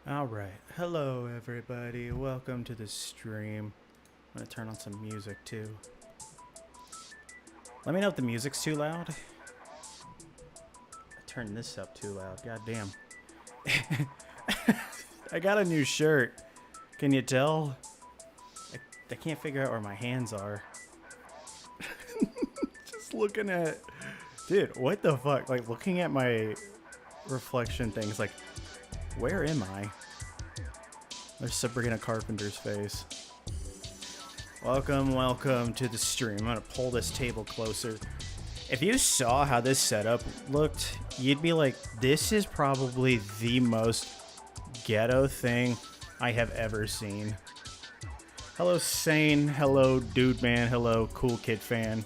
Alright, hello everybody, welcome to the stream. I'm gonna turn on some music too. Let me know if the music's too loud. I turned this up too loud, god damn. I got a new shirt, can you tell? I can't figure out where my hands are. Just looking at... Dude, what the fuck? Like, looking at my reflection things, like, where am I? There's Sabrina Carpenter's face. Welcome to the stream. I'm gonna pull this table closer. If you saw how this setup looked, you'd be like, this is probably the most ghetto thing I have ever seen. Hello, Sane. Hello, Dude Man. Hello, Cool Kid Fan.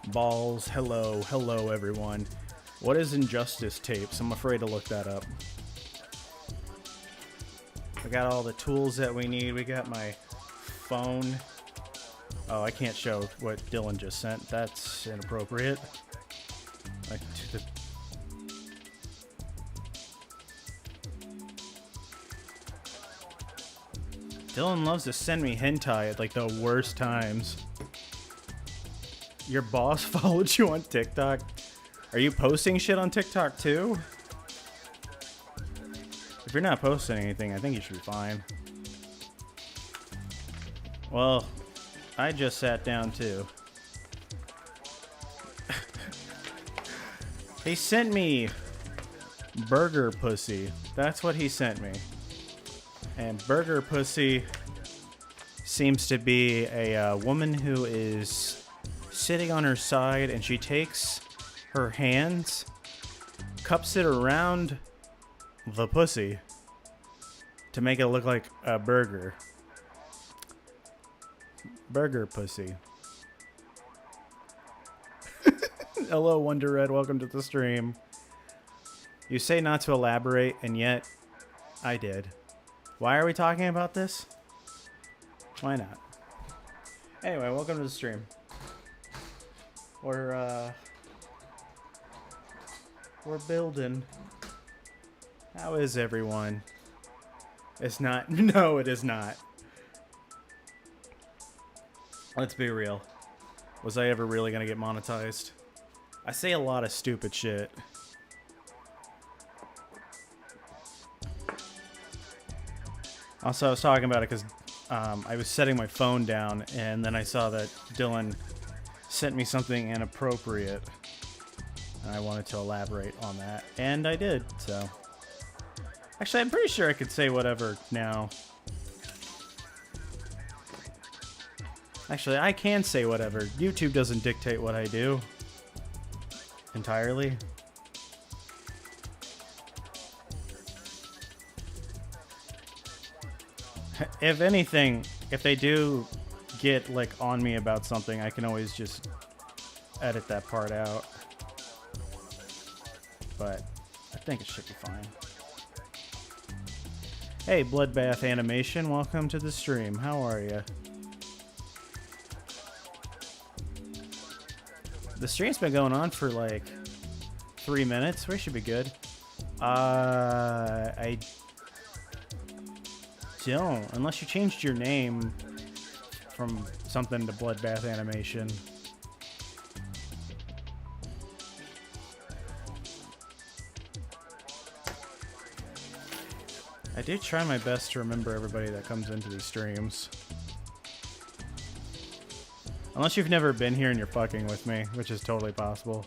Balls. Hello, everyone. What is Injustice tapes? I'm afraid to look that up. We got all the tools that we need. We got my phone. Oh, I can't show what Dylan just sent. That's inappropriate. Like to the... Dylan loves to send me hentai at like the worst times. Your boss followed you on TikTok? Are you posting shit on TikTok too? If you're not posting anything, I think you should be fine. Well, I just sat down too. He sent me burger pussy. That's what he sent me. And burger pussy seems to be a woman who is sitting on her side and she takes her hands, cups it around the pussy to make it look like a burger. Burger pussy. Hello, Wonder Red. Welcome to the stream. You say not to elaborate, and yet I did. Why are we talking about this? Why not? Anyway, welcome to the stream. We're building. How is everyone? It's not. No, it is not. Let's be real. Was I ever really gonna get monetized? I say a lot of stupid shit. Also, I was talking about it because I was setting my phone down and then I saw that Dylan sent me something inappropriate. And I wanted to elaborate on that. And I did, so. Actually, I'm pretty sure I could say whatever now. Actually, I can say whatever. YouTube doesn't dictate what I do. Entirely. If anything, if they do get, like, on me about something, I can always just edit that part out. But I think it should be fine. Hey, Bloodbath Animation, welcome to the stream. How are you? The stream's been going on for like 3 minutes. We should be good. I don't, unless you changed your name from something to Bloodbath Animation. I do try my best to remember everybody that comes into these streams. Unless you've never been here and you're fucking with me, which is totally possible.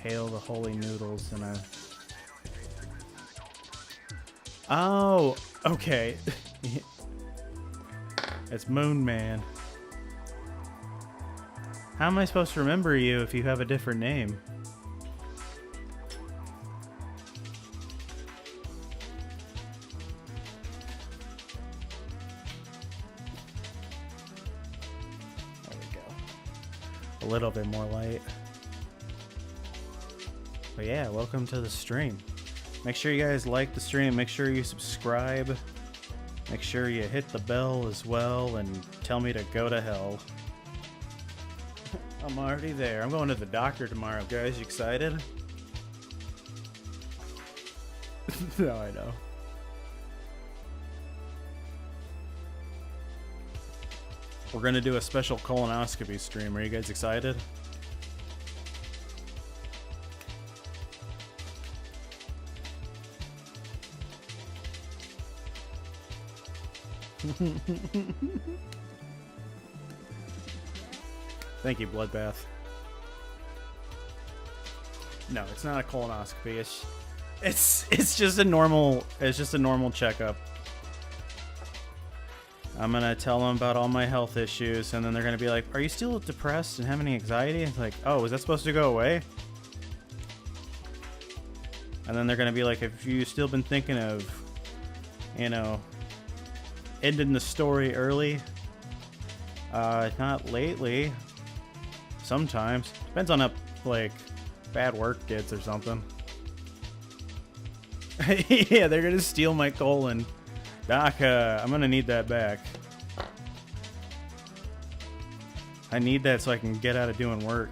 Hail the holy noodles and a... Oh, okay. It's Moon Man. How am I supposed to remember you if you have a different name? A little bit more light. But yeah, welcome to the stream. Make sure you guys like the stream. Make sure you subscribe. Make sure you hit the bell as well and tell me to go to hell. I'm already there. I'm going to the doctor tomorrow, guys. You excited? No, I know. We're gonna do a special colonoscopy stream. Are you guys excited? Thank you, Bloodbath. No, it's not a colonoscopy. It's just a normal checkup. I'm gonna tell them about all my health issues, and then they're gonna be like, "Are you still depressed and having anxiety?" It's like, "Oh, is that supposed to go away?" And then they're gonna be like, "Have you still been thinking of, you know, ending the story early?" Not lately. Sometimes. Depends on how, like, bad work gets or something. Yeah, they're gonna steal my colon. Doc, I'm gonna need that back. I need that so I can get out of doing work.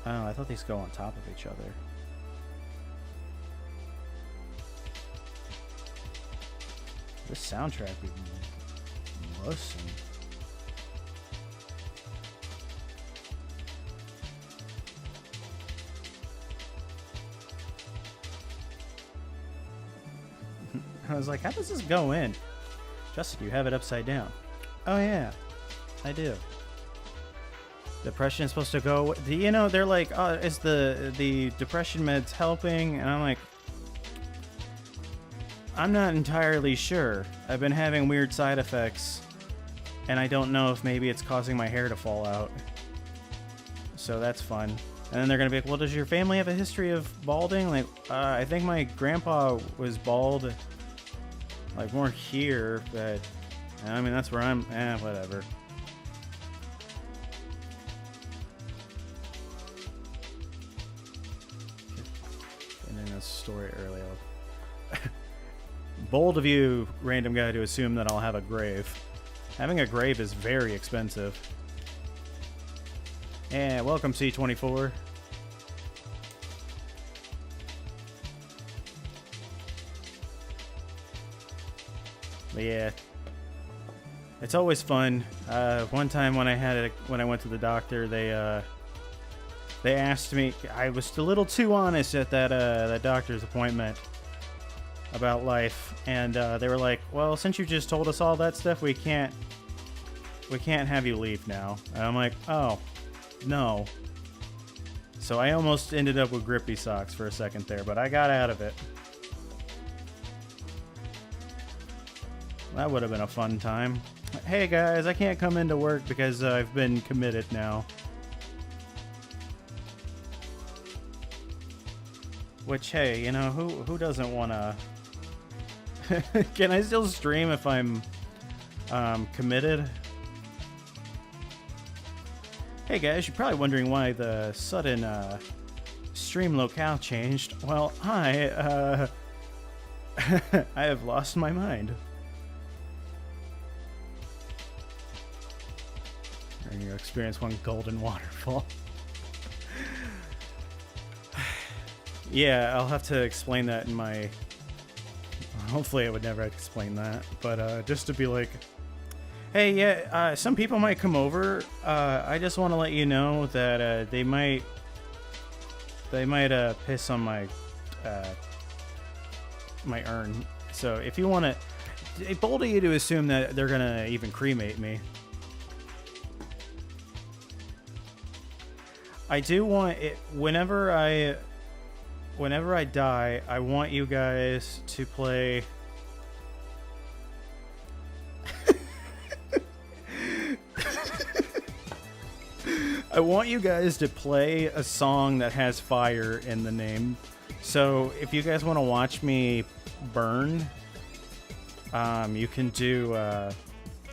Oh, I thought these go on top of each other. This soundtrack is awesome. I was like, how does this go in? Justin, you have it upside down. Oh yeah, I do. Depression is supposed to go. You know, they're like, oh, is the depression meds helping? And I'm like, I'm not entirely sure. I've been having weird side effects, and I don't know if maybe it's causing my hair to fall out. So that's fun. And then they're gonna be like, well, does your family have a history of balding? Like, I think my grandpa was bald. Like, more here, but I mean, that's where I'm. Whatever. And then a story earlier. Bold of you, random guy, to assume that I'll have a grave. Having a grave is very expensive. And welcome, C24. But yeah, it's always fun. One time when I went to the doctor, they asked me. I was a little too honest at that doctor's appointment about life, and they were like, "Well, since you just told us all that stuff, we can't have you leave now." And I'm like, "Oh, no." So I almost ended up with grippy socks for a second there, but I got out of it. That would have been a fun time. Hey guys, I can't come into work because I've been committed now. Which, hey, you know, who doesn't want to... Can I still stream if I'm committed? Hey guys, you're probably wondering why the sudden stream locale changed. Well, I have lost my mind. And you experience one golden waterfall. Yeah, I'll have to explain that in my... Hopefully I would never have to explain that. But just to be like, hey, yeah, some people might come over. I just want to let you know that they might piss on my my urn. So if you want to... It's bold of you to assume that they're going to even cremate me. I do want it whenever I die, I want you guys to play I want you guys to play a song that has fire in the name. So if you guys want to watch me burn, you can do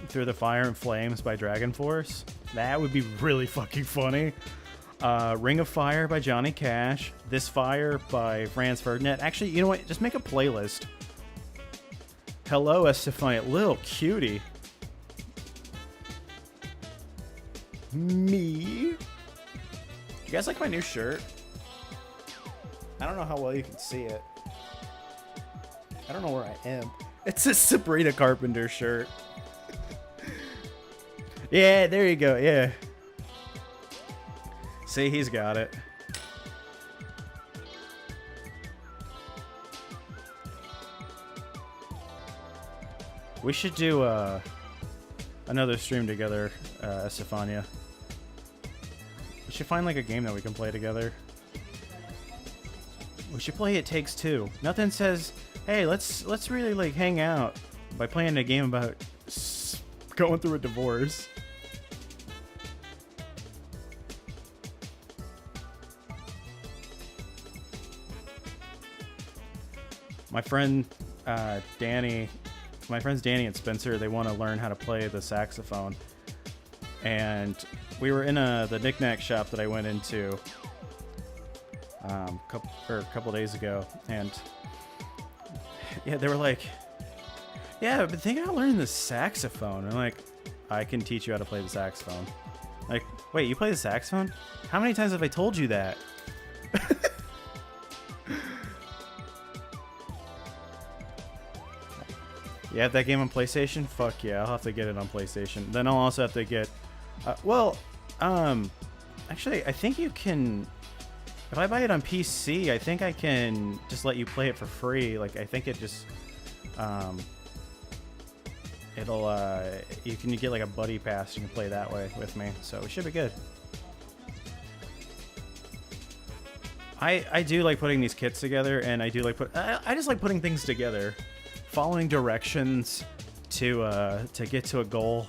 Through the Fire and Flames by Dragon Force. That would be really fucking funny. Ring of Fire by Johnny Cash. This Fire by Franz Ferdinand. Actually, you know what? Just make a playlist. Hello, Estefania. Little cutie. Me? You guys like my new shirt? I don't know how well you can see it. I don't know where I am. It's a Sabrina Carpenter shirt. Yeah, there you go. Yeah. See, he's got it. We should do another stream together, Estefania. We should find like a game that we can play together. We should play It Takes Two. Nothing says, hey, let's really like hang out by playing a game about going through a divorce. My friends Danny and Spencer, they want to learn how to play the saxophone. And we were in the knick-knack shop that I went into a couple days ago, and yeah, they were like, yeah, but think about learning the saxophone. I'm like, I can teach you how to play the saxophone. Like, wait, you play the saxophone? How many times have I told you that? You have that game on PlayStation? Fuck yeah, I'll have to get it on PlayStation. Then I'll also have to get... actually, I think you can... If I buy it on PC, I think I can just let you play it for free. Like, I think it just... you can get like a buddy pass. You can play that way with me. So it should be good. I do like putting these kits together, and I do like I just like putting things together. Following directions to get to a goal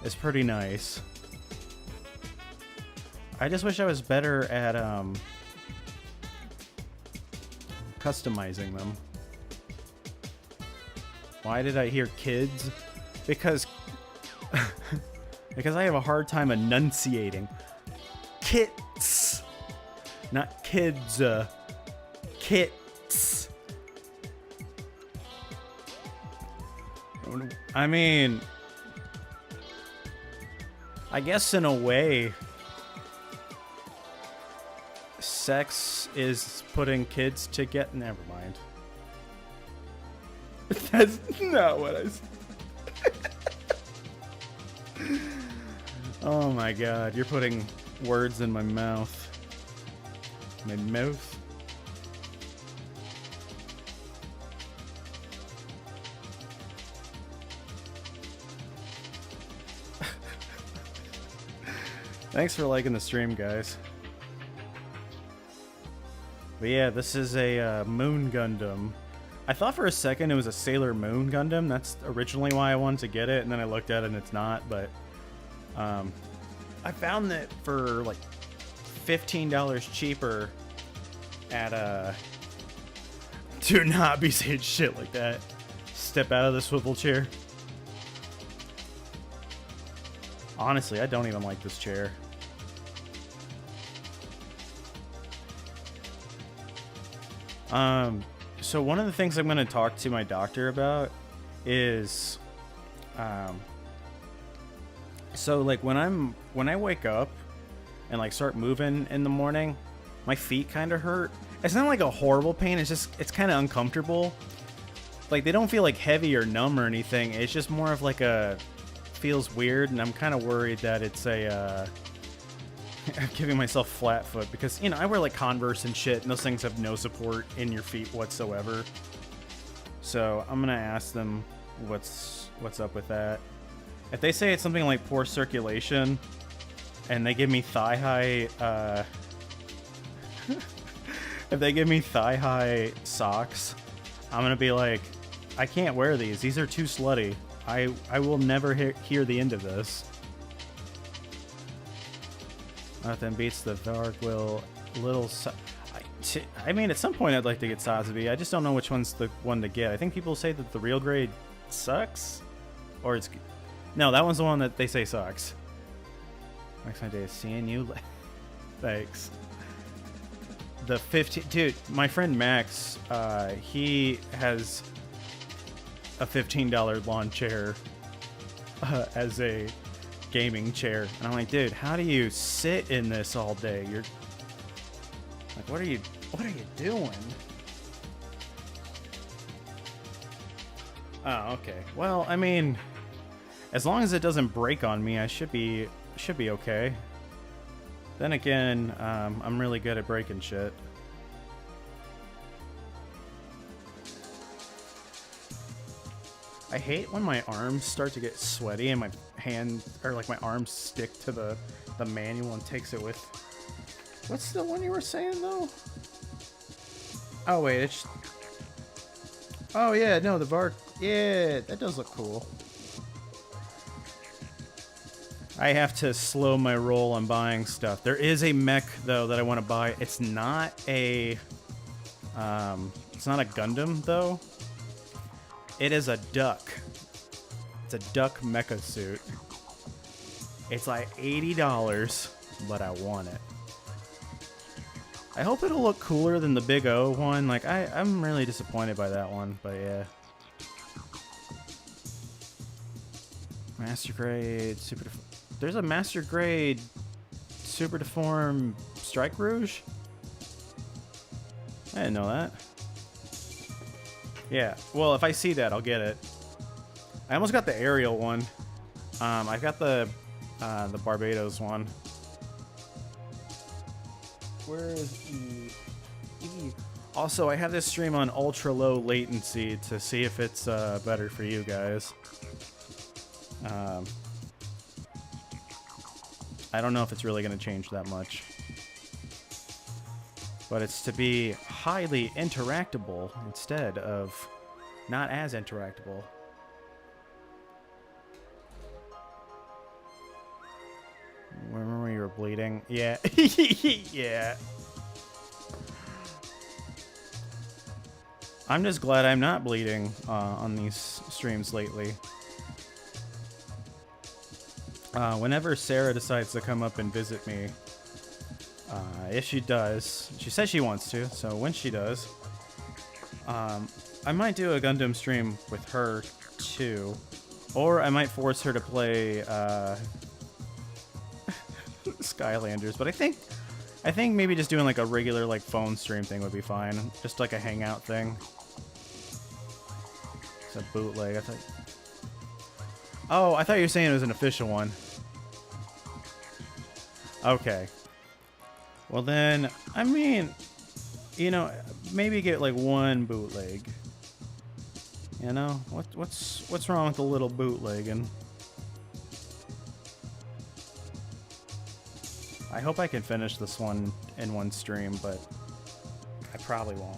is pretty nice. I just wish I was better at customizing them. Why did I hear kids? Because because I have a hard time enunciating. Kits, not kids. Kits. I mean, I guess in a way, sex is putting kids to get. Never mind. That's not what I said. Oh my god, you're putting words in my mouth. My mouth? Thanks for liking the stream, guys. But yeah, this is a Moon Gundam. I thought for a second it was a Sailor Moon Gundam. That's originally why I wanted to get it, and then I looked at it and it's not, but I found that for like $15 cheaper at do not be saying shit like that. Step out of the swivel chair. Honestly, I don't even like this chair. So one of the things I'm going to talk to my doctor about is, so like when I wake up and like start moving in the morning, my feet kind of hurt. It's not like a horrible pain. It's kind of uncomfortable. Like they don't feel like heavy or numb or anything. It's just more of like feels weird, and I'm kind of worried that it's I'm giving myself flat foot because, you know, I wear like Converse and shit, and those things have no support in your feet whatsoever. So I'm gonna ask them what's up with that. If they say it's something like poor circulation, and they give me thigh high, if they give me thigh high socks, I'm gonna be like, I can't wear these. These are too slutty. I will never hear the end of this. Nothing beats the Varg will little. I mean, at some point I'd like to get Sazabi. I just don't know which one's the one to get. I think people say that the real grade sucks, or it's no. That one's the one that they say sucks. Next my day is seeing you. Thanks. The 15, dude. My friend Max, he has a $15 lawn chair as a gaming chair. And I'm like, dude, how do you sit in this all day? You're like, what are you doing? Oh, okay. Well, I mean, as long as it doesn't break on me, I should be okay. Then again, I'm really good at breaking shit. I hate when my arms start to get sweaty and my hand, or like my arms stick to the manual and takes it with. What's the one you were saying though? Oh wait, it's. Oh yeah, no, the VAR. Yeah, that does look cool. I have to slow my roll on buying stuff. There is a mech though that I want to buy. It's not a Gundam though. It is a duck. It's a duck mecha suit. It's like $80, but I want it. I hope it'll look cooler than the Big O one. Like I'm really disappointed by that one, but yeah. Master grade super. There's a master grade super deformed Strike Rouge. I didn't know that. Yeah, well, if I see that, I'll get it. I almost got the aerial one. I've got the Barbados one. Where is E? Also, I have this stream on ultra low latency to see if it's better for you guys. I don't know if it's really going to change that much. But it's to be highly interactable instead of not as interactable. Remember when you were bleeding? Yeah. Yeah. I'm just glad I'm not bleeding on these streams lately. Whenever Sarah decides to come up and visit me, if she does, she says she wants to, so when she does, I might do a Gundam stream with her too, or I might force her to play Skylanders. But I think maybe just doing like a regular like phone stream thing would be fine, just like a hangout thing. It's a bootleg. I thought. Oh, I thought you were saying it was an official one. Okay. Well then, I mean, you know, maybe get like one bootleg. You know, what's wrong with a little bootlegging? I hope I can finish this one in one stream, but I probably won't.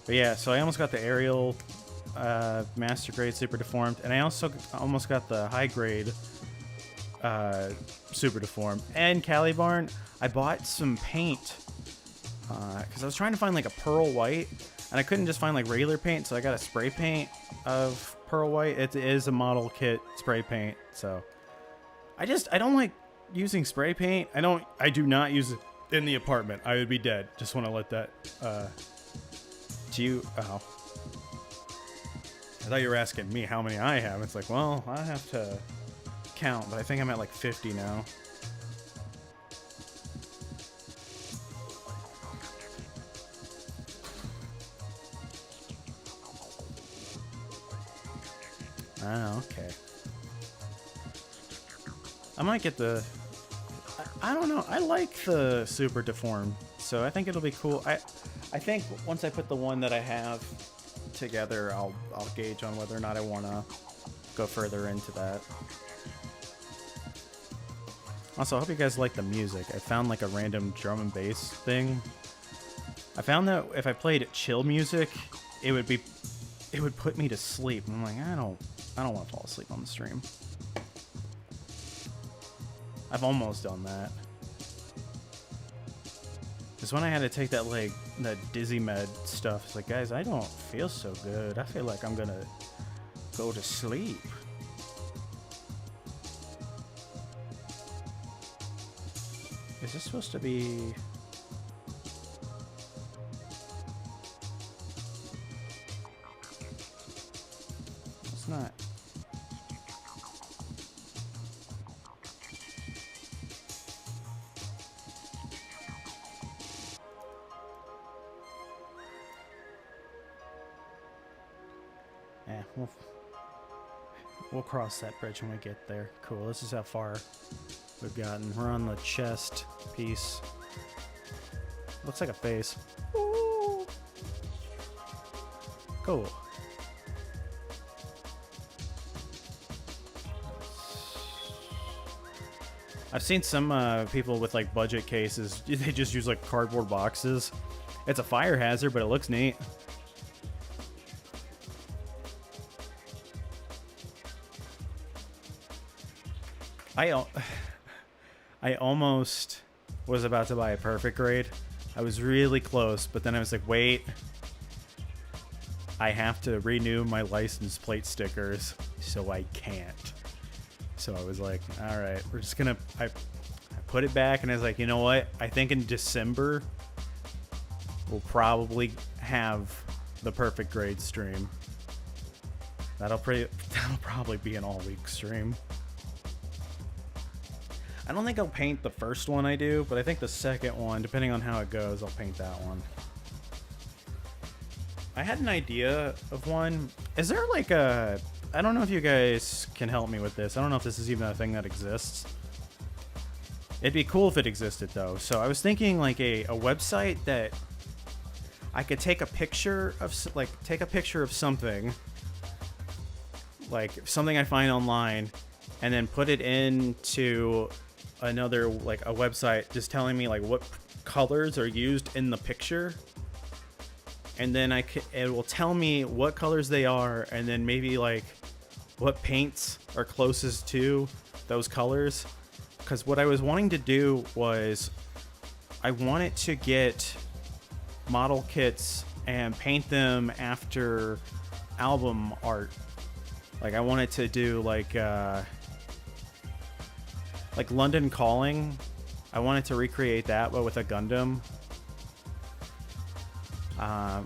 But yeah, so I almost got the aerial master grade super deformed, and I also almost got the high grade super deformed. And Calibarn, I bought some paint because I was trying to find like a pearl white, and I couldn't just find like regular paint, so I got a spray paint of pearl white. It is a model kit spray paint, so I don't like using spray paint. I do not use it in the apartment. I would be dead. Just want to let that do you oh I thought you were asking me how many I have. It's like, well, I have to count, but I think I'm at like 50 now. Oh, okay. I might get the... I don't know. I like the super deformed, so I think it'll be cool. I think once I put the one that I have together, I'll gauge on whether or not I want to go further into that. Also, I hope you guys like the music. I found like a random drum and bass thing. I found that if I played chill music, it would put me to sleep. I'm like, I don't want to fall asleep on the stream. I've almost done that. Because when I had to take that like the dizzy med stuff, it's like, guys, I don't feel so good. I feel like I'm gonna go to sleep. Is this supposed to be... It's not. We'll cross that bridge when we get there. Cool, this is how far we've gotten. We're on the chest piece. Looks like a face. Ooh. Cool. I've seen some people with like budget cases, they just use like cardboard boxes. It's a fire hazard, but it looks neat. I almost was about to buy a perfect grade. I was really close, but then I was like, wait, I have to renew my license plate stickers, so I can't. So I was like, all right, we're just gonna, I put it back, and I was like, you know what? I think in December, we'll probably have the perfect grade stream. That'll probably be an all-week stream. I don't think I'll paint the first one I do, but I think the second one, depending on how it goes, I'll paint that one. I had an idea of one. Is there like a... I don't know if you guys can help me with this. I don't know if this is even a thing that exists. It'd be cool if it existed, though. So I was thinking like a website that I could take a picture of, something, like something I find online, and then put it into another, like a website just telling me like what colors are used in the picture, and then it will tell me what colors they are, and then maybe like what paints are closest to those colors. Because what I was wanting to do was I wanted to get model kits and paint them after album art. Like I wanted to do like London Calling. I wanted to recreate that, but with a Gundam. I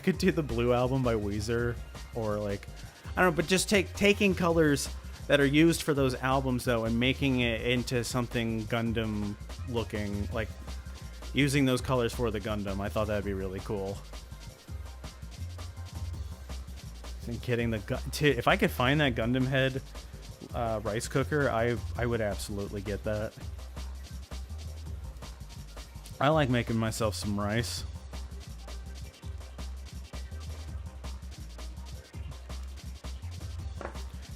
could do the Blue Album by Weezer, or like, I don't know, but just taking colors that are used for those albums though and making it into something Gundam looking, like using those colors for the Gundam. I thought that'd be really cool. And getting if I could find that Gundam head rice cooker, I would absolutely get that. I like making myself some rice.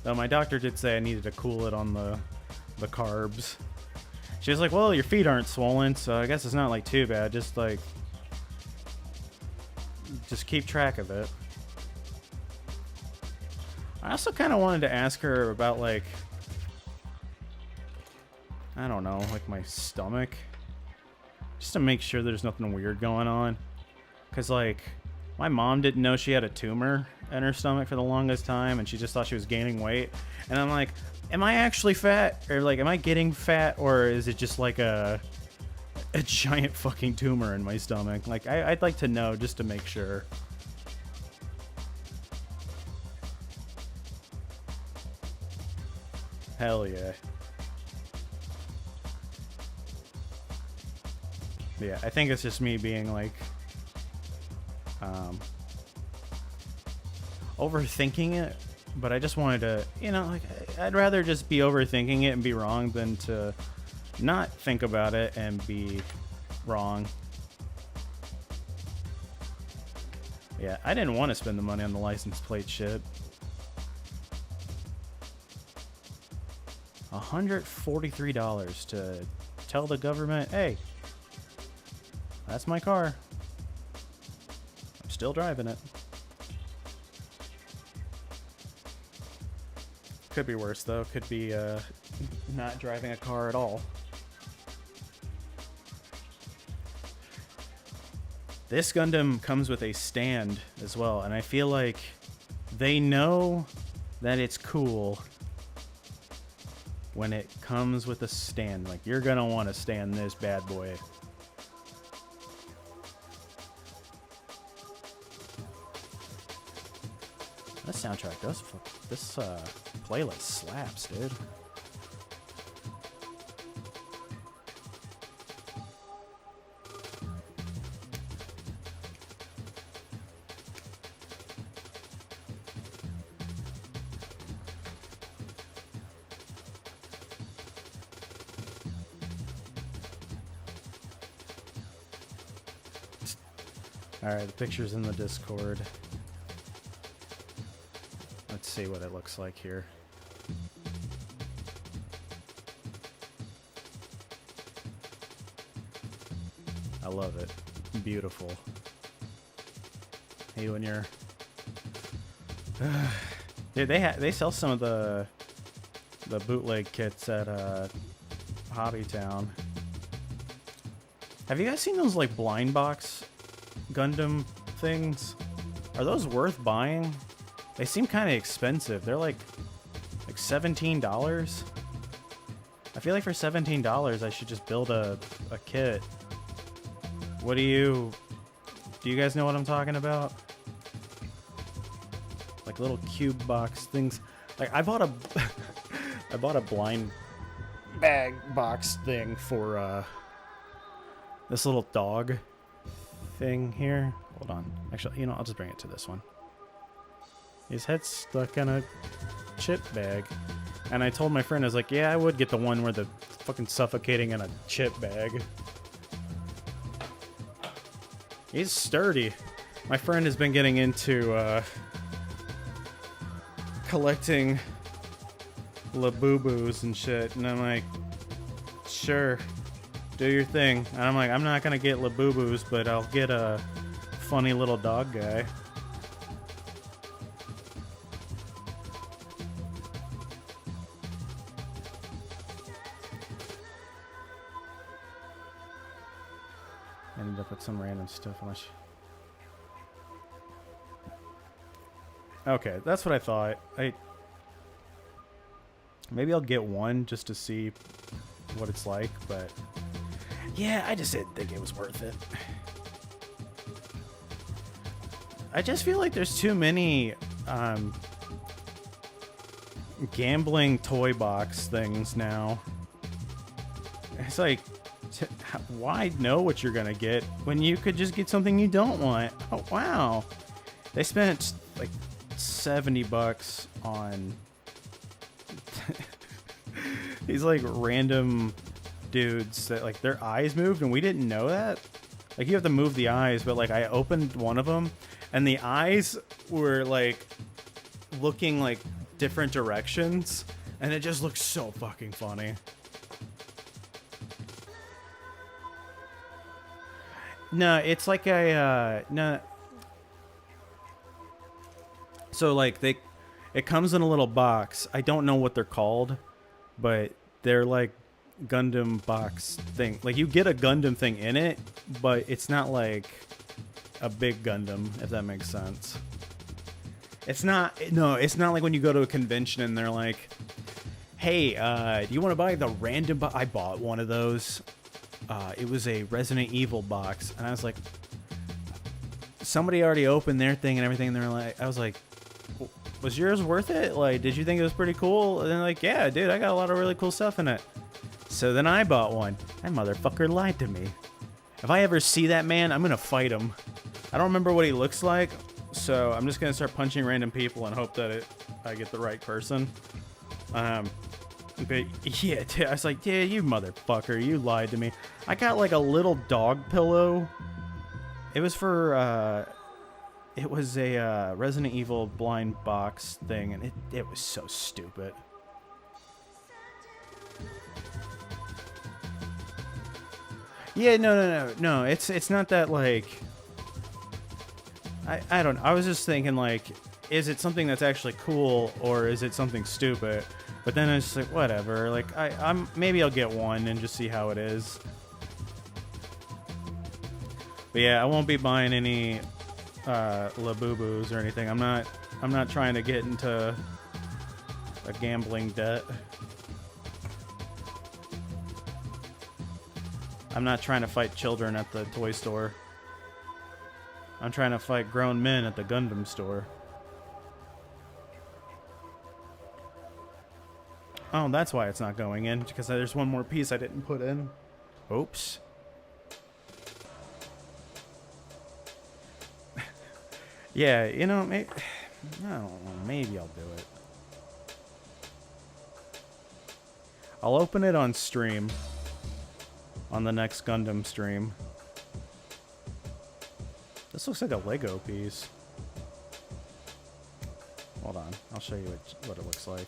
Though my doctor did say I needed to cool it on the carbs. She was like, well, your feet aren't swollen, so I guess it's not like too bad. Just keep track of it. I also kind of wanted to ask her about, like, I don't know, like my stomach. Just to make sure there's nothing weird going on. Because, like, my mom didn't know she had a tumor in her stomach for the longest time, and she just thought she was gaining weight. And I'm like, am I actually fat? Or, like, am I getting fat? Or is it just, like, a giant fucking tumor in my stomach? Like, I'd like to know just to make sure. Hell yeah. Yeah, I think it's just me being like overthinking it, but I just wanted to, you know, like I'd rather just be overthinking it and be wrong than to not think about it and be wrong. Yeah, I didn't want to spend the money on the license plate shit. $143 to tell the government, hey, that's my car. I'm still driving it. Could be worse, though. Could be not driving a car at all. This Gundam comes with a stand as well, and I feel like they know that it's cool when it comes with a stand. Like, you're gonna want to stand this bad boy. This soundtrack does. This playlist slaps, dude. Alright, the picture's in the Discord. Let's see what it looks like here. I love it. Beautiful. Hey, when you're... Dude, they sell some of the bootleg kits at Hobbytown. Have you guys seen those like blind box Gundam things? Are those worth buying? They seem kind of expensive. They're like $17. I feel like for $17 I should just build a kit. What do you guys know what I'm talking about? Like little cube box things. Like I bought a blind bag box thing for this little dog thing here. Hold on. Actually, I'll just bring it to this one. His head's stuck in a chip bag. And I told my friend, I was like, yeah, I would get the one where the fucking suffocating in a chip bag. He's sturdy. My friend has been getting into collecting Labubu's and shit. And I'm like, sure, do your thing. And I'm like, I'm not going to get Labubu's, but I'll get a funny little dog guy. I ended up with some random stuff. Okay, that's what I thought. Maybe I'll get one just to see what it's like, but yeah, I just didn't think it was worth it. I just feel like there's too many gambling toy box things now. It's like, why know what you're gonna get when you could just get something you don't want? Oh wow, they spent like $70 on these like random dudes that like their eyes moved and we didn't know that. Like you have to move the eyes, but like I opened one of them and the eyes were like looking like different directions and it just looked so fucking funny. No, it's like a no. So like it comes in a little box. I don't know what they're called, but they're like Gundam box thing. Like you get a Gundam thing in it, but it's not like a big Gundam, if that makes sense. It's not. No, it's not like when you go to a convention and they're like, "Hey, do you want to buy the random?" I bought one of those. It was a Resident Evil box, and I was like, somebody already opened their thing and everything, and they're like, I was like, was yours worth it? Like, did you think it was pretty cool? And they're like, yeah, dude, I got a lot of really cool stuff in it. So then I bought one. That motherfucker lied to me. If I ever see that man, I'm gonna fight him. I don't remember what he looks like, so I'm just gonna start punching random people and hope that I get the right person. But yeah, dude, I was like, yeah, you motherfucker, you lied to me. I got like a little dog pillow. It was for, it was a Resident Evil blind box thing, and it was so stupid. Yeah, no, it's not that, like, I don't know. I was just thinking, like, is it something that's actually cool, or is it something stupid? But then it's like, whatever. Like, maybe I'll get one and just see how it is. But yeah, I won't be buying any Labubu's or anything. I'm not trying to get into a gambling debt. I'm not trying to fight children at the toy store. I'm trying to fight grown men at the Gundam store. Oh, that's why it's not going in, because there's one more piece I didn't put in. Oops. Yeah, you know, maybe, I don't know, maybe I'll do it. I'll open it on stream. On the next Gundam stream. This looks like a Lego piece. Hold on, I'll show you what it looks like.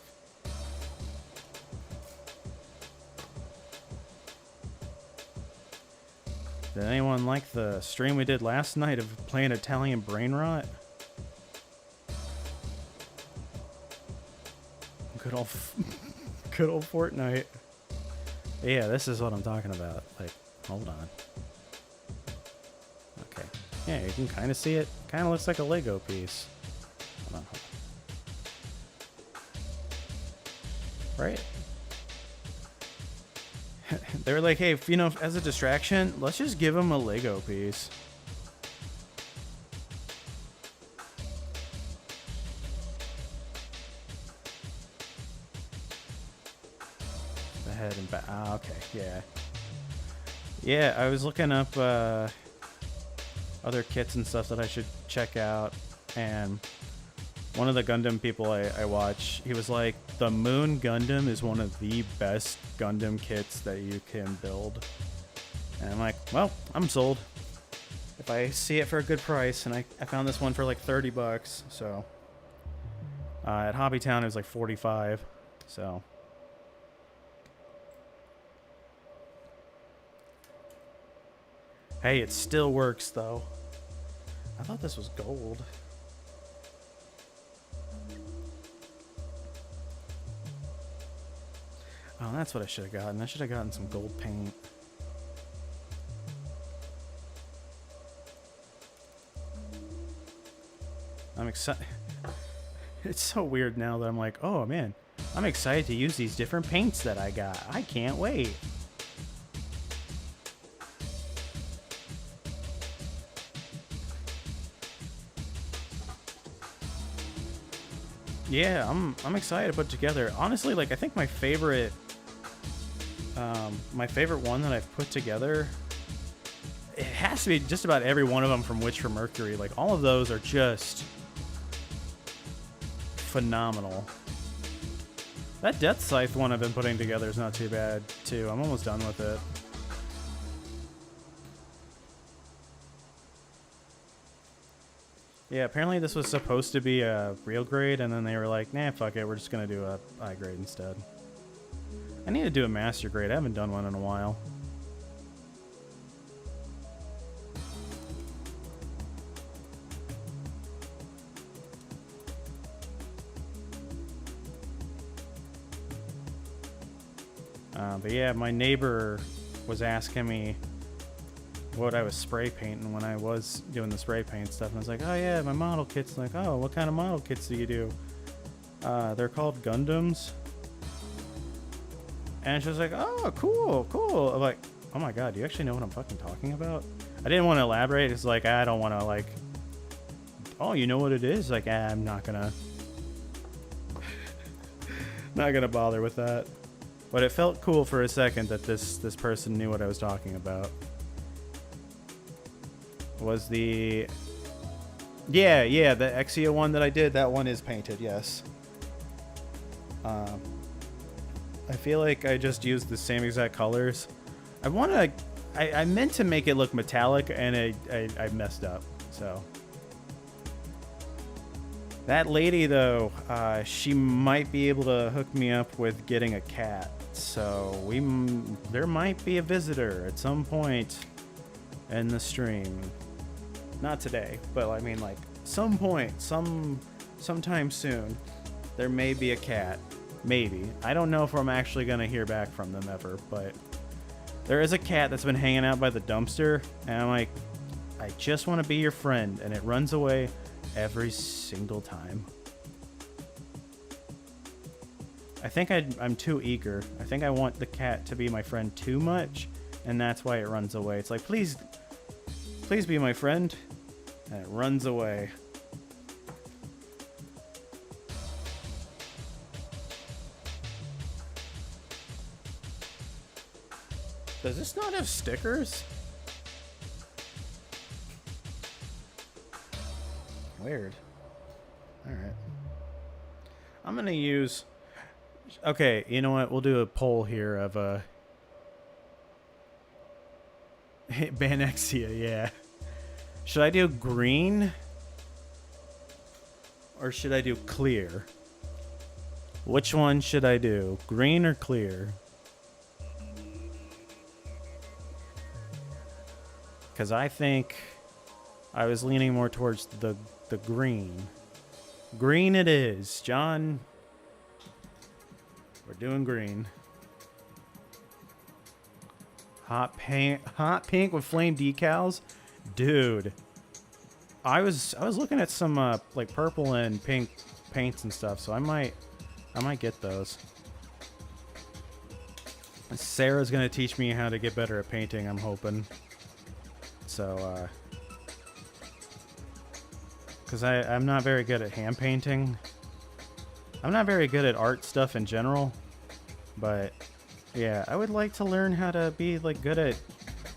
Did anyone like the stream we did last night of playing Italian Brain Rot? Good old Fortnite. Yeah, this is what I'm talking about. Like, hold on. Okay. Yeah, you can kind of see it. Kind of looks like a Lego piece. Hold on. Right? They were like, hey, you know, as a distraction, let's just give him a Lego piece. The head and back. Ah, okay, yeah. Yeah, I was looking up other kits and stuff that I should check out, and one of the Gundam people I watch, he was like, the Moon Gundam is one of the best Gundam kits that you can build. And I'm like, well, I'm sold. If I see it for a good price, and I found this one for like 30 bucks, so. At Hobbytown it was like 45, so. Hey, it still works though. I thought this was gold. Oh, that's what I should have gotten. I should have gotten some gold paint. I'm excited. It's so weird now that I'm like, oh man, I'm excited to use these different paints that I got. I can't wait. Yeah, I'm excited to put together. Honestly, like I think my favorite one that I've put together, it has to be just about every one of them from Witch from Mercury. Like all of those are just phenomenal. That Death Scythe one I've been putting together is not too bad too. I'm almost done with it. Yeah, apparently this was supposed to be a real grade, and then they were like, nah, fuck it, we're just gonna do a high grade instead. I need to do a master grade. I haven't done one in a while. But yeah, my neighbor was asking me what I was spray painting when I was doing the spray paint stuff. And I was like, oh yeah, my model kit's like, oh, what kind of model kits do you do? They're called Gundams. And she was like, oh, cool, cool. I'm like, oh my god, do you actually know what I'm fucking talking about? I didn't want to elaborate. It's like, I don't want to like, oh, you know what it is? Like, I'm not gonna bother with that. But it felt cool for a second that this person knew what I was talking about. Was the... Yeah, the Exia one that I did, that one is painted, yes. I feel like I just used the same exact colors. I meant to make it look metallic, and I messed up, so... That lady, though, she might be able to hook me up with getting a cat. So there might be a visitor at some point in the stream. Not today, but I mean like some point, sometime soon, there may be a cat. Maybe. I don't know if I'm actually going to hear back from them ever, but there is a cat that's been hanging out by the dumpster, and I'm like, I just want to be your friend, and it runs away every single time. I think I'm too eager. I think I want the cat to be my friend too much, and that's why it runs away. It's like, please be my friend, and it runs away. Does this not have stickers? Weird. Alright. I'm gonna use... Okay, you know what? We'll do a poll here of Banexia, yeah. Should I do green? Or should I do clear? Which one should I do? Green or clear? Because I think I was leaning more towards the green. Green it is. John, we're doing green. Hot pink with flame decals? Dude. I was looking at some like purple and pink paints and stuff, so I might get those. Sarah's gonna teach me how to get better at painting, I'm hoping. So because I'm not very good at hand painting. I'm not very good at art stuff in general, but yeah, I would like to learn how to be like good at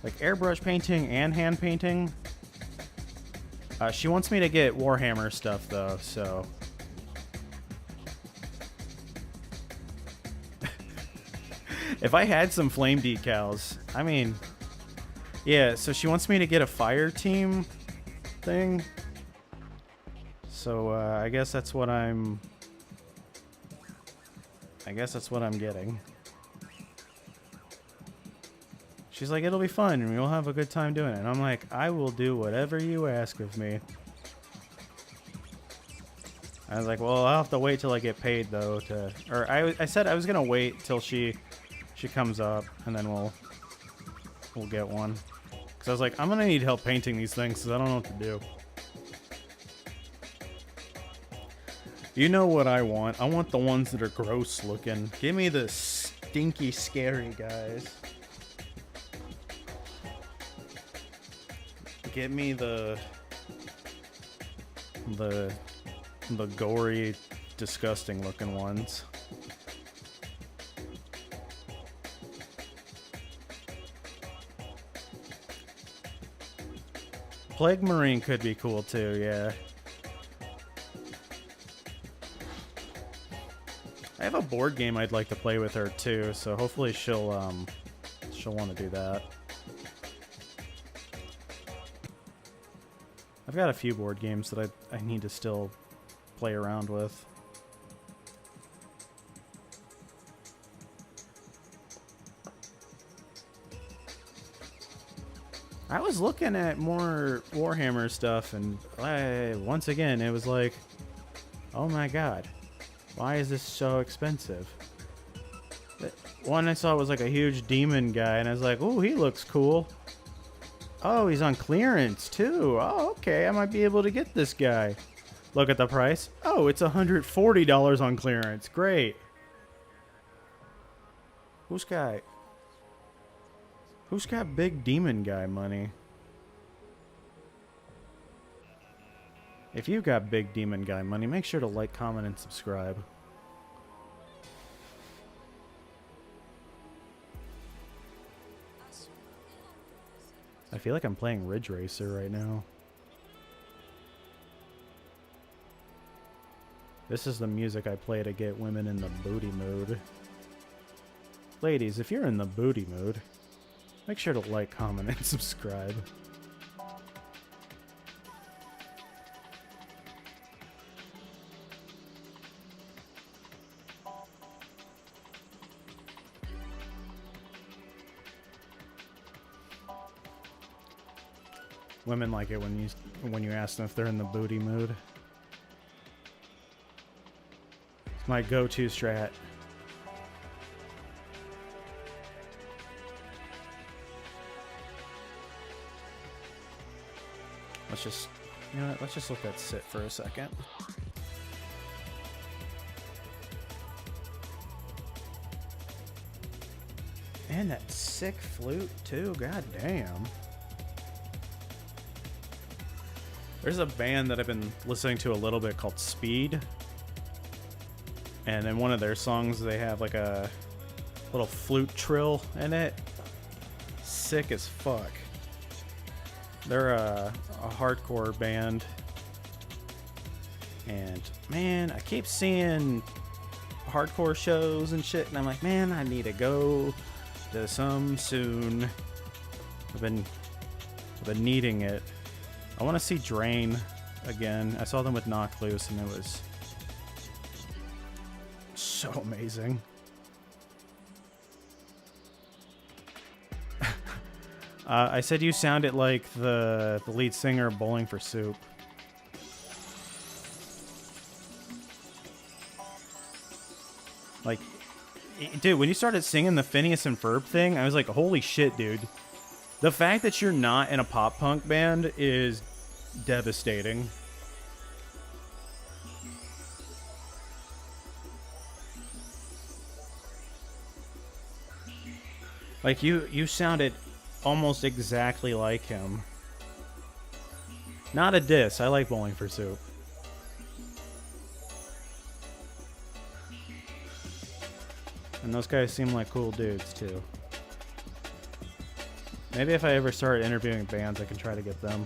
like airbrush painting and hand painting. She wants me to get Warhammer stuff though, so if I had some flame decals, I mean, yeah, so she wants me to get a fire team thing. So I guess that's what I'm getting. She's like, it'll be fun and we'll have a good time doing it. And I'm like, I will do whatever you ask of me. I was like, well, I'll have to wait till I get paid though or I said I was gonna wait till she comes up and then we'll get one. Cause I was like, I'm gonna need help painting these things because I don't know what to do. You know what I want? I want the ones that are gross looking. Give me the stinky, scary guys. Give me the gory, disgusting looking ones. Plague Marine could be cool too, yeah. I have a board game I'd like to play with her too, so hopefully she'll want to do that. I've got a few board games that I need to still play around with. I was looking at more Warhammer stuff, and once again, it was like, oh my god, why is this so expensive? One I saw was like a huge demon guy, and I was like, oh, he looks cool. Oh, he's on clearance too. Oh, okay, I might be able to get this guy. Look at the price. Oh, it's $140 on clearance. Great. Who's got big demon guy money? If you got big demon guy money, make sure to like, comment, and subscribe. I feel like I'm playing Ridge Racer right now. This is the music I play to get women in the booty mood. Ladies, if you're in the booty mood, make sure to like, comment, and subscribe. Women like it when you ask them if they're in the booty mood. It's my go-to strat. Let's just, you know what, let's just let that sit for a second. And that sick flute too, god damn. There's a band that I've been listening to a little bit called Speed. And in one of their songs, they have like a little flute trill in it. sick as fuck. They're a hardcore band. And man, I keep seeing hardcore shows and shit, and I'm like, man, I need to go to some soon. I've been needing it. I want to see Drain again. I saw them with Knock Loose, and it was so amazing. I said you sounded like the lead singer of Bowling for Soup. Like, dude, when you started singing the Phineas and Ferb thing, I was like, holy shit, dude. The fact that you're not in a pop punk band is devastating. Like, you sounded almost exactly like him. Not a diss. I like Bowling for Soup. And those guys seem like cool dudes, too. Maybe if I ever start interviewing bands, I can try to get them.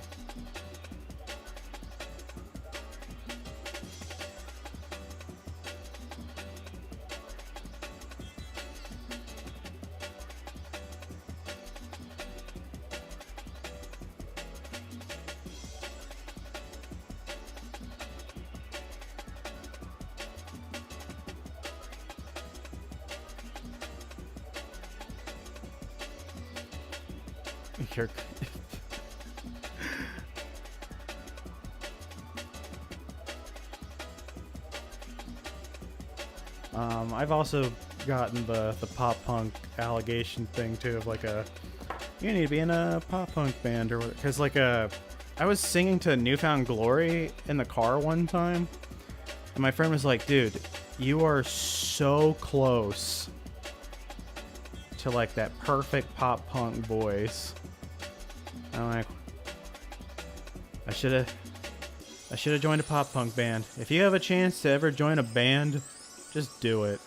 You're I've also gotten the pop punk allegation thing too, of like you need to be in a pop punk band, or because like I was singing to Newfound Glory in the car one time, and my friend was like, dude, you are so close to like that perfect pop punk voice. I'm like, I should have joined a pop punk band. If you have a chance to ever join a band, just do it.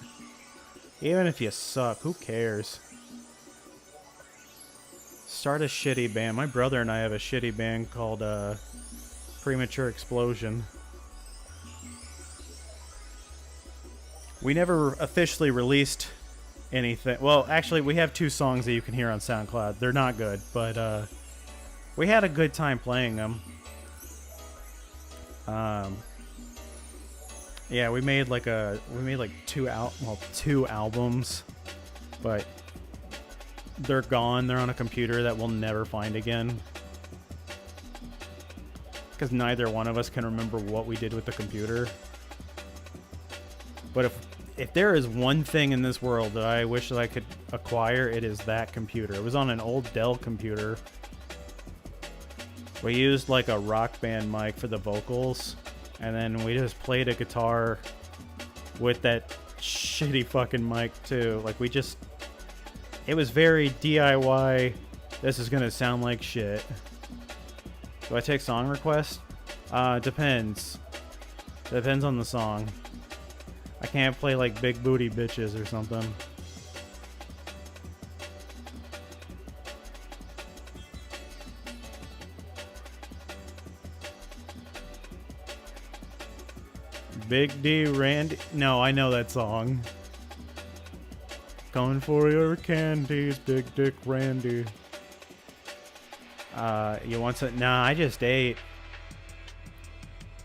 Even if you suck, who cares? Start a shitty band. My brother and I have a shitty band called Premature Explosion. We never officially released anything. Well, actually, we have 2 songs that you can hear on SoundCloud. They're not good, but we had a good time playing them. Yeah, we made like 2 albums, but they're gone. They're on a computer that we'll never find again, because neither one of us can remember what we did with the computer. But if there is one thing in this world that I wish that I could acquire, it is that computer. It was on an old Dell computer. We used like a Rock Band mic for the vocals, and then we just played a guitar with that shitty fucking mic too. Like it was very DIY. This is gonna sound like shit. Do I take song requests? Depends. Depends on the song. I can't play like Big Booty Bitches or something. Big D Randy. No, I know that song. Coming for your candies, Big Dick Randy. You want some? Nah, I just ate.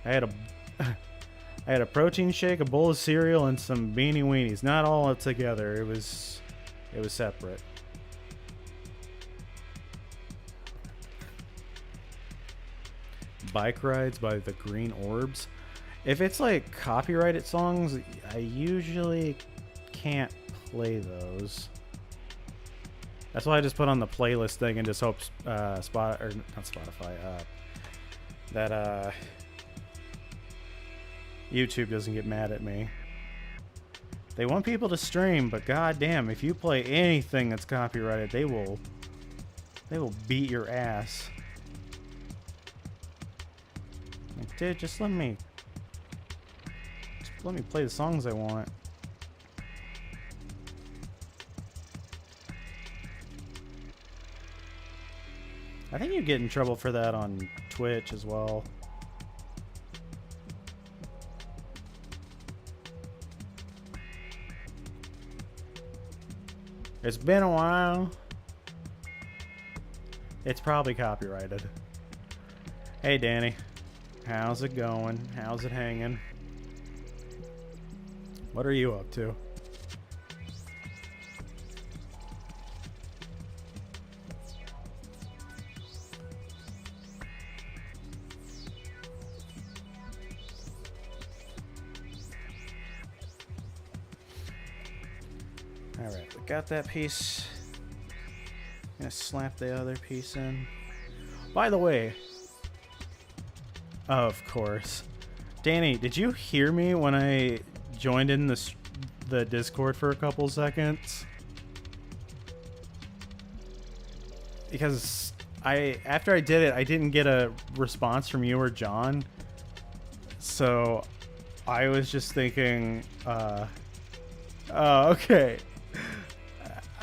I had a protein shake, a bowl of cereal, and some beanie weenies. Not all together. It was separate. Bike Rides by the Green Orbs. If it's like copyrighted songs, I usually can't play those. That's why I just put on the playlist thing and just hope that YouTube doesn't get mad at me. They want people to stream, but goddamn, if you play anything that's copyrighted, they will beat your ass. Like, dude, just let me play the songs I want. I think you get in trouble for that on Twitch as well. It's been a while. It's probably copyrighted. Hey, Danny. How's it going? How's it hanging? What are you up to? Alright, we got that piece. Gonna slap the other piece in. By the way, of course, Danny, did you hear me when I joined in the Discord for a couple seconds? Because after I did it, I didn't get a response from you or John. So I was just thinking, oh, okay.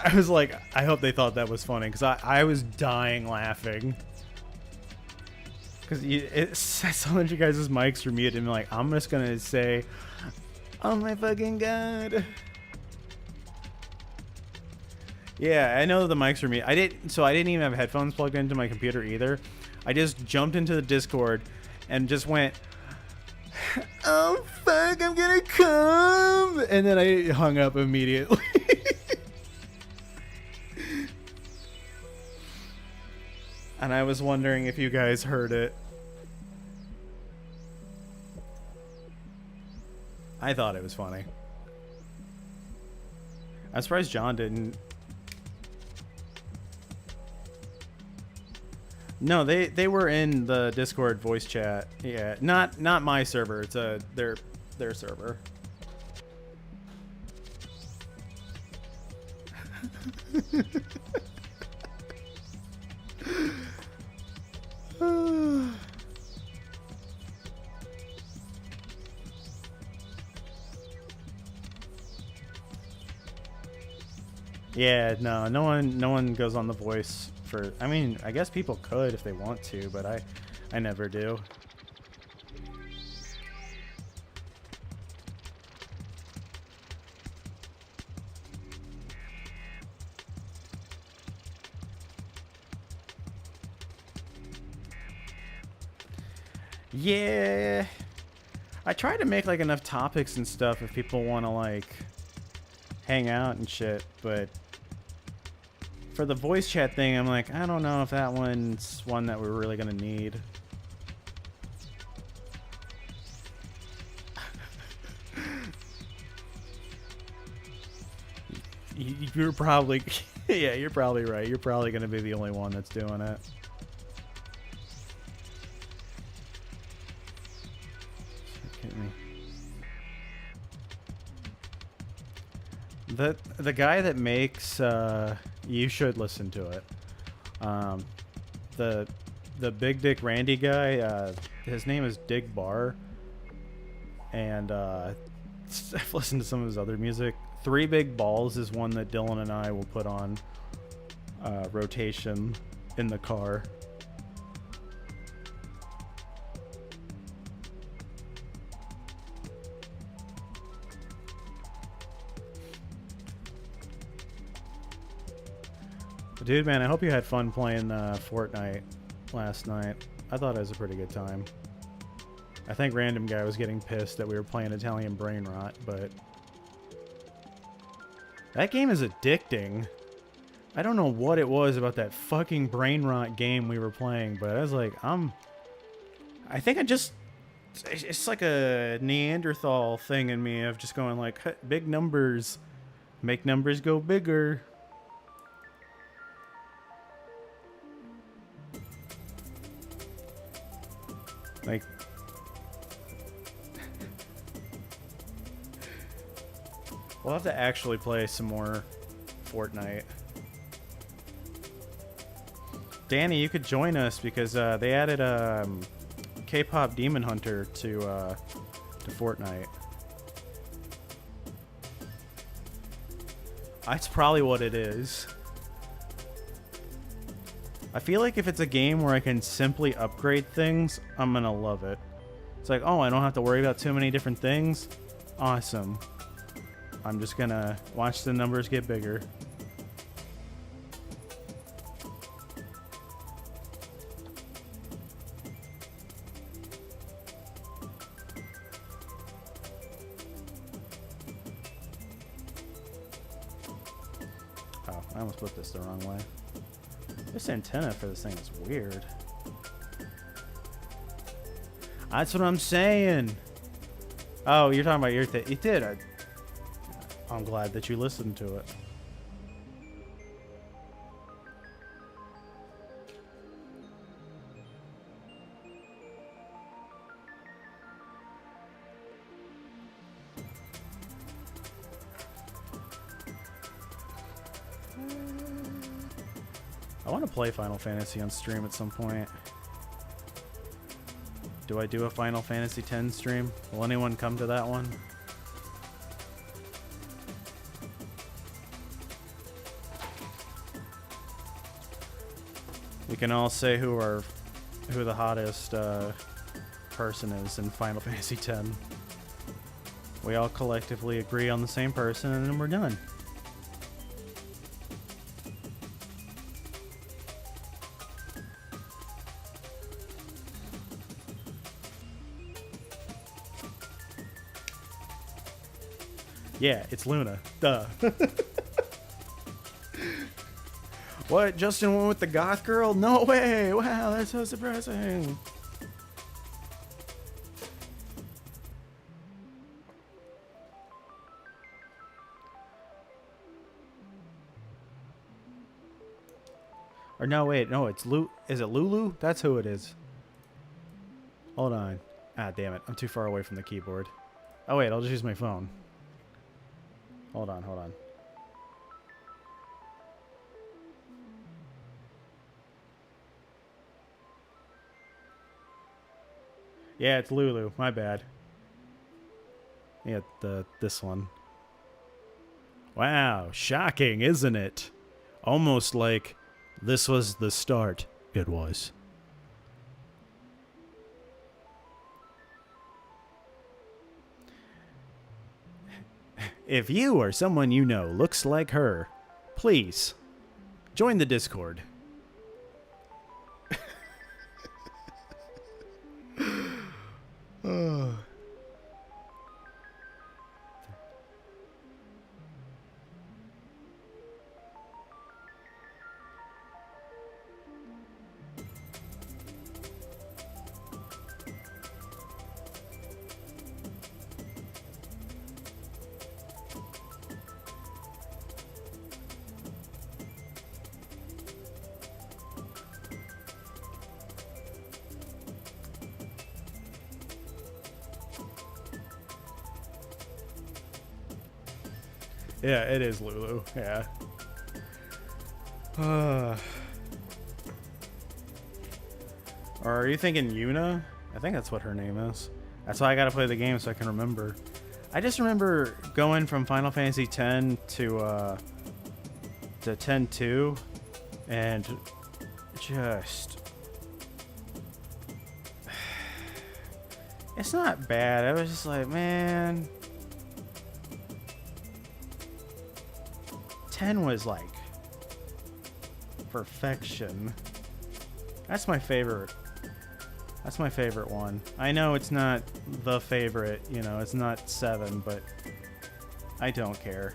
I was like, I hope they thought that was funny, because I was dying laughing. Because some of you guys' mics are muted, and like, I'm just going to say, oh my fucking god. Yeah, I know the mics are muted. I didn't even have headphones plugged into my computer either. I just jumped into the Discord and just went, oh fuck, I'm gonna come. And then I hung up immediately. And I was wondering if you guys heard it. I thought it was funny. I'm surprised John didn't. No, they were in the Discord voice chat. Yeah, not my server. It's their server. Yeah, no one goes on the voice for. I mean, I guess people could if they want to, but I never do. Yeah, I try to make like enough topics and stuff if people want to like hang out and shit, but for the voice chat thing, I'm like, I don't know if that one's one that we're really gonna need. You're probably, yeah, you're probably right. You're probably gonna be the only one that's doing it. The guy that makes you should listen to it. The Big Dick Randy guy, his name is Dig Bar, and I've listened to some of his other music. Three Big Balls is one that Dylan and I will put on rotation in the car. Dude, man, I hope you had fun playing Fortnite last night. I thought it was a pretty good time. I think Random Guy was getting pissed that we were playing Italian Brain Rot, but that game is addicting. I don't know what it was about that fucking Brain Rot game we were playing, but I was like, I think it's like a Neanderthal thing in me of just going like, big numbers, make numbers go bigger. Like, we'll have to actually play some more Fortnite. Danny, you could join us because they added K-pop Demon Hunter to Fortnite. That's probably what it is. I feel like if it's a game where I can simply upgrade things, I'm gonna love it. It's like, oh, I don't have to worry about too many different things. Awesome. I'm just gonna watch the numbers get bigger. Oh, I almost put this the wrong way. This antenna for this thing is weird. That's what I'm saying. Oh, you're talking about your thing. You did. I'm glad that you listened to it. I want to play Final Fantasy on stream at some point. Do I do a Final Fantasy X stream? Will anyone come to that one? We can all say who the hottest person is in Final Fantasy X. We all collectively agree on the same person, and then we're done. Yeah, it's Luna. Duh. What? Justin went with the goth girl? No way! Wow, that's so surprising. Or no, wait, no, it's Is it Lulu? That's who it is. Hold on. Ah, damn it. I'm too far away from the keyboard. Oh, wait, I'll just use my phone. Hold on, hold on. Yeah, it's Lulu. My bad. Yeah, this one. Wow, shocking, isn't it? Almost like this was the start. It was. If you or someone you know looks like her, please join the Discord. Yeah, it is Lulu. Yeah. Or are you thinking Yuna? I think that's what her name is. That's why I gotta play the game so I can remember. I just remember going from Final Fantasy X to X-2 and just... It's not bad. I was just like, man... 10 was like perfection. That's my favorite. That's my favorite one. I know it's not the favorite, you know, it's not 7, but I don't care.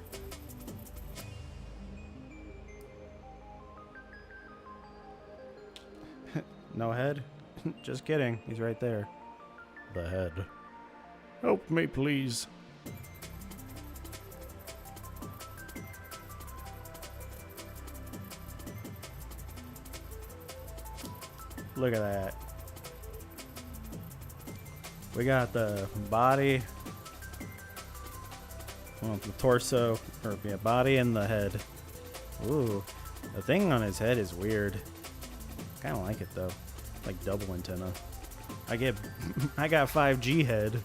No head? Just kidding. He's right there. The head. Help me, please. Look at that. We got the body, well, the torso, or yeah, body and the head. Ooh, the thing on his head is weird. Kind of like it though, like double antenna. I got 5G head.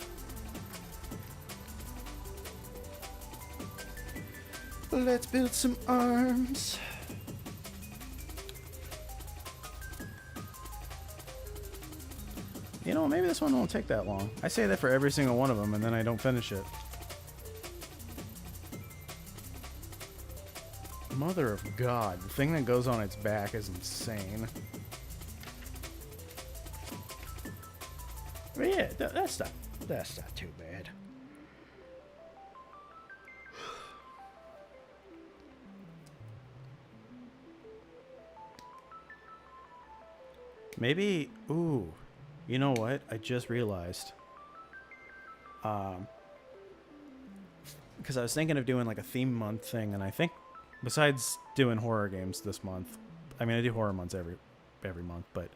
Let's build some arms. You know, maybe this one won't take that long. I say that for every single one of them, and then I don't finish it. Mother of God, the thing that goes on its back is insane. But yeah, that's not too bad. Maybe, ooh, you know what? I just realized. Because I was thinking of doing like a theme month thing, and I think besides doing horror games this month, I mean I do horror months every month, but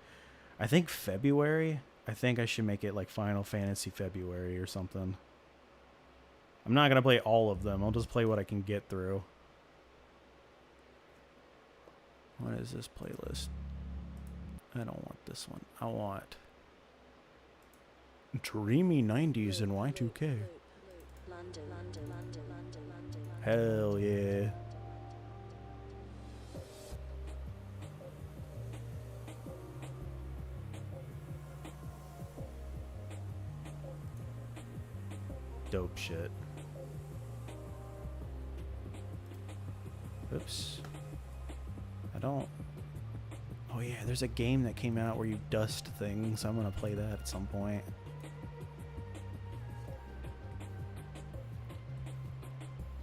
I think February, I think I should make it like Final Fantasy February or something. I'm not gonna play all of them. I'll just play what I can get through. What is this playlist? I don't want this one. I want Dreamy 90s and Y2K. Hell yeah. Dope shit. Oops. I don't... Oh yeah, there's a game that came out where you dust things. I'm gonna play that at some point.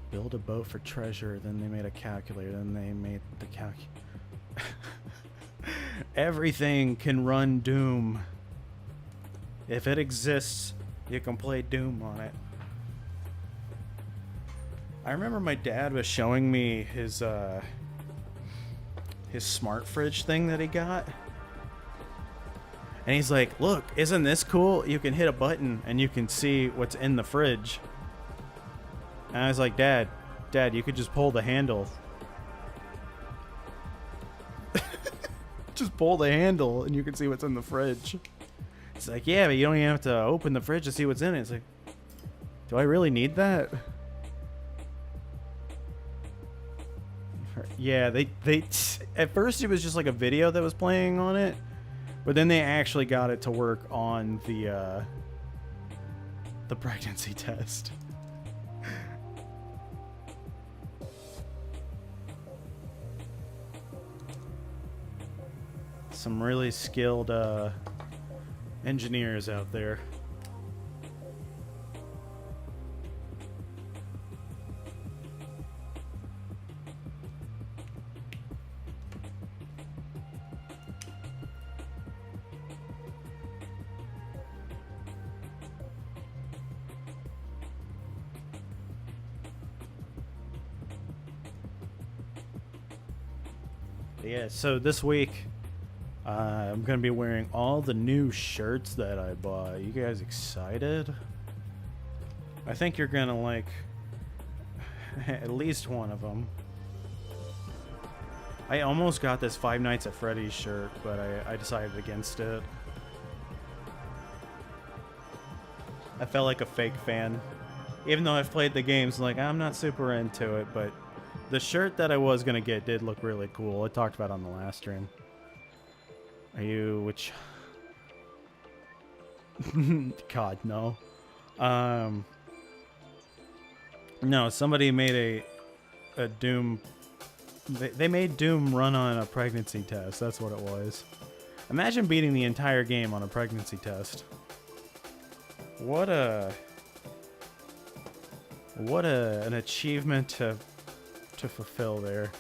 Build a boat for treasure, then they made a calculator, then they made the Everything can run Doom. If it exists, you can play Doom on it. I remember my dad was showing me his smart fridge thing that he got. And he's like, look, isn't this cool? You can hit a button and you can see what's in the fridge. And I was like, Dad, you could just pull the handle. Just pull the handle and you can see what's in the fridge. It's like, yeah, but you don't even have to open the fridge to see what's in it. It's like, do I really need that? Yeah, they at first it was just like a video that was playing on it, but then they actually got it to work on the pregnancy test. Some really skilled engineers out there. Yeah, so this week I'm gonna be wearing all the new shirts that I bought. You guys excited? I think you're gonna like at least one of them. I almost got this Five Nights at Freddy's shirt, but I decided against it. I felt like a fake fan. Even though I've played the games, like, I'm not super into it, but the shirt that I was gonna get did look really cool. I talked about it on the last stream. Are you, which... God, no. No, somebody made a Doom... They made Doom run on a pregnancy test. That's what it was. Imagine beating the entire game on a pregnancy test. What an achievement to fulfill there.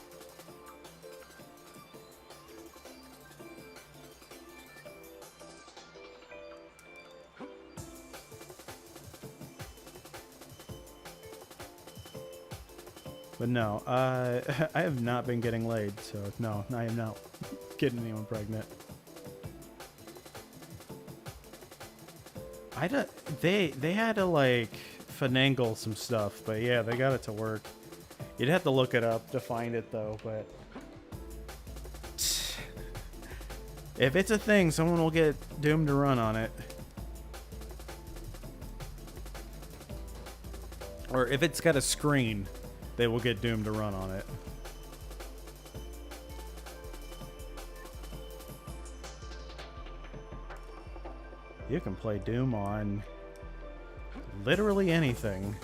But no, I have not been getting laid, so no, I am not getting anyone pregnant. They had to like finagle some stuff, but yeah, they got it to work. You'd have to look it up to find it though, but if it's a thing, someone will get Doom to run on it. Or if it's got a screen, they will get Doom to run on it. You can play Doom on literally anything.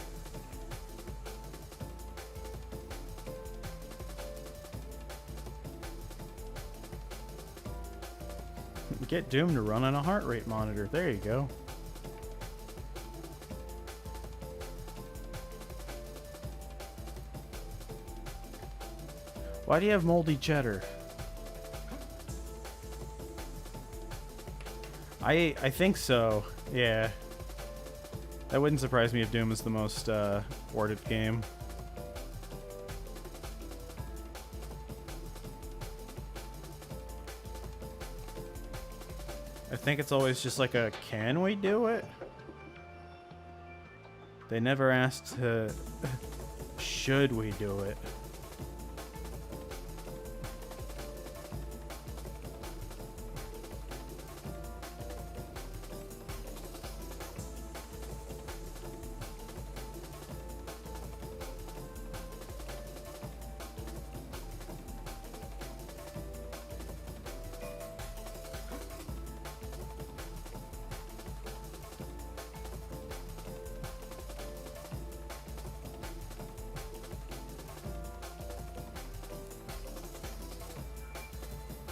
Get Doom to run on a heart rate monitor. There you go. Why do you have moldy cheddar? I think so. Yeah. That wouldn't surprise me if Doom is the most ordered game. I think it's always just like a, can we do it? They never asked to, should we do it?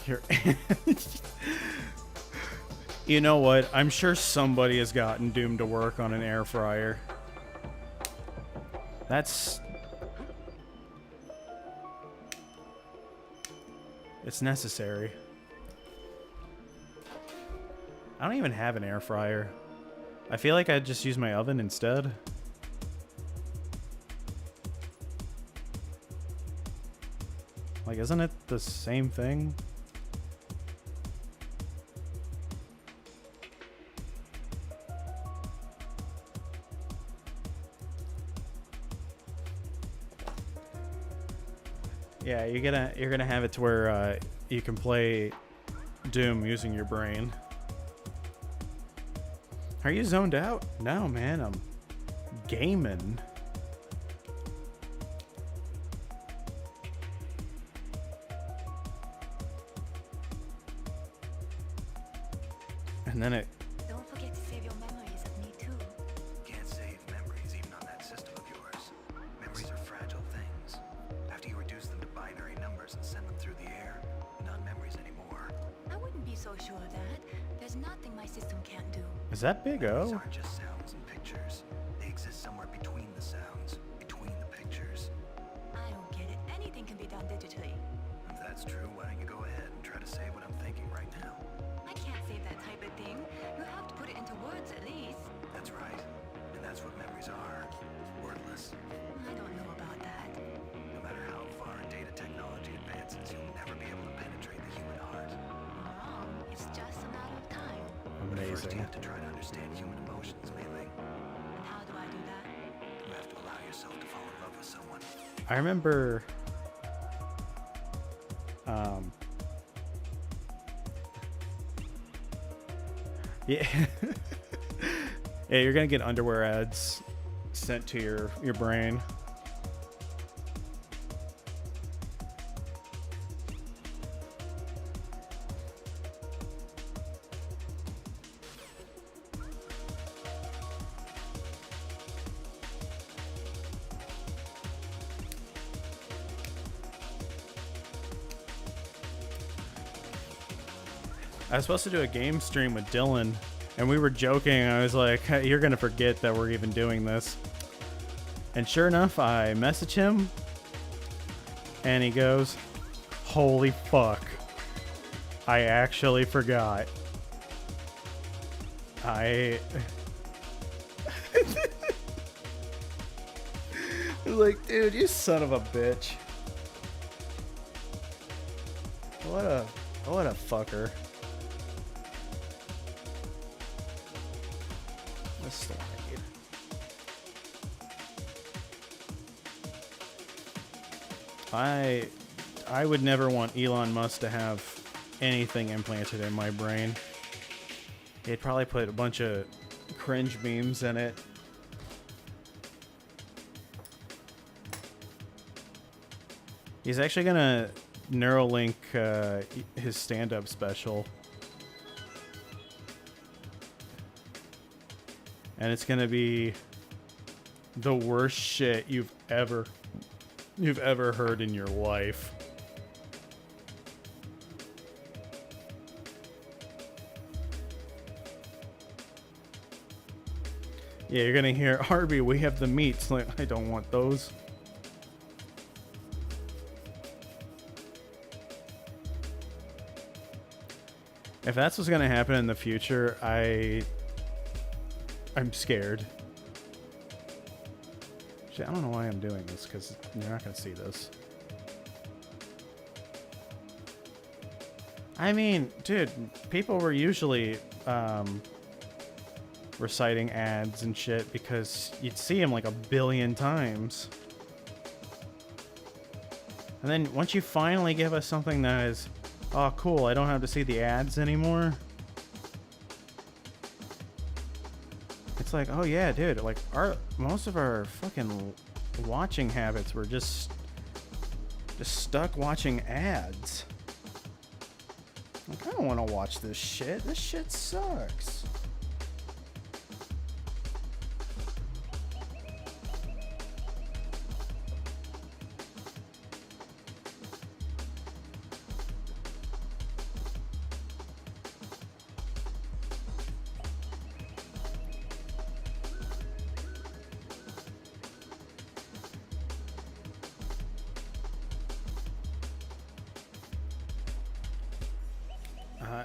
Here. You know what? I'm sure somebody has gotten Doom to work on an air fryer. That's... It's necessary. I don't even have an air fryer. I feel like I'd just use my oven instead. Like, isn't it the same thing? Yeah, you're gonna have it to where you can play Doom using your brain. Are you zoned out? No, man, I'm gaming. And then it... Don't forget to save your memories of me too. Can't save memories even on that system of yours. Memories are fragile things. After you reduce them to binary numbers and send them through the air, not memories anymore. I wouldn't be so sure of that. There's nothing my system can't do. Is that Big These O? aren't just sounds and pictures. They exist somewhere between the sounds, between the pictures. I don't get it. Anything can be done digitally. If that's true, why don't you go ahead and try to say what I'm thinking right now? I can't save that type of thing. You have to put it into words at least. That's right. And that's what memories are. Wordless. I don't know about that. No matter how far data technology advances, you'll never be able to penetrate the human heart. Wrong. It's just a matter of time. But first you Amazing. have to try to understand human emotions, Mei Ling. And how do I do that? You have to allow yourself to fall in love with someone. I remember... Yeah. Yeah, you're gonna get underwear ads sent to your brain. I was supposed to do a game stream with Dylan, and we were joking. I was like, hey, you're going to forget that we're even doing this. And sure enough, I message him, and he goes, holy fuck. I actually forgot. I was like, dude, you son of a bitch. What a fucker. Slide. I would never want Elon Musk to have anything implanted in my brain. He'd probably put a bunch of cringe memes in it. He's actually gonna Neuralink his stand-up special. And it's gonna be the worst shit you've ever heard in your life. Yeah, you're gonna hear, Harvey, we have the meats. Like, I don't want those. If that's what's gonna happen in the future, I'm scared. Shit, I don't know why I'm doing this, because you're not gonna see this. I mean, dude, people were usually reciting ads and shit because you'd see them like a billion times. And then once you finally give us something that is, oh cool, I don't have to see the ads anymore. It's like, oh yeah, dude, like most of our fucking watching habits were just stuck watching ads. Like, I don't want to watch this shit. This shit sucks.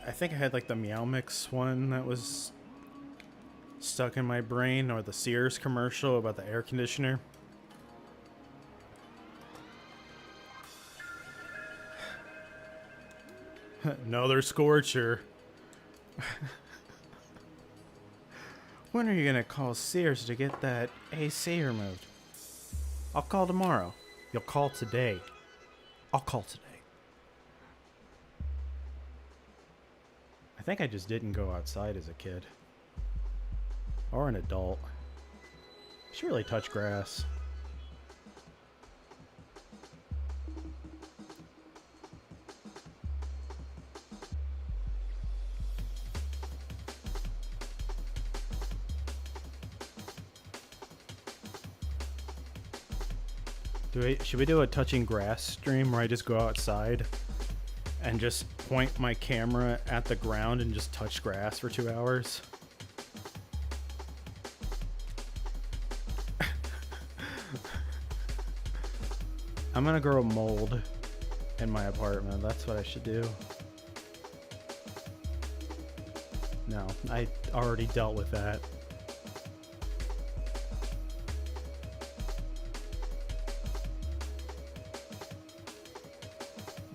I think I had like the Meow Mix one that was stuck in my brain, or the Sears commercial about the air conditioner. Another scorcher. When are you gonna call Sears to get that AC removed? I'll call tomorrow. You'll call today. I'll call today. I think I just didn't go outside as a kid. Or an adult. I should really touch grass. Should we do a touching grass stream where I just go outside and just point my camera at the ground and just touch grass for 2 hours? I'm gonna grow mold in my apartment. That's what I should do. No, I already dealt with that.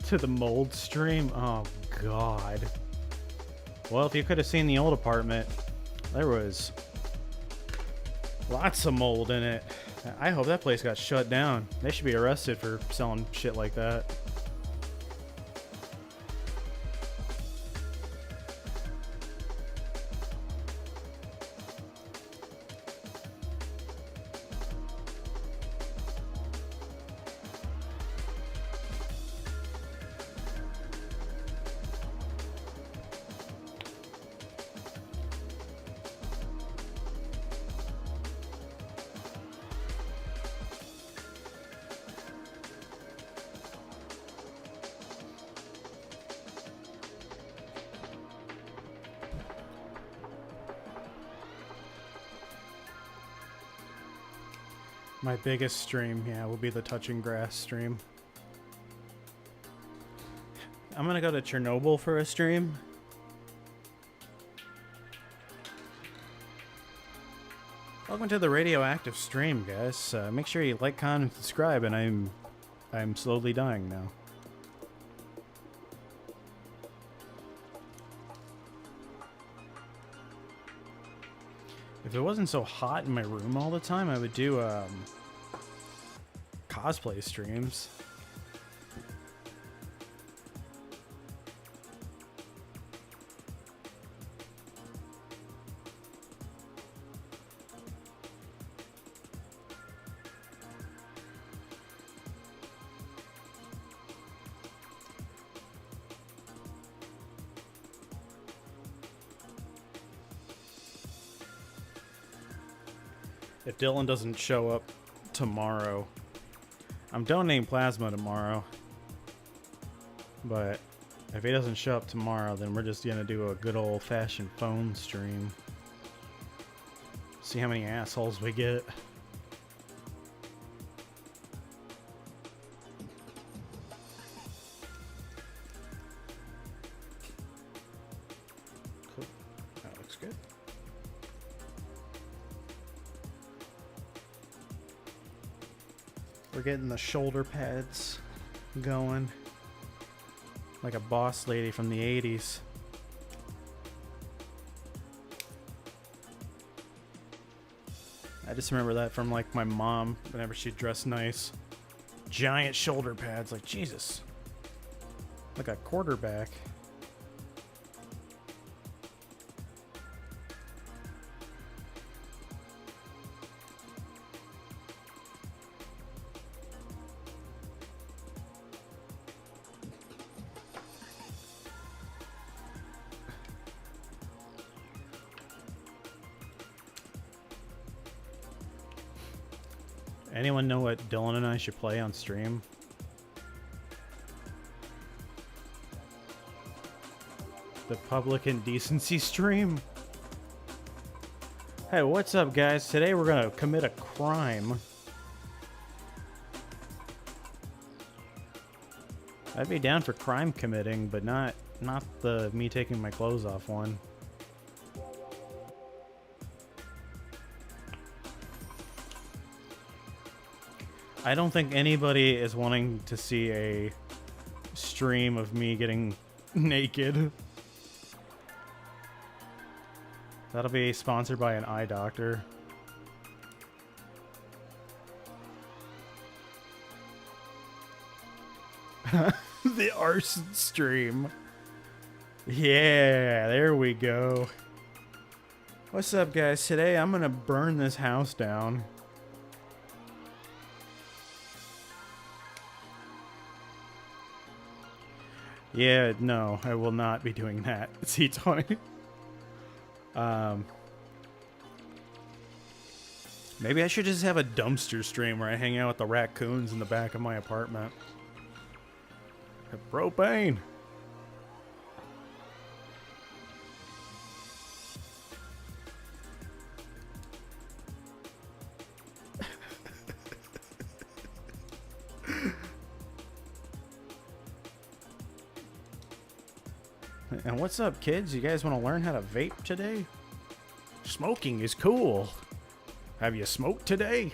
To the mold stream? Oh god. Well, if you could have seen the old apartment, there was lots of mold in it. I hope that place got shut down. They should be arrested for selling shit like that. My biggest stream, yeah, will be the touching grass stream. I'm gonna go to Chernobyl for a stream. Welcome to the radioactive stream, guys. Make sure you like, comment, and subscribe, and I'm slowly dying now. If it wasn't so hot in my room all the time, I would do cosplay streams. if Dylan doesn't show up tomorrow, I'm donating plasma tomorrow. But if he doesn't show up tomorrow, then we're just gonna do a good old-fashioned phone stream. See how many assholes we get. Cool. That looks good. We're getting the shoulder pads going. Like a boss lady from the 80s. I just remember that from like my mom whenever she dressed nice. Giant shoulder pads, like Jesus. Like a quarterback. Anyone know what Dylan and I should play on stream? The Public Indecency stream? Hey, what's up, guys? Today we're gonna commit a crime. I'd be down for crime committing, but not the me taking my clothes off one. I don't think anybody is wanting to see a stream of me getting naked. That'll be sponsored by an eye doctor. The arson stream. Yeah, there we go. What's up, guys? Today I'm gonna burn this house down. Yeah, no, I will not be doing that. C20. Maybe I should just have a dumpster stream where I hang out with the raccoons in the back of my apartment. Propane. And what's up, kids? You guys want to learn how to vape today? Smoking is cool. Have you smoked today?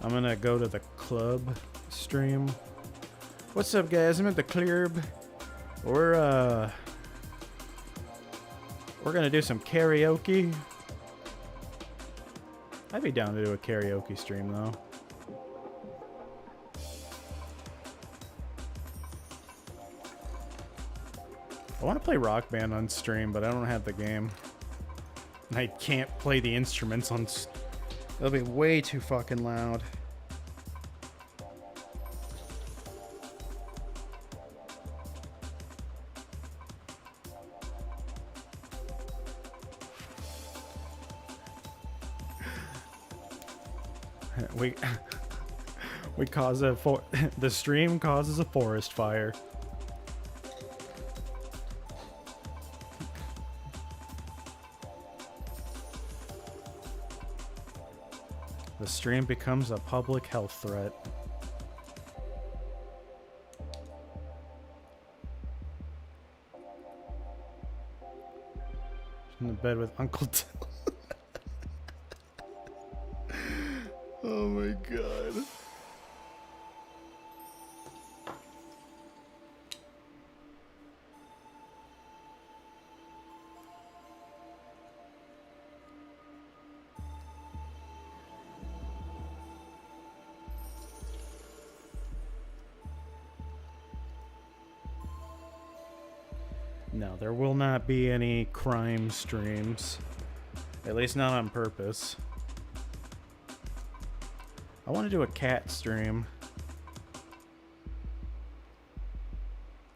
I'm gonna go to the club stream. What's up, guys? I'm at the club. We're gonna do some karaoke. I'd be down to do a karaoke stream, though. I want to play Rock Band on stream, but I don't have the game. And I can't play the instruments on... That'll be way too fucking loud. We cause a the stream causes a forest fire. The stream becomes a public health threat. In the bed with Uncle Till. Oh my god. No, there will not be any crime streams. At least not on purpose. I want to do a cat stream.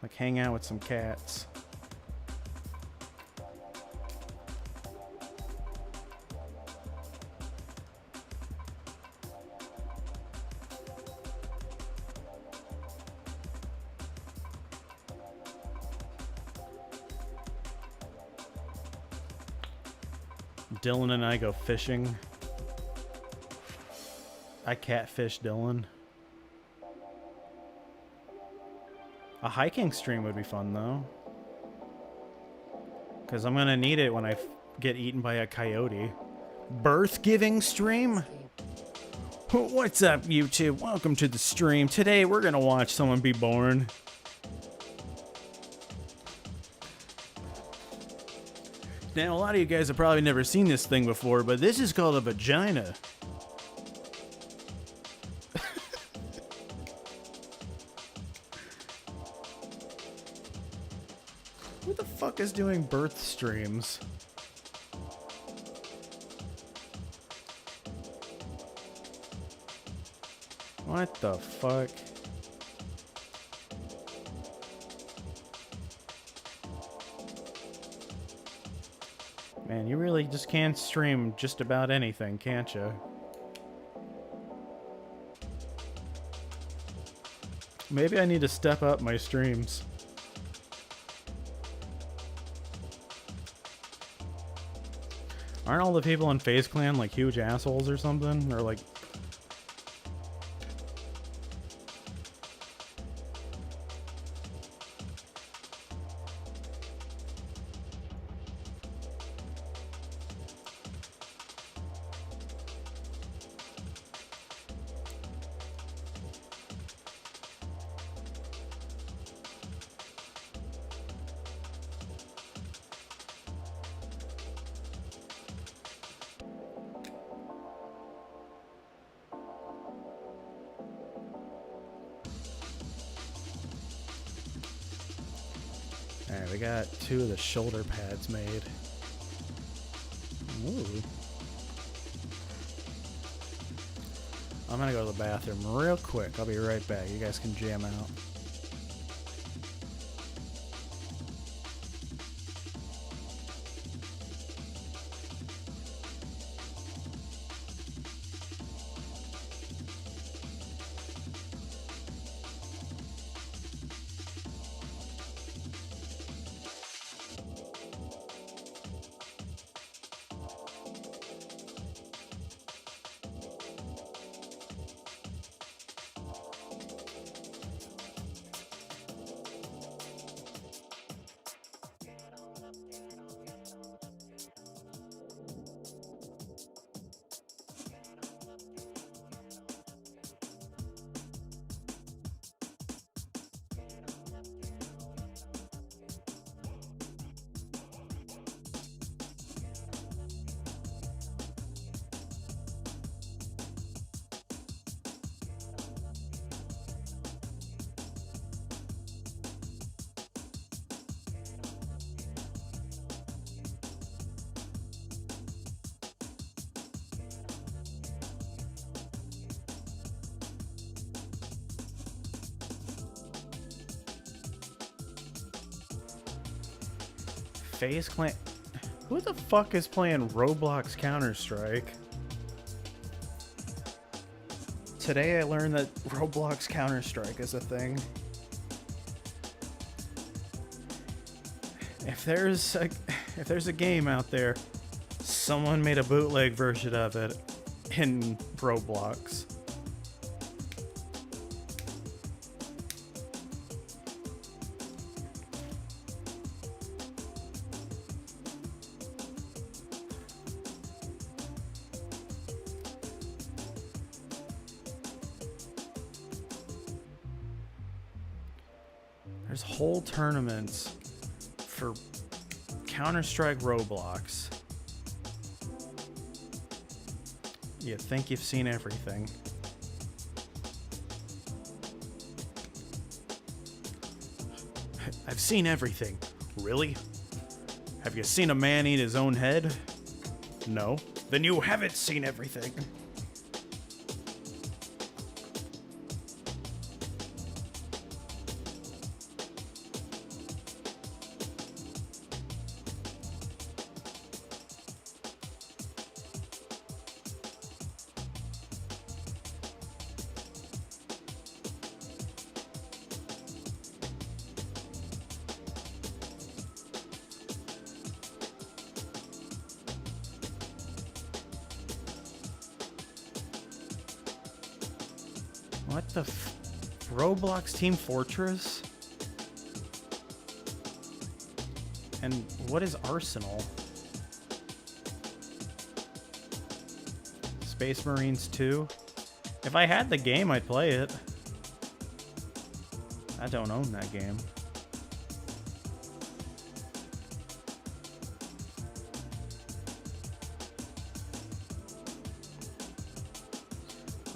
Like hang out with some cats. Dylan and I go fishing. I catfish Dylan. A hiking stream would be fun though. Because I'm going to need it when I get eaten by a coyote. Birth-giving stream? What's up, YouTube? Welcome to the stream. Today we're going to watch someone be born. Now, a lot of you guys have probably never seen this thing before, but this is called a vagina. Who the fuck is doing birth streams? What the fuck? Man, you really just can't stream just about anything, can't you? Maybe I need to step up my streams. Aren't all the people in FaZe Clan like huge assholes or something? Or like... Alright, we got 2 of the shoulder pads made. Ooh. I'm gonna go to the bathroom real quick. I'll be right back. You guys can jam out. FaZe Clan. Who the fuck is playing Roblox Counter-Strike? Today I learned that Roblox Counter-Strike is a thing. If there's a game out there, someone made a bootleg version of it in Roblox. There's whole tournaments for Counter-Strike Roblox. You think you've seen everything. I've seen everything. Really? Have you seen a man eat his own head? No. Then you haven't seen everything. What the Roblox Team Fortress? And what is Arsenal? Space Marines 2? If I had the game, I'd play it. I don't own that game.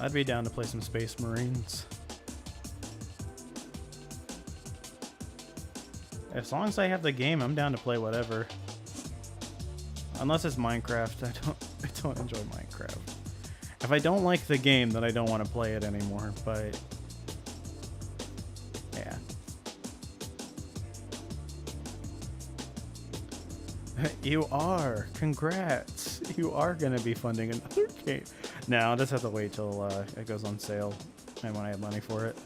I'd be down to play some Space Marines. As long as I have the game, I'm down to play whatever. Unless it's Minecraft. I don't enjoy Minecraft. If I don't like the game, then I don't want to play it anymore, but yeah. You are. Congrats. You are going to be funding another game. No, I'll just have to wait till it goes on sale and when I have money for it.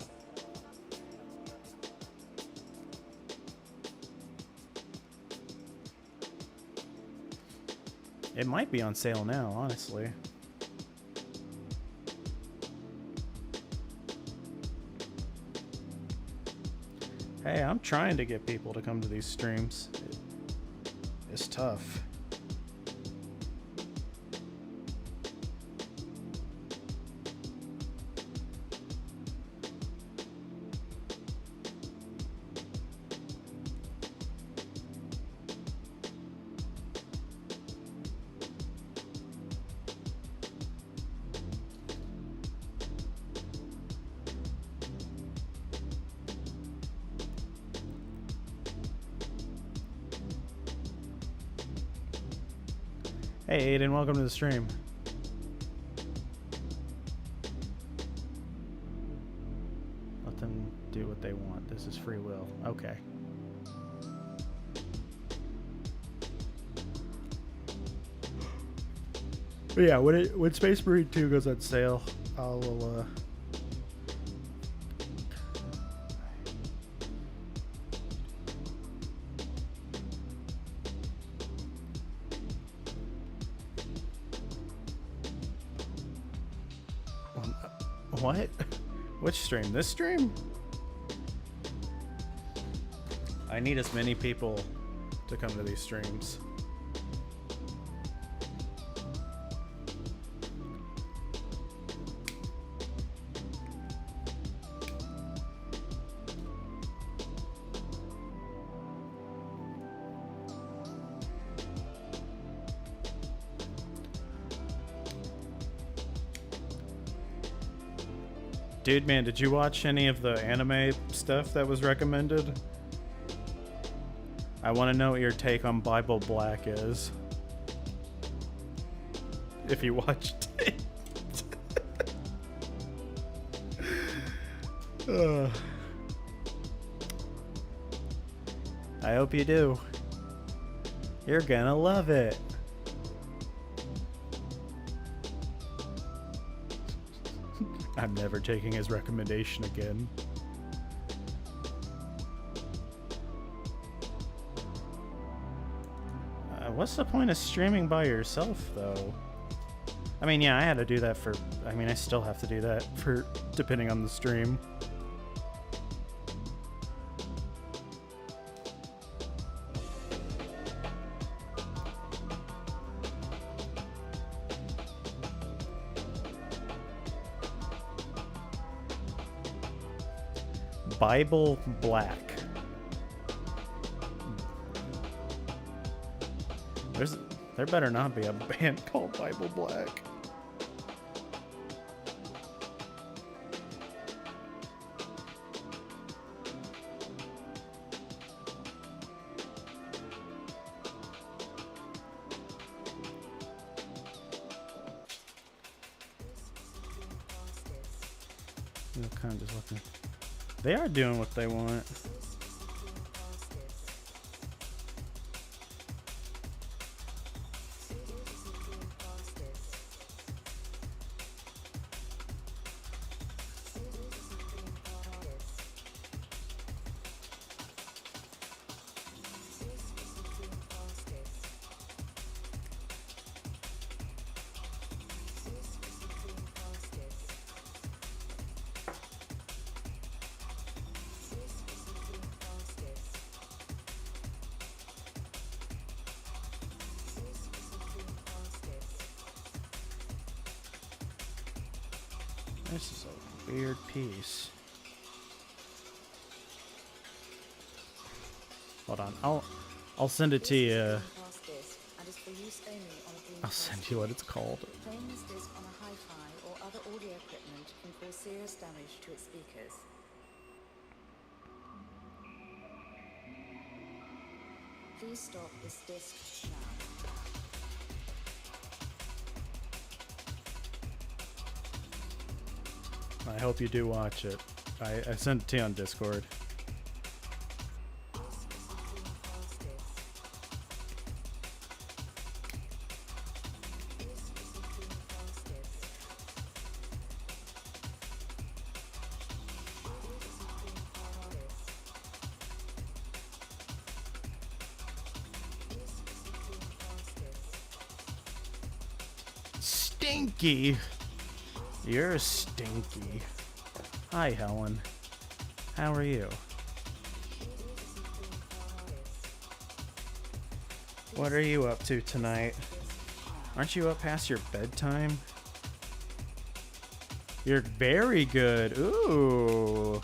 It might be on sale now, honestly. Hey, I'm trying to get people to come to these streams. It's tough. Hey Aiden, welcome to the stream. Let them do what they want. This is free will. Okay. But yeah, when Space Marine 2 goes on sale, I'll What? Which stream? This stream? I need as many people to come to these streams. Dude, man, did you watch any of the anime stuff that was recommended? I want to know what your take on Bible Black is. If you watched it. I hope you do. You're gonna love it. I'm never taking his recommendation again. What's the point of streaming by yourself, though? I mean, yeah, I had to do that for... I mean, I still have to do that for... depending on the stream. Bible Black. There better not be a band called Bible Black. Kind of just looking. They are doing what they want. This is a weird piece. Hold on, I'll send it to you. I'll send you what it's called. Playing this disc on a hi-fi or other audio equipment can cause serious damage to its speakers. Please stop this disc now. I hope you do watch it. I sent it to you on Discord. Stinky. You're stinky. Hi, Helen. How are you? What are you up to tonight? Aren't you up past your bedtime? You're very good. Ooh.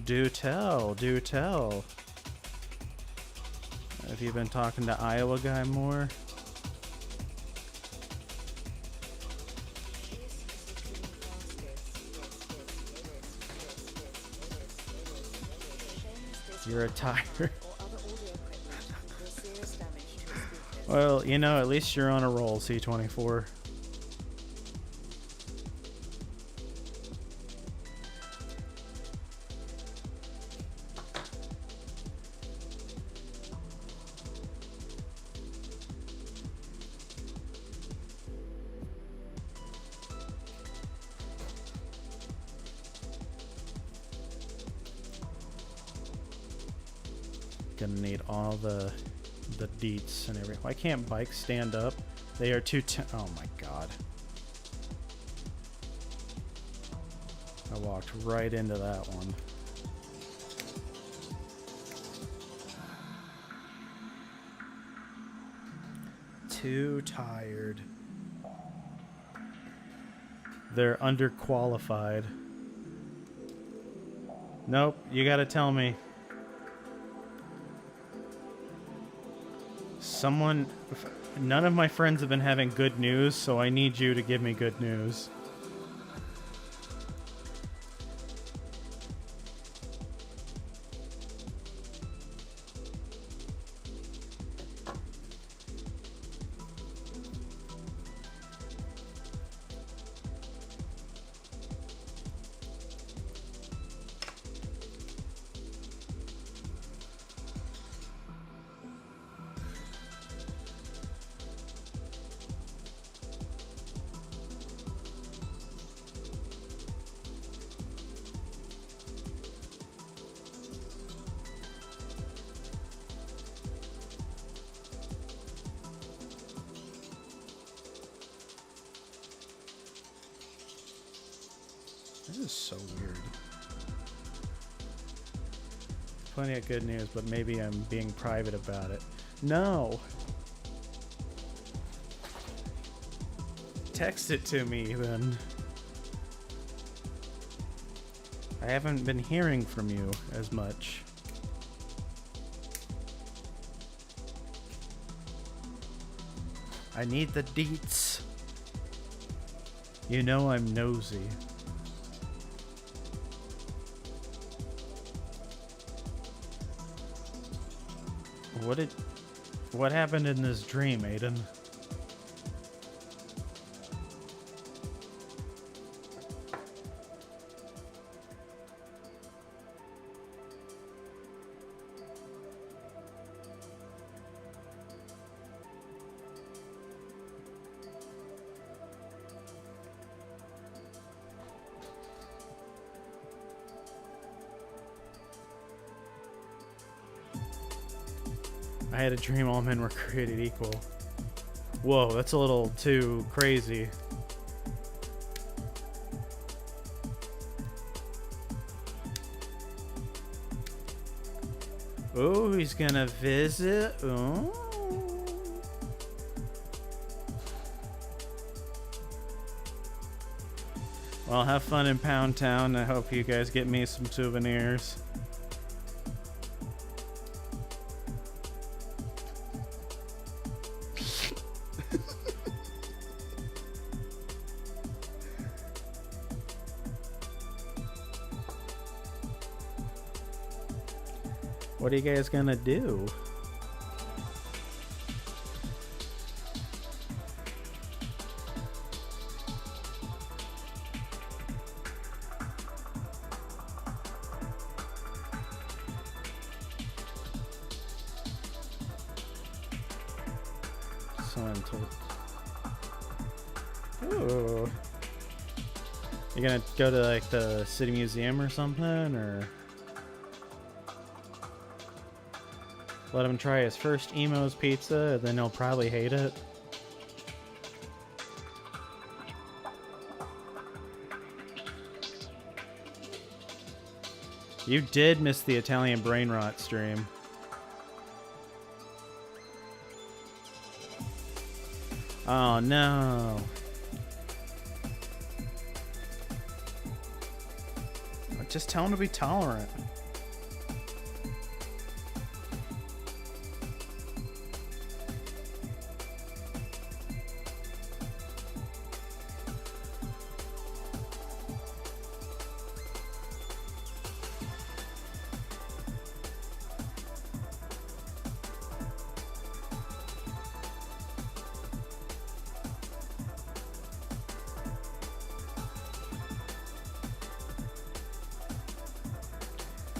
Do tell, do tell. Have you been talking to Iowa guy more? You're a tire. Well, you know, at least you're on a roll, C24. Gonna need all the deets and everything. Why can't bikes stand up? They are too oh my god. I walked right into that one. Too tired. They're underqualified. Nope, you gotta tell me. None of my friends have been having good news, so I need you to give me good news. This is so weird. Plenty of good news, but maybe I'm being private about it. No! Text it to me, then. I haven't been hearing from you as much. I need the deets. You know I'm nosy. What happened in this dream, Aiden? I had a dream all men were created equal. Whoa, that's a little too crazy. Oh, he's gonna visit. Oh. Well, Well, have fun in Pound Town. I hope you guys get me some souvenirs. What are you guys gonna do? Someone told. Ooh. You gonna go to like the city museum or something, or let him try his first Emo's pizza, and then he'll probably hate it? You did miss the Italian brain rot stream. Oh no. Just tell him to be tolerant.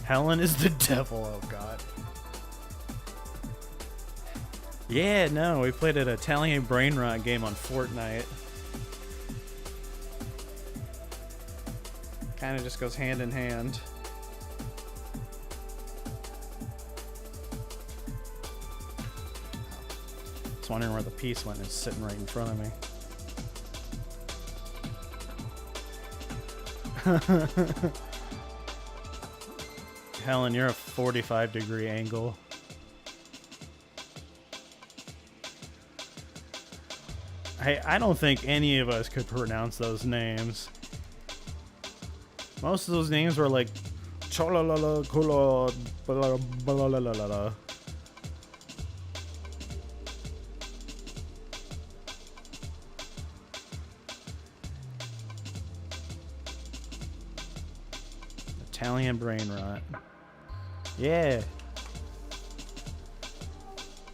Helen is the devil, oh god. Yeah, no, we played an Italian brain rot game on Fortnite. Kinda just goes hand in hand. Just wondering where the piece went. It's sitting right in front of me. Helen, you're a 45-degree angle. Hey, I don't think any of us could pronounce those names. Most of those names were like cholalala kula balalalala. Italian brain rot. Yeah.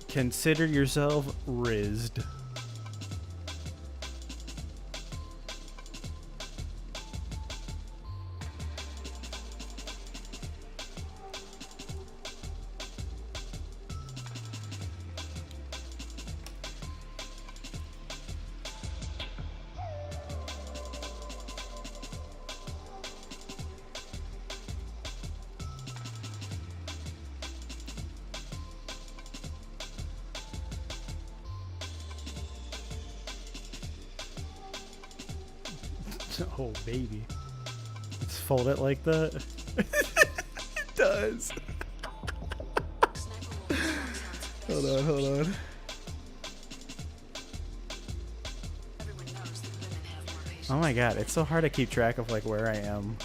Consider yourself rizzed. Oh, baby. Let's fold it like that. It does. Hold on. Oh my god, it's so hard to keep track of like where I am.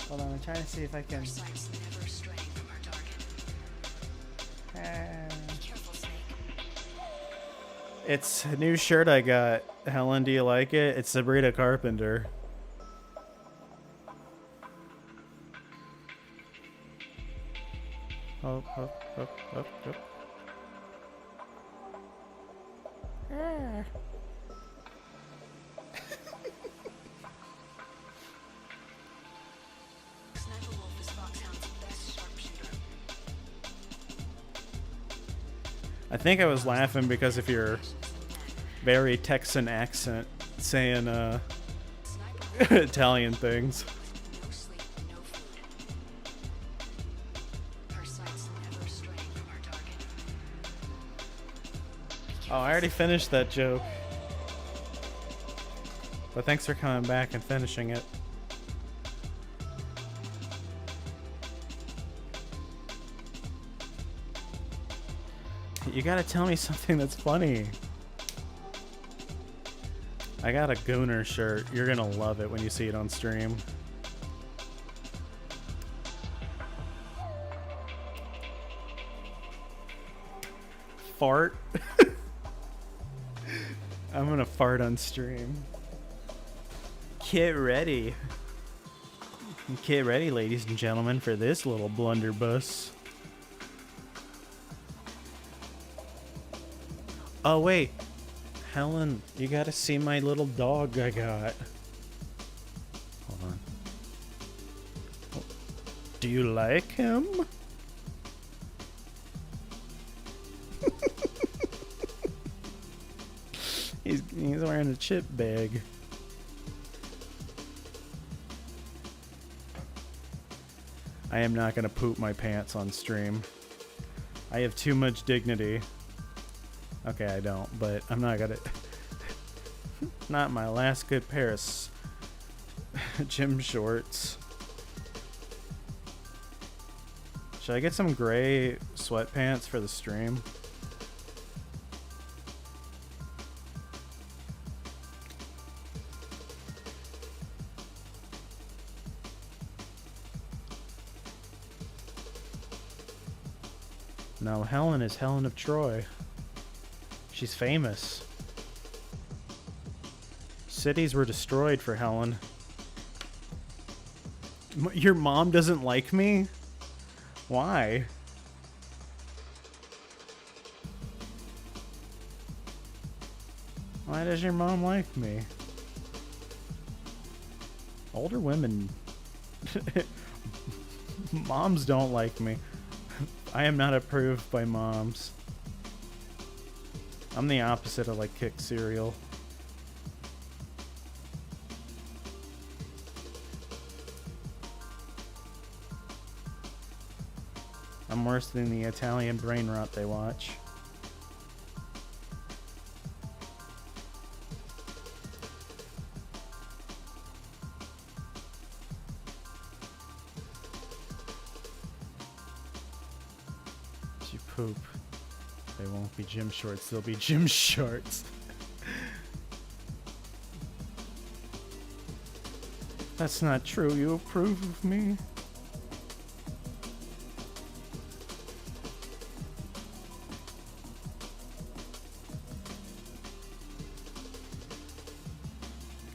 Hold on, I'm trying to see if I can. It's a new shirt I got. Helen, do you like it? It's Sabrina Carpenter. Up. Ah. I think I was laughing because of your very Texan accent saying Italian things. Oh, I already finished that joke. But thanks for coming back and finishing it. You gotta tell me something that's funny. I got a Gooner shirt. You're gonna love it when you see it on stream. Fart. I'm gonna fart on stream. Get ready. Get ready, ladies and gentlemen, for this little blunderbuss. Oh, wait. Helen, you gotta see my little dog I got. Hold on. Do you like him? He's wearing a chip bag. I am not gonna poop my pants on stream. I have too much dignity. Okay, I don't, but I'm not gonna... Not my last good pair of gym shorts. Should I get some gray sweatpants for the stream? No, Helen is Helen of Troy. She's famous. Cities were destroyed for Helen. Your mom doesn't like me? Why? Why does your mom like me? Older women... Moms don't like me. I am not approved by moms. I'm the opposite of like kick cereal. I'm worse than the Italian brain rot they watch. If you poop, they won't be gym shorts, they'll be gym shorts. That's not true, you approve of me?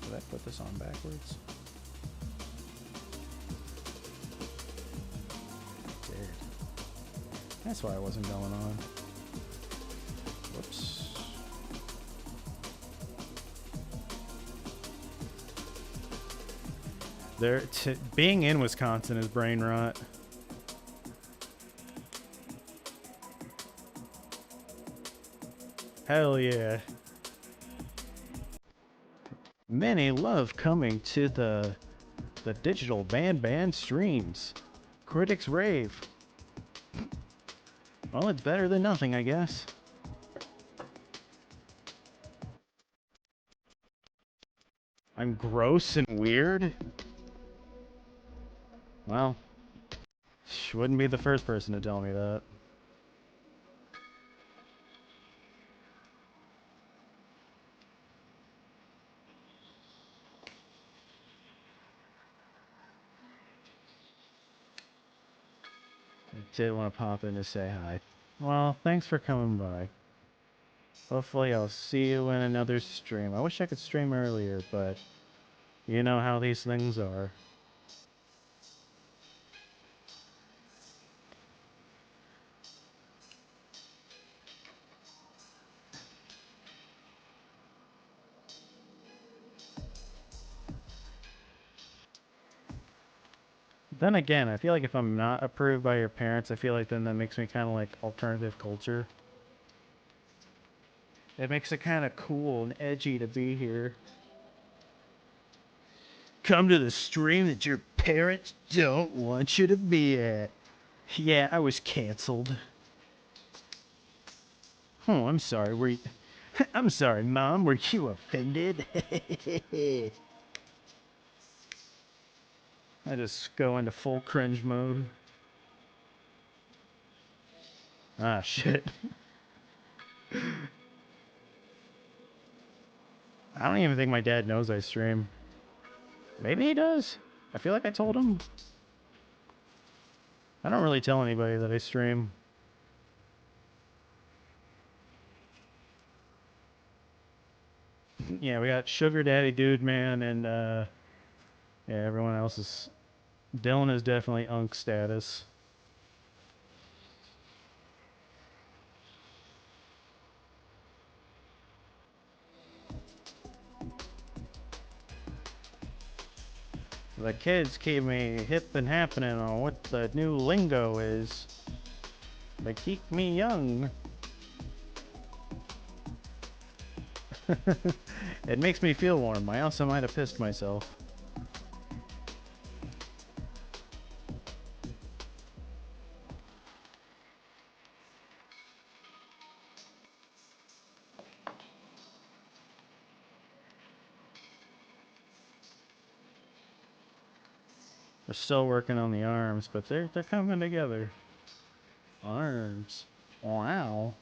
Did I put this on backwards? I did. That's why I wasn't going on. Whoops. Being in Wisconsin is brain rot. Hell yeah. Many love coming to the digital band streams. Critics rave. Well, it's better than nothing, I guess. I'm gross and weird? Well, she wouldn't be the first person to tell me that. I did want to pop in to say hi. Well, thanks for coming by. Hopefully I'll see you in another stream. I wish I could stream earlier, but you know how these things are. Then again, I feel like if I'm not approved by your parents, I feel like then that makes me kind of like alternative culture. It makes it kind of cool and edgy to be here. Come to the stream that your parents don't want you to be at. Yeah, I was canceled. Oh, I'm sorry. Were you... I'm sorry, Mom. Were you offended? I just go into full cringe mode. Ah, shit. I don't even think my dad knows I stream. Maybe he does. I feel like I told him. I don't really tell anybody that I stream. Yeah, we got Sugar Daddy Dude Man and yeah, everyone else is... Dylan is definitely Unk status. The kids keep me hip and happening on what the new lingo is. They keep me young. It makes me feel warm. I also might have pissed myself. We're still working on the arms, but they're coming together. Arms. Wow.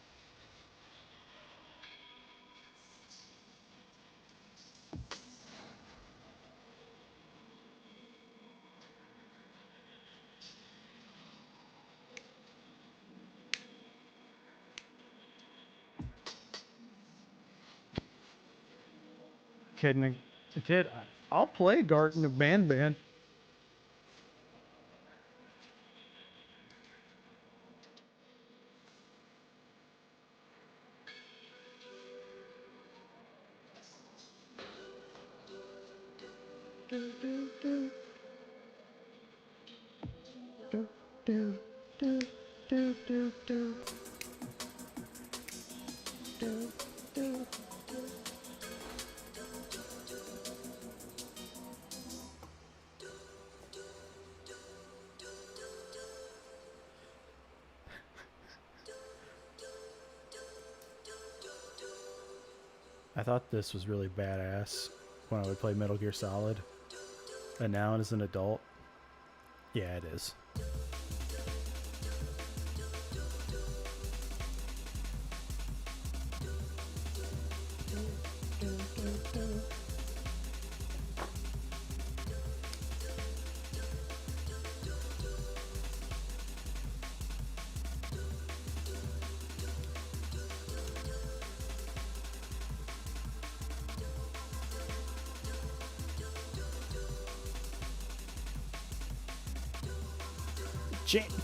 Kidding. Kid, I'll play Garten of Band. I thought this was really badass when I would play Metal Gear Solid. And now as an adult, yeah, it is.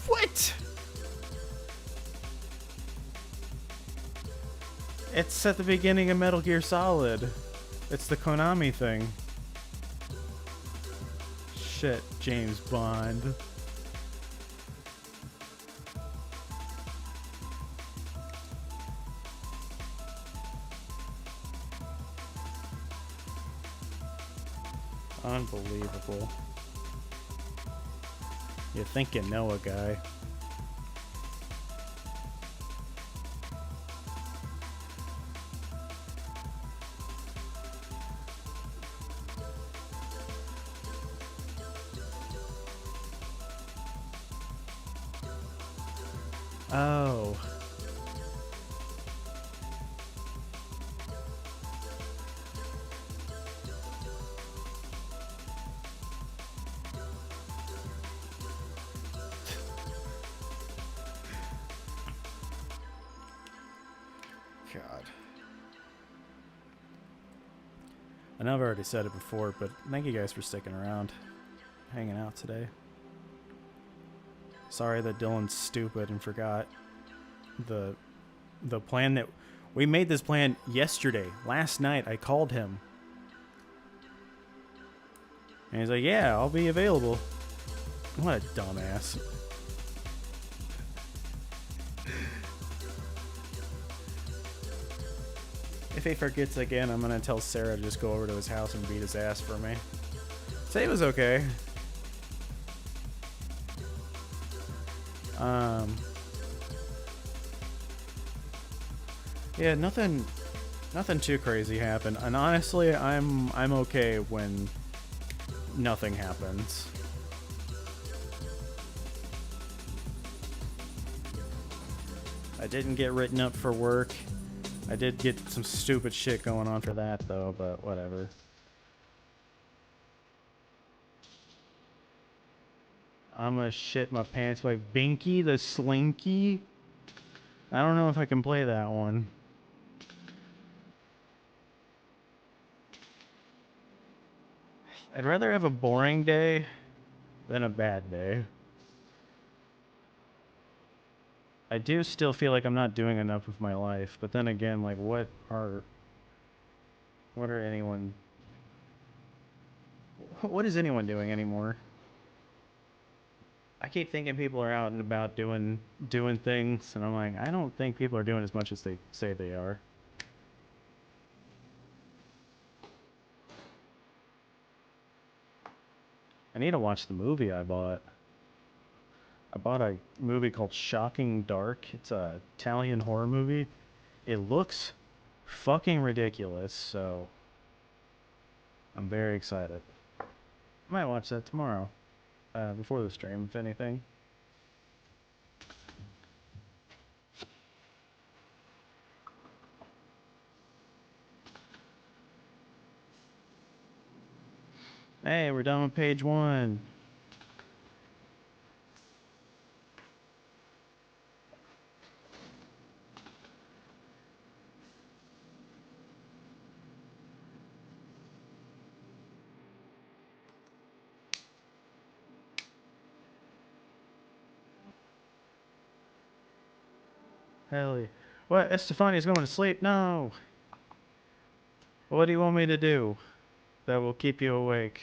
What? It's at the beginning of Metal Gear Solid. It's the Konami thing. Shit, James Bond. Unbelievable. You think you know a guy. Oh. God. I know I've already said it before, but thank you guys for sticking around, hanging out today. Sorry that Dylan's stupid and forgot the plan that we made. This plan yesterday. Last night I called him. And he's like, "Yeah, I'll be available." What a dumbass. If he forgets again, I'm gonna tell Sarah to just go over to his house and beat his ass for me. Say it was okay. Yeah, nothing too crazy happened, and honestly, I'm okay when nothing happens. I didn't get written up for work. I did get some stupid shit going on for that, though, but whatever. I'm gonna shit my pants by Binky the Slinky. I don't know if I can play that one. I'd rather have a boring day than a bad day. I do still feel like I'm not doing enough with my life, but then again, like, what are anyone... What is anyone doing anymore? I keep thinking people are out and about doing things, and I'm like, I don't think people are doing as much as they say they are. I need to watch the movie I bought. I bought a movie called Shocking Dark. It's a Italian horror movie. It looks fucking ridiculous, so I'm very excited. I might watch that tomorrow, before the stream, if anything. Hey, we're done with page 1. Hell yeah. What? Estefania's going to sleep? No! What do you want me to do that will keep you awake?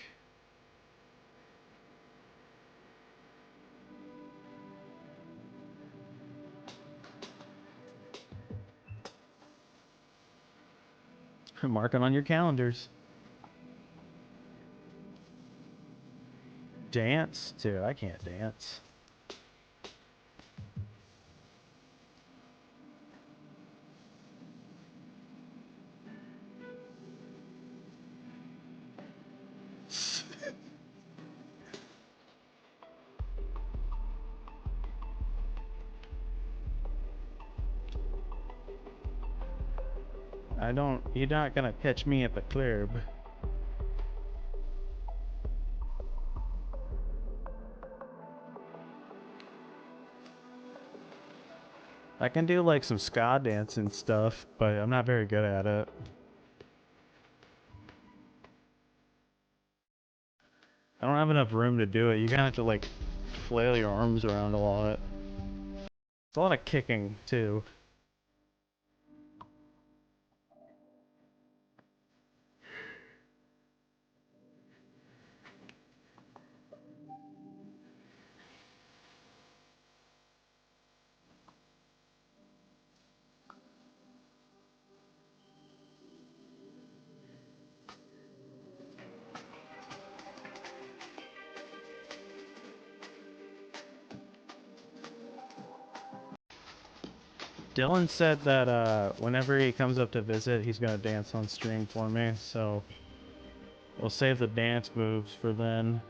Mark it on your calendars. Dance? Dude, I can't dance. You're not gonna catch me at the club. I can do like some ska dance and stuff, but I'm not very good at it. I don't have enough room to do it. You kind of have to like flail your arms around a lot. It's a lot of kicking too. Dylan said that whenever he comes up to visit, he's gonna dance on stream for me, so we'll save the dance moves for then.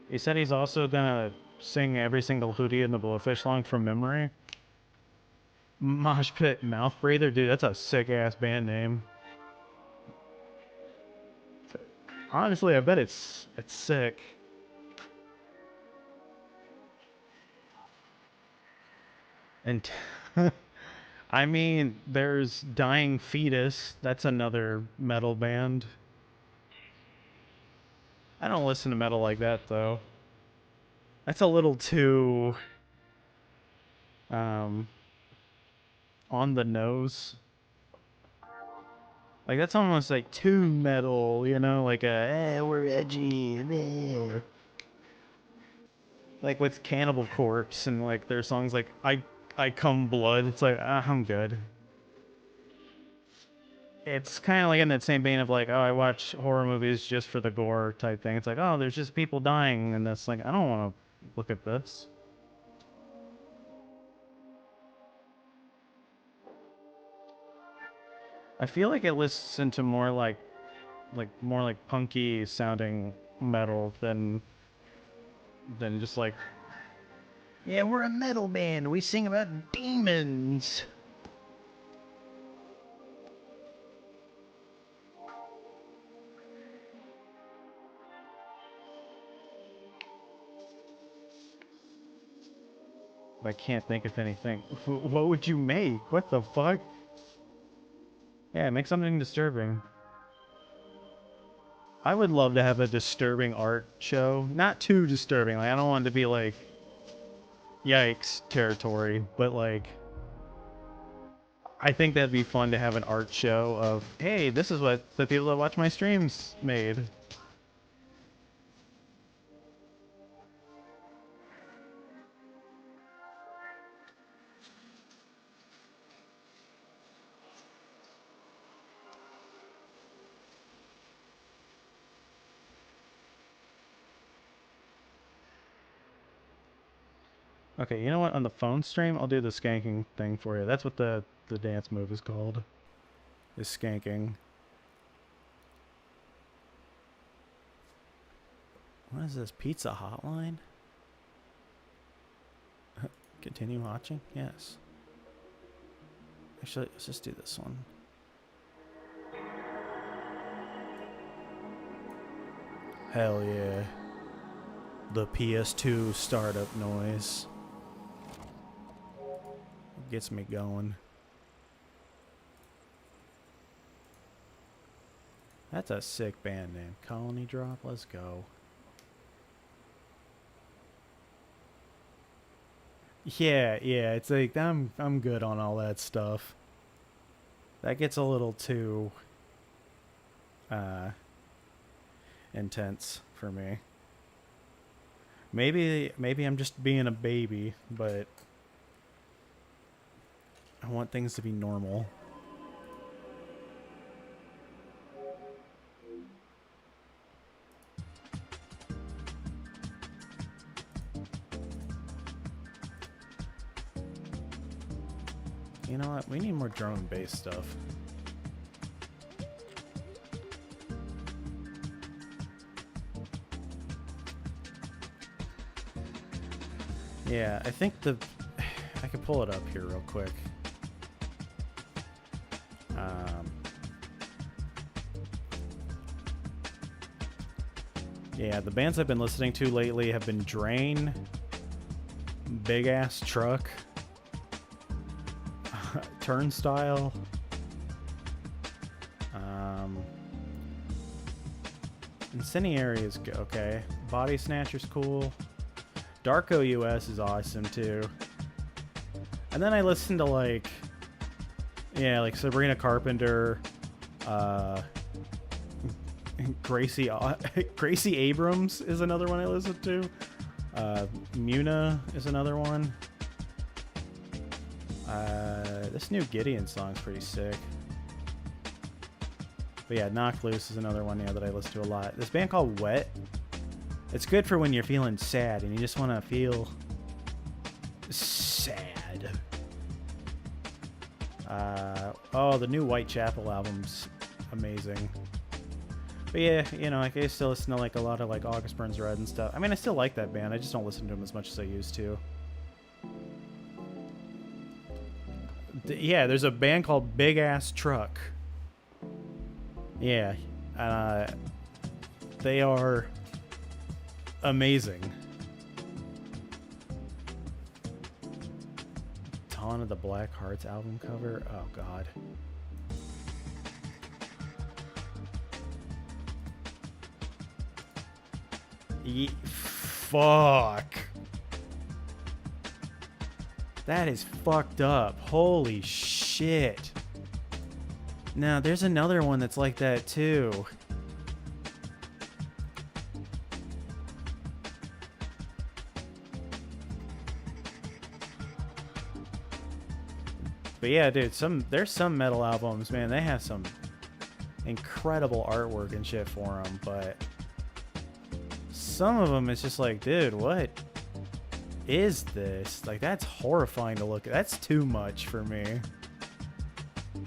He said he's also gonna sing every single Hootie and the Blowfish song from memory. Mosh Pit Mouth Breather, dude, that's a sick ass band name. Honestly, I bet it's sick. And I mean, there's Dying Fetus. That's another metal band. I don't listen to metal like that though. That's a little too on the nose. Like that's almost like too metal, you know, like we're edgy. Like with Cannibal Corpse and like their songs like I Come Blood. It's like I'm good. It's kind of like in that same vein of like, oh, I watch horror movies just for the gore type thing. It's like, oh, there's just people dying, and that's like, I don't want to look at this. I feel like it listens to more like punky sounding metal than just like, yeah, we're a metal band. We sing about demons. I can't think of anything. What would you make? What the fuck? Yeah, make something disturbing. I would love to have a disturbing art show. Not too disturbing. Like, I don't want it to be like yikes territory, but like I think that'd be fun to have an art show of, hey, this is what the people that watch my streams made. Okay, you know what? On the phone stream, I'll do the skanking thing for you. That's what the dance move is called. Is skanking. What is this? Pizza hotline? Continue watching? Yes. Actually, let's just do this one. Hell yeah. The PS2 startup noise. Gets me going. That's a sick band name. Colony Drop, let's go. Yeah, it's like I'm good on all that stuff. That gets a little too intense for me. Maybe I'm just being a baby, but I want things to be normal. You know what? We need more drone-based stuff. Yeah, I think I can pull it up here real quick. Yeah, the bands I've been listening to lately have been Drain, Big Ass Truck, Turnstile, Incendiary is okay. Body Snatcher's cool. Darko US is awesome too. And then I listen to like Sabrina Carpenter, Gracie Abrams is another one I listen to. Muna is another one. This new Gideon song's pretty sick. But yeah, Knocked Loose is another one that I listen to a lot. This band called Wet. It's good for when you're feeling sad and you just want to feel sad. The new Whitechapel album's amazing. But yeah, like I still listen to like a lot of like August Burns Red and stuff. I mean, I still like that band. I just don't listen to them as much as I used to. Yeah, there's a band called Big Ass Truck. Yeah, they are amazing. Dawn of the Black Hearts album cover. Oh god. Fuck. That is fucked up. Holy shit. Now, there's another one that's like that too. But yeah, dude, there's some metal albums, man, they have some incredible artwork and shit for them, but some of them it's just like, dude, what is this? Like, that's horrifying to look at. That's too much for me.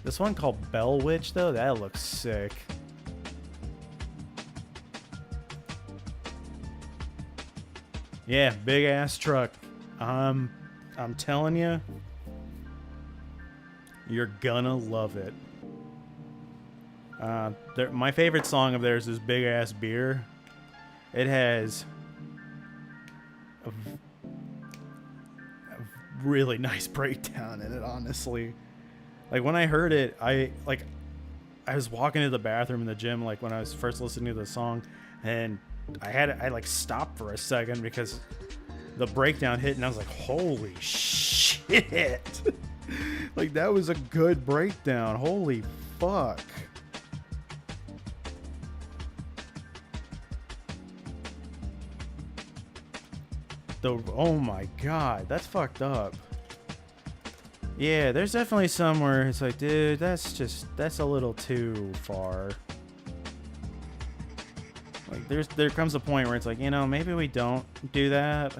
This one called Bell Witch, though, that looks sick. Yeah, Big Ass Truck. I'm telling you, you're gonna love it. My favorite song of theirs is Big Ass Beer. It has really nice breakdown in it, honestly. Like when I heard it, I was walking to the bathroom in the gym, like when I was first listening to the song, and I like stopped for a second because the breakdown hit, and I was like, holy shit. Like that was a good breakdown. Holy fuck. Oh my god, that's fucked up. Yeah, there's definitely somewhere it's like, dude, that's a little too far. Like there comes a point where it's like, you know, maybe we don't do that.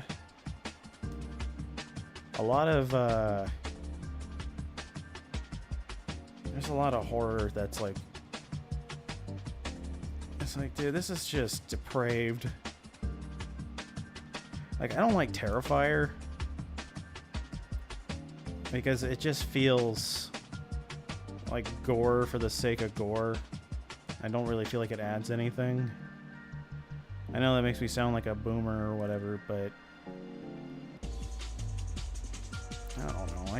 A lot of there's a lot of horror that's like, it's like, dude, this is just depraved. Like, I don't like Terrifier because it just feels like gore for the sake of gore. I don't really feel like it adds anything. I know that makes me sound like a boomer or whatever, but I don't know.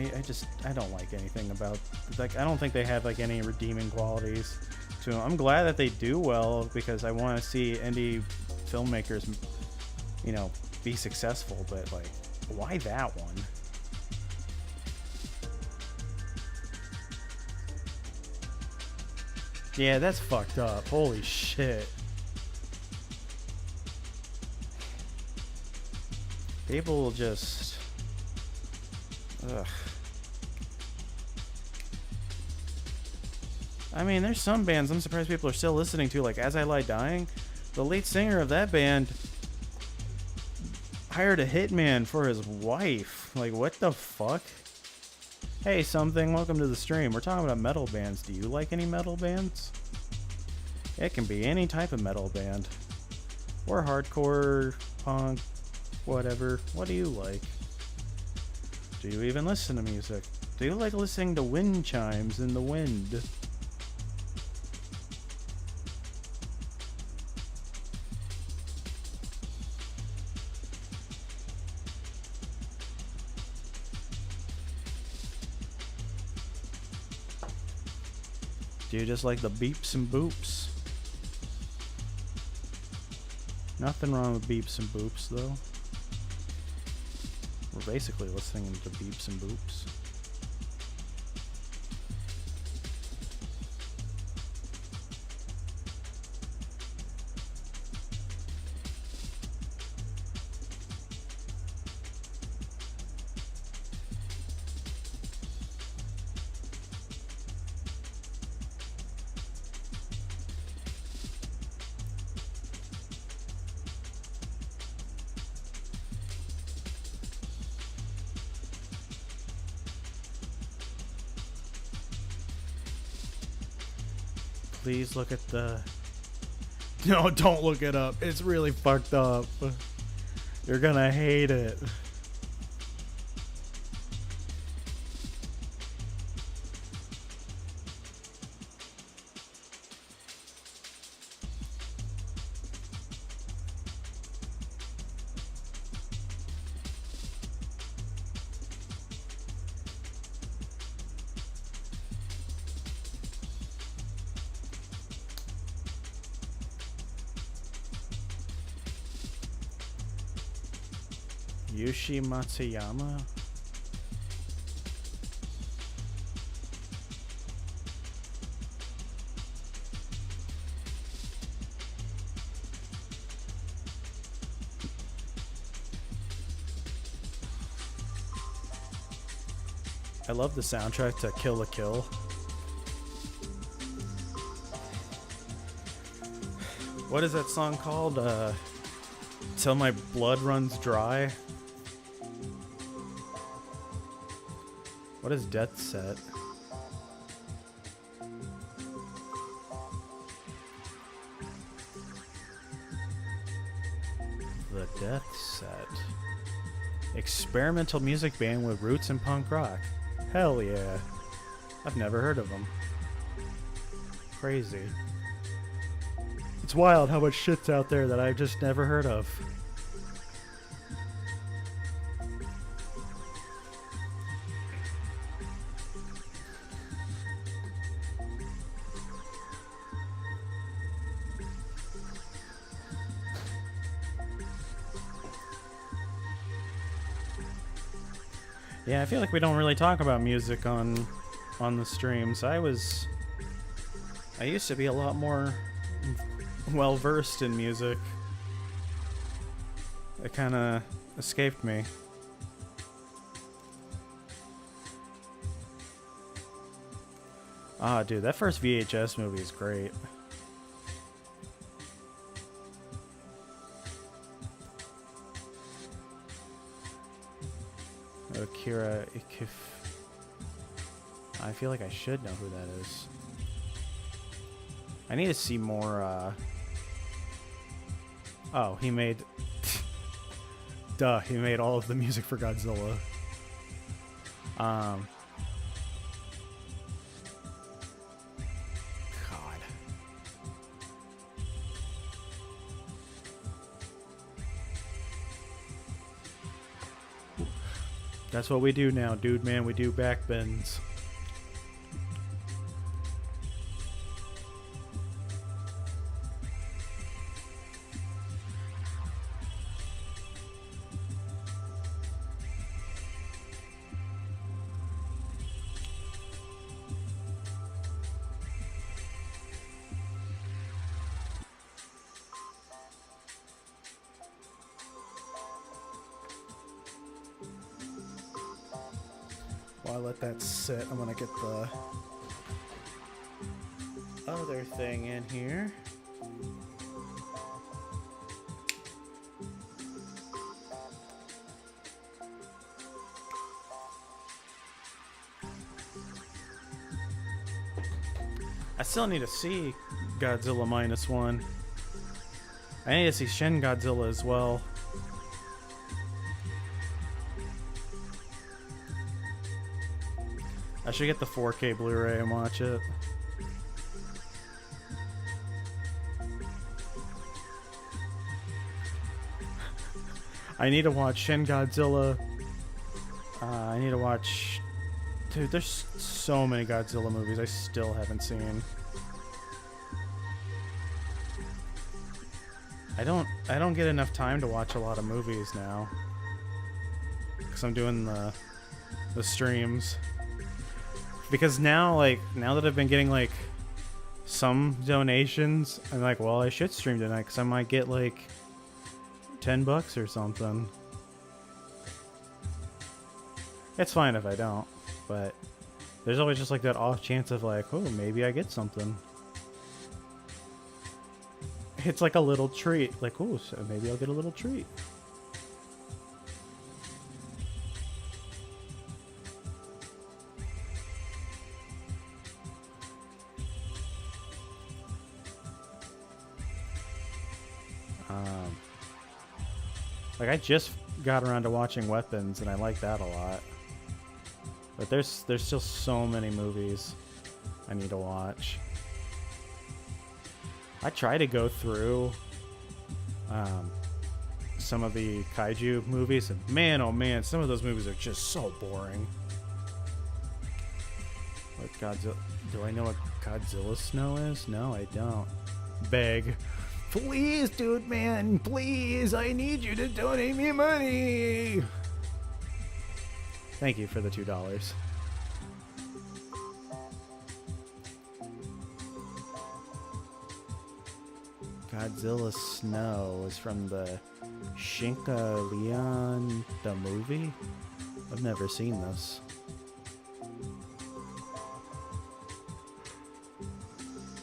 I don't like anything about, like, I don't think they have like any redeeming qualities to them. I'm glad that they do well because I want to see indie filmmakers, you know, be successful, but like, why that one? Yeah, that's fucked up. Holy shit. People will just... Ugh. I mean, there's some bands I'm surprised people are still listening to, like As I Lie Dying. The lead singer of that band hired a hitman for his wife. Like, what the fuck? Hey, something, welcome to the stream. We're talking about metal bands. Do you like any metal bands? It can be any type of metal band. Or hardcore, punk, whatever. What do you like? Do you even listen to music? Do you like listening to wind chimes in the wind? Do you just like the beeps and boops? Nothing wrong with beeps and boops, though. We're basically listening to beeps and boops. Please look at the... No, don't look it up. It's really fucked up. You're gonna hate it. Yushi Matsuyama? I love the soundtrack to Kill la Kill. What is that song called? Till My Blood Runs Dry? What is Death Set? The Death Set. Experimental music band with roots in punk rock. Hell yeah. I've never heard of them. Crazy. It's wild how much shit's out there that I've just never heard of. Yeah, I feel like we don't really talk about music on the streams. I used to be a lot more well versed in music. It kind of escaped me. Ah, dude, that first VHS movie is great. Akira Ikif. I feel like I should know who that is. I need to see more, Oh, he made... Duh, he made all of the music for Godzilla. God. That's what we do now, dude, man. We do backbends. While I let that sit, I'm gonna get the other thing in here. I still need to see Godzilla -1. I need to see Shin Godzilla as well. I should get the 4K Blu-ray and watch it. I need to watch Shin Godzilla. I need to watch... Dude, there's so many Godzilla movies I still haven't seen. I don't get enough time to watch a lot of movies now. Because I'm doing the streams. Because now that I've been getting, like, some donations, I'm like, well, I should stream tonight, because I might get, like, $10 or something. It's fine if I don't, but there's always just, like, that off chance of, like, oh, maybe I get something. It's like a little treat. Like, oh, so maybe I'll get a little treat. Like, I just got around to watching Weapons, and I like that a lot. But there's still so many movies I need to watch. I try to go through some of the kaiju movies, and man, oh man, some of those movies are just so boring. What Godzilla? Do I know what Godzilla Snow is? No, I don't. Beg. Please, dude, man, please, I need you to donate me money. Thank you for the $2. Godzilla Snow is from the Shinka Leon, the movie? I've never seen this.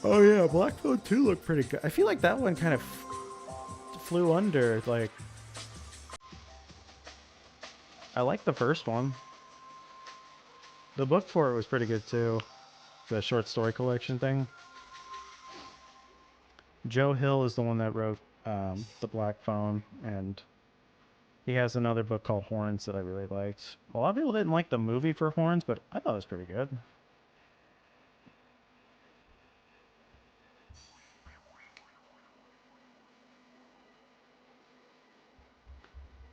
Oh yeah, Black Phone 2 looked pretty good. I feel like that one kind of flew under, like... I like the first one. The book for it was pretty good too. The short story collection thing. Joe Hill is the one that wrote The Black Phone, and he has another book called Horns that I really liked. A lot of people didn't like the movie for Horns, but I thought it was pretty good.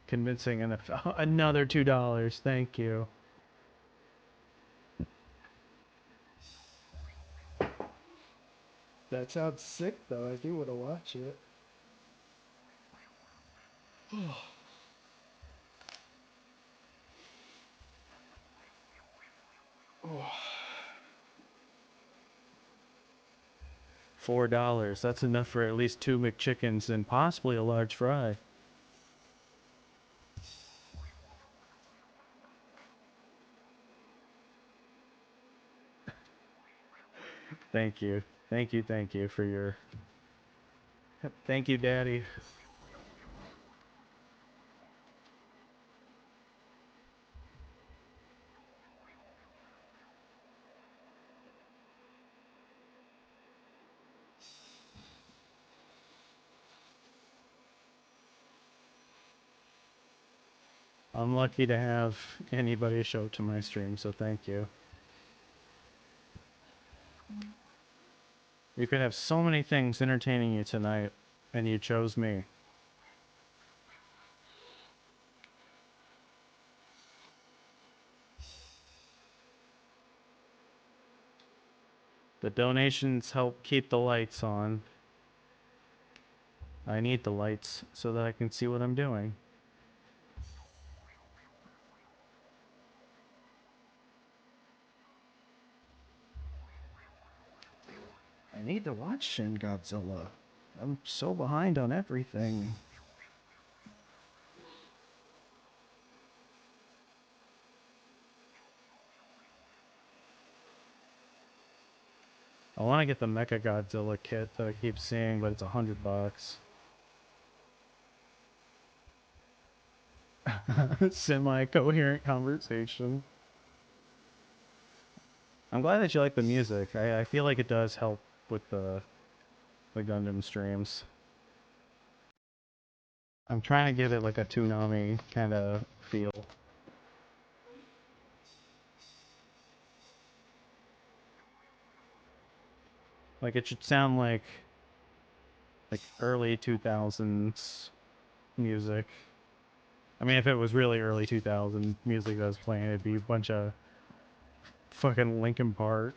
Convincing NFL. Another $2. Thank you. That sounds sick, though. I do want to watch it. $4. That's enough for at least 2 McChickens and possibly a large fry. Thank you. Thank you for your... Thank you, Daddy. I'm lucky to have anybody show up to my stream, so thank you. You could have so many things entertaining you tonight, and you chose me. The donations help keep the lights on. I need the lights so that I can see what I'm doing. I need to watch Shin Godzilla. I'm so behind on everything. I want to get the Mecha Godzilla kit that I keep seeing, but it's $100. Semi-coherent conversation. I'm glad that you like the music. I feel like it does help with the Gundam streams. I'm trying to give it like a Toonami kind of feel. Like it should sound like early 2000s music. I mean, if it was really early 2000s music that was playing, it'd be a bunch of fucking Linkin Park.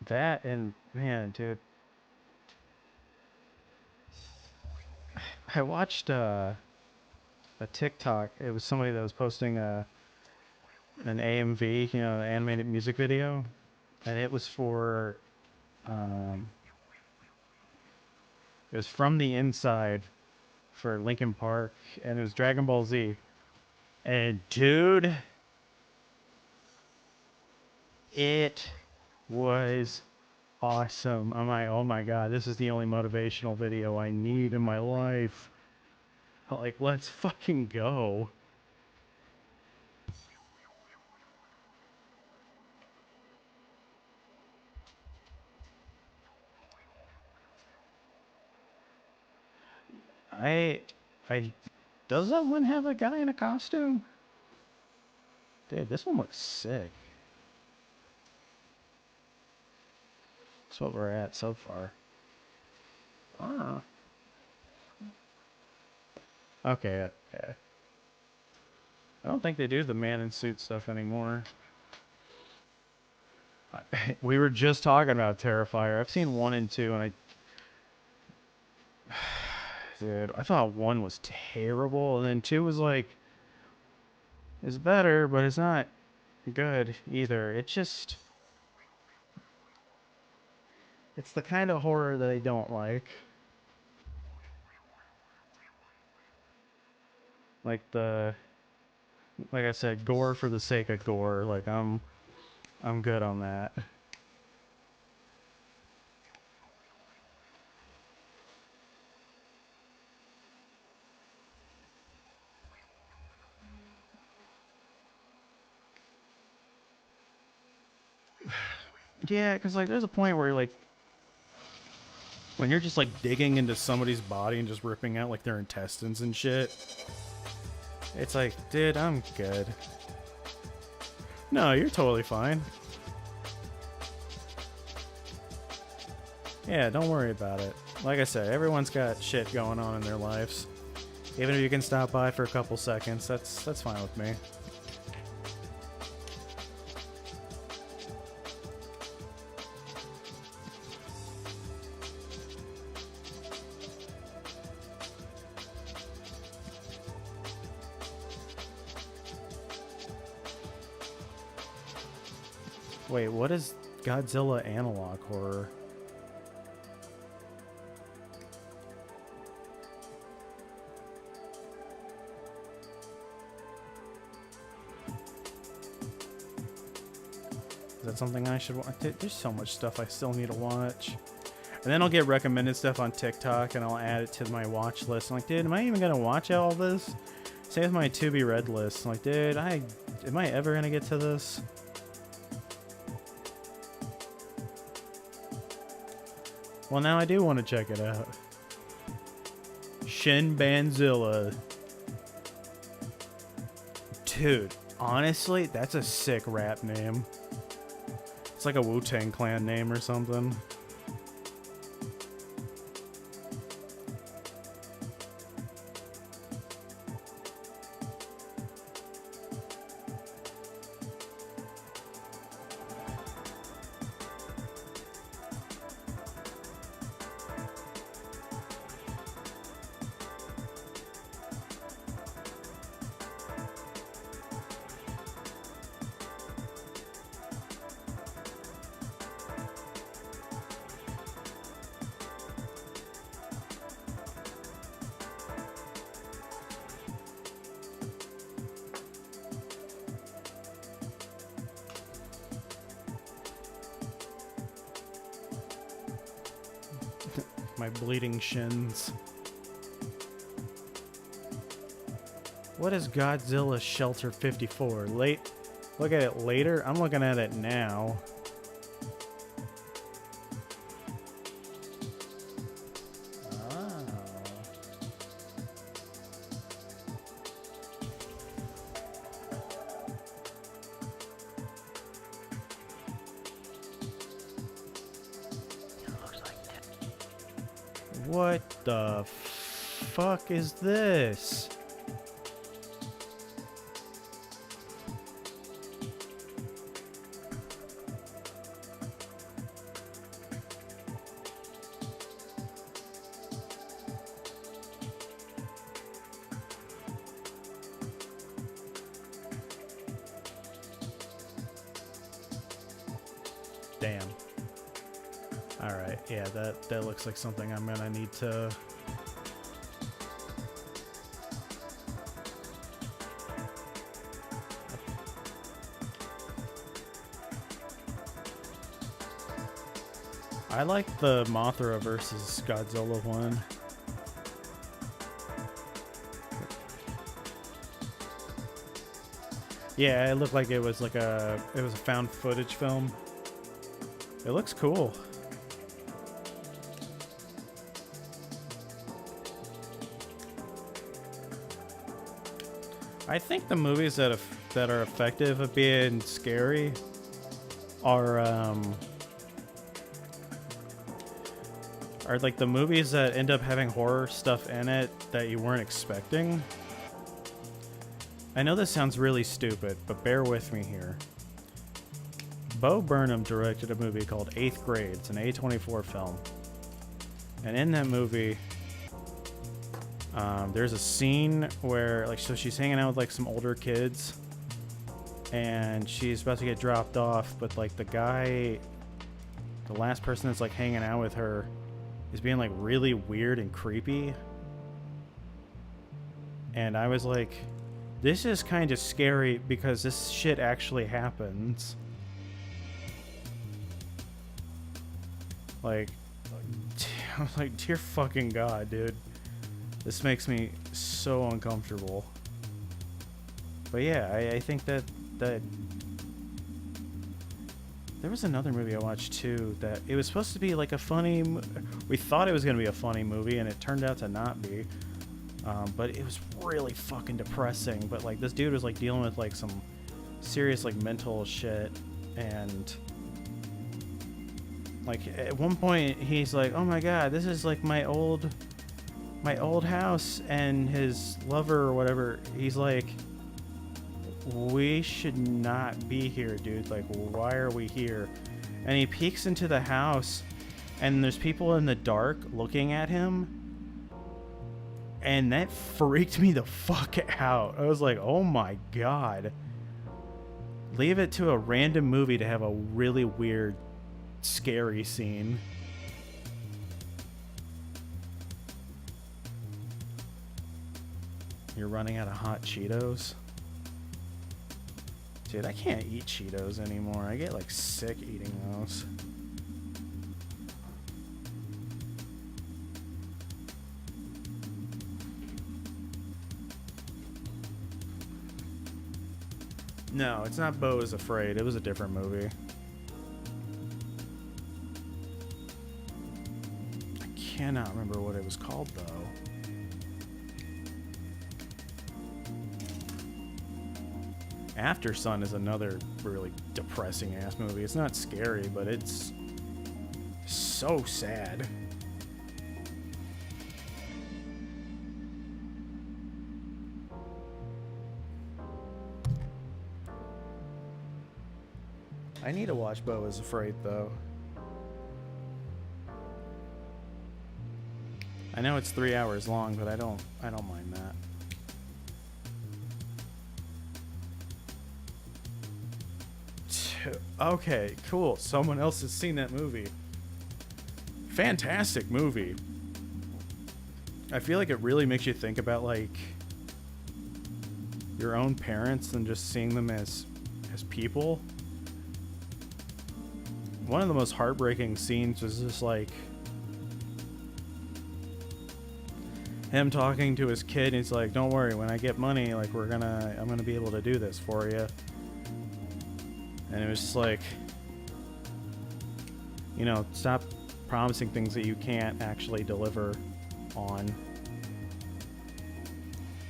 That and man, dude, I watched a TikTok. It was somebody that was posting an AMV, you know, animated music video, and it was for it was from the inside for Linkin Park, and it was Dragon Ball Z. And dude, it was awesome. I'm like, oh my god, this is the only motivational video I need in my life. Like, let's fucking go. I, does that one have a guy in a costume? Dude, this one looks sick. That's what we're at so far. Ah. Okay, yeah. I don't think they do the man in suit stuff anymore. We were just talking about Terrifier. I've seen 1 and 2, and dude, I thought 1 was terrible, and then 2 was like, it's better, but it's not good either. It's the kind of horror that I don't like. Like like I said, gore for the sake of gore. Like I'm good on that. Yeah, because like there's a point where like when you're just like digging into somebody's body and just ripping out like their intestines and shit. It's like, dude, I'm good. No, you're totally fine. Yeah, don't worry about it. Like I said, everyone's got shit going on in their lives. Even if you can stop by for a couple seconds, that's fine with me. Wait, what is Godzilla analog horror? Is that something I should watch? There's so much stuff I still need to watch. And then I'll get recommended stuff on TikTok and I'll add it to my watch list. I'm like, dude, am I even gonna watch all this? Same with my to be read list. I'm like, dude, am I ever gonna get to this? Well, now I do want to check it out. Shin Banzilla. Dude, honestly, that's a sick rap name. It's like a Wu-Tang Clan name or something. My bleeding shins. What is Godzilla Shelter 54? Look at it later? I'm looking at it now. Oh. What the fuck is this? Damn. Alright, yeah, that looks like something I'm gonna need to... I like the Mothra versus Godzilla one. Yeah, it looked like it was a found footage film. It looks cool. I think the movies that are effective at being scary are like the movies that end up having horror stuff in it that you weren't expecting. I know this sounds really stupid, but bear with me here. Bo Burnham directed a movie called 8th Grade. It's an A24 film. And in that movie, there's a scene where, like, so she's hanging out with, like, some older kids. And she's about to get dropped off, but, like, the last person that's, like, hanging out with her is being, like, really weird and creepy. And I was like, this is kind of scary because this shit actually happens. Like, I was like, dear fucking God, dude. This makes me so uncomfortable. But yeah, I think that there was another movie I watched too that it was supposed to be like a funny... We thought it was going to be a funny movie and it turned out to not be. But it was really fucking depressing. But like this dude was like dealing with like some serious like mental shit, and like at one point he's like, oh my God, this is like my old house, and his lover or whatever, he's like, we should not be here, dude. Like, why are we here? And he peeks into the house and there's people in the dark looking at him. And that freaked me the fuck out. I was like, oh my God. Leave it to a random movie to have a really weird, scary scene. You're running out of hot Cheetos? Dude, I can't eat Cheetos anymore. I get like sick eating those. No, it's not Beau is Afraid. It was a different movie. I cannot remember what it was called, though. After Sun is another really depressing ass movie. It's not scary, but it's so sad. I need to watch Beau is Afraid, though. I know it's 3 hours long, but I don't mind that. Okay, cool. Someone else has seen that movie. Fantastic movie. I feel like it really makes you think about like your own parents and just seeing them as people. One of the most heartbreaking scenes was just like him talking to his kid, and he's like, "Don't worry, when I get money, like I'm gonna be able to do this for you." And it was just like, you know, stop promising things that you can't actually deliver on.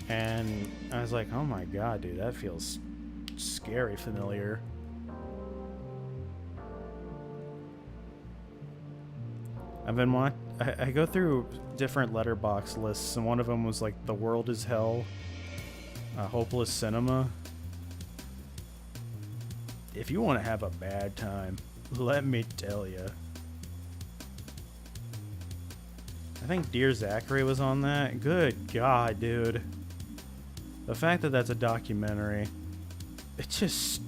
And I was like, oh my god, dude, that feels scary familiar. I've been I go through different letterbox lists, and one of them was like The World is Hell, Hopeless Cinema. If you want to have a bad time, let me tell you. I think Dear Zachary was on that. Good God, dude. The fact that that's a documentary, I just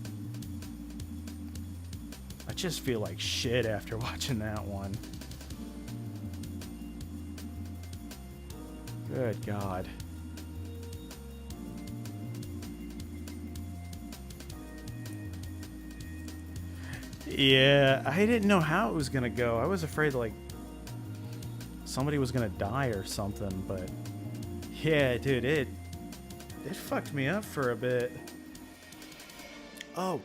feel like shit after watching that one. Good God. Yeah, I didn't know how it was gonna go. I was afraid like somebody was gonna die or something, but yeah, dude, it fucked me up for a bit. Oh,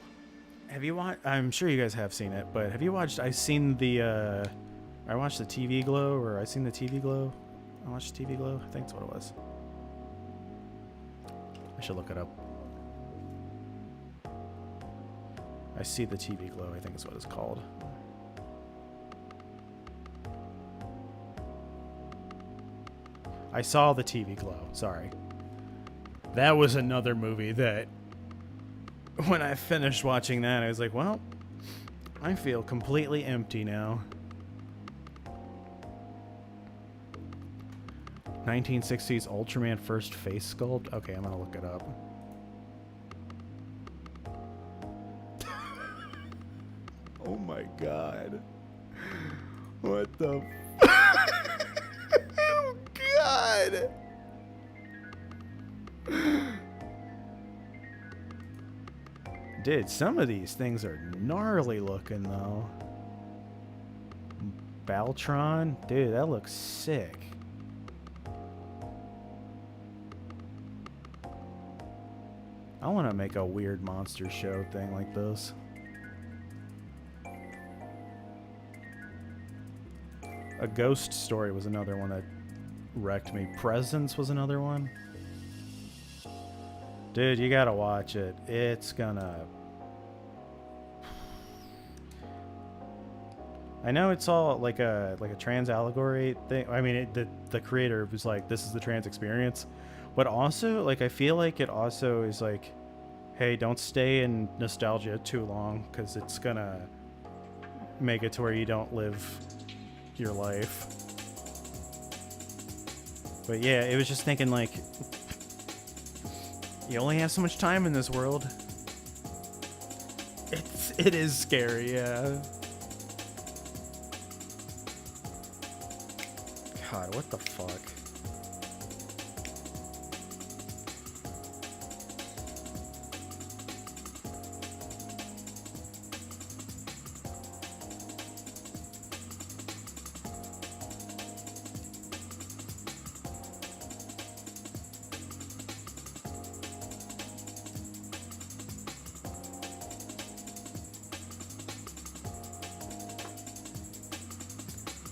have you watched? I'm sure you guys have seen it, but have you watched? I watched the TV Glow, or I seen the TV Glow. I watched TV Glow. I think that's what it was. I should look it up. I See the TV Glow, I think is what it's called. I Saw the TV Glow, sorry. That was another movie that, when I finished watching that, I was like, well, I feel completely empty now. 1960s Ultraman first face sculpt? Okay, I'm gonna look it up. Oh my god. What the oh god. Dude, some of these things are gnarly looking though. Baltron? Dude, that looks sick. I want to make a weird monster show thing like this. A Ghost Story was another one that wrecked me. Presence was another one. Dude, you gotta watch it. It's gonna... I know it's all like a trans allegory thing. I mean, the creator was like, this is the trans experience. But also, like, I feel like it also is like, hey, don't stay in nostalgia too long, because it's gonna make it to where you don't live your life. But yeah, it was just thinking like, you only have so much time in this world. It is scary, yeah. God, what the fuck?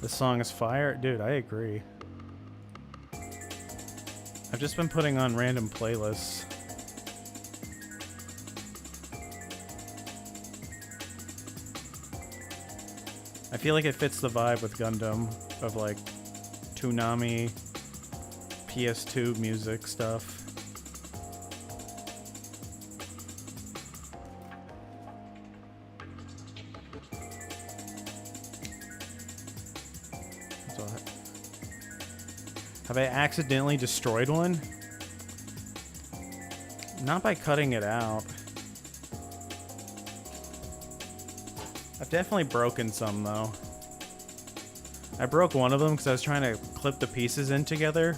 This song is fire. Dude, I agree. I've just been putting on random playlists. I feel like it fits the vibe with Gundam of like Toonami, PS2 music stuff. Have I accidentally destroyed one? Not by cutting it out. I've definitely broken some, though. I broke one of them because I was trying to clip the pieces in together,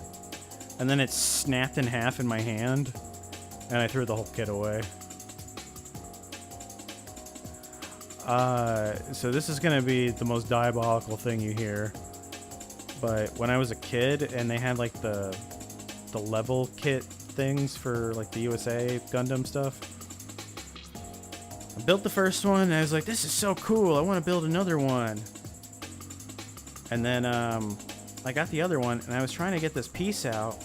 and then it snapped in half in my hand, and I threw the whole kit away. So this is going to be the most diabolical thing you hear. But when I was a kid and they had like the level kit things for like the USA Gundam stuff, I built the first one and I was like, this is so cool, I want to build another one. And then I got the other one and I was trying to get this piece out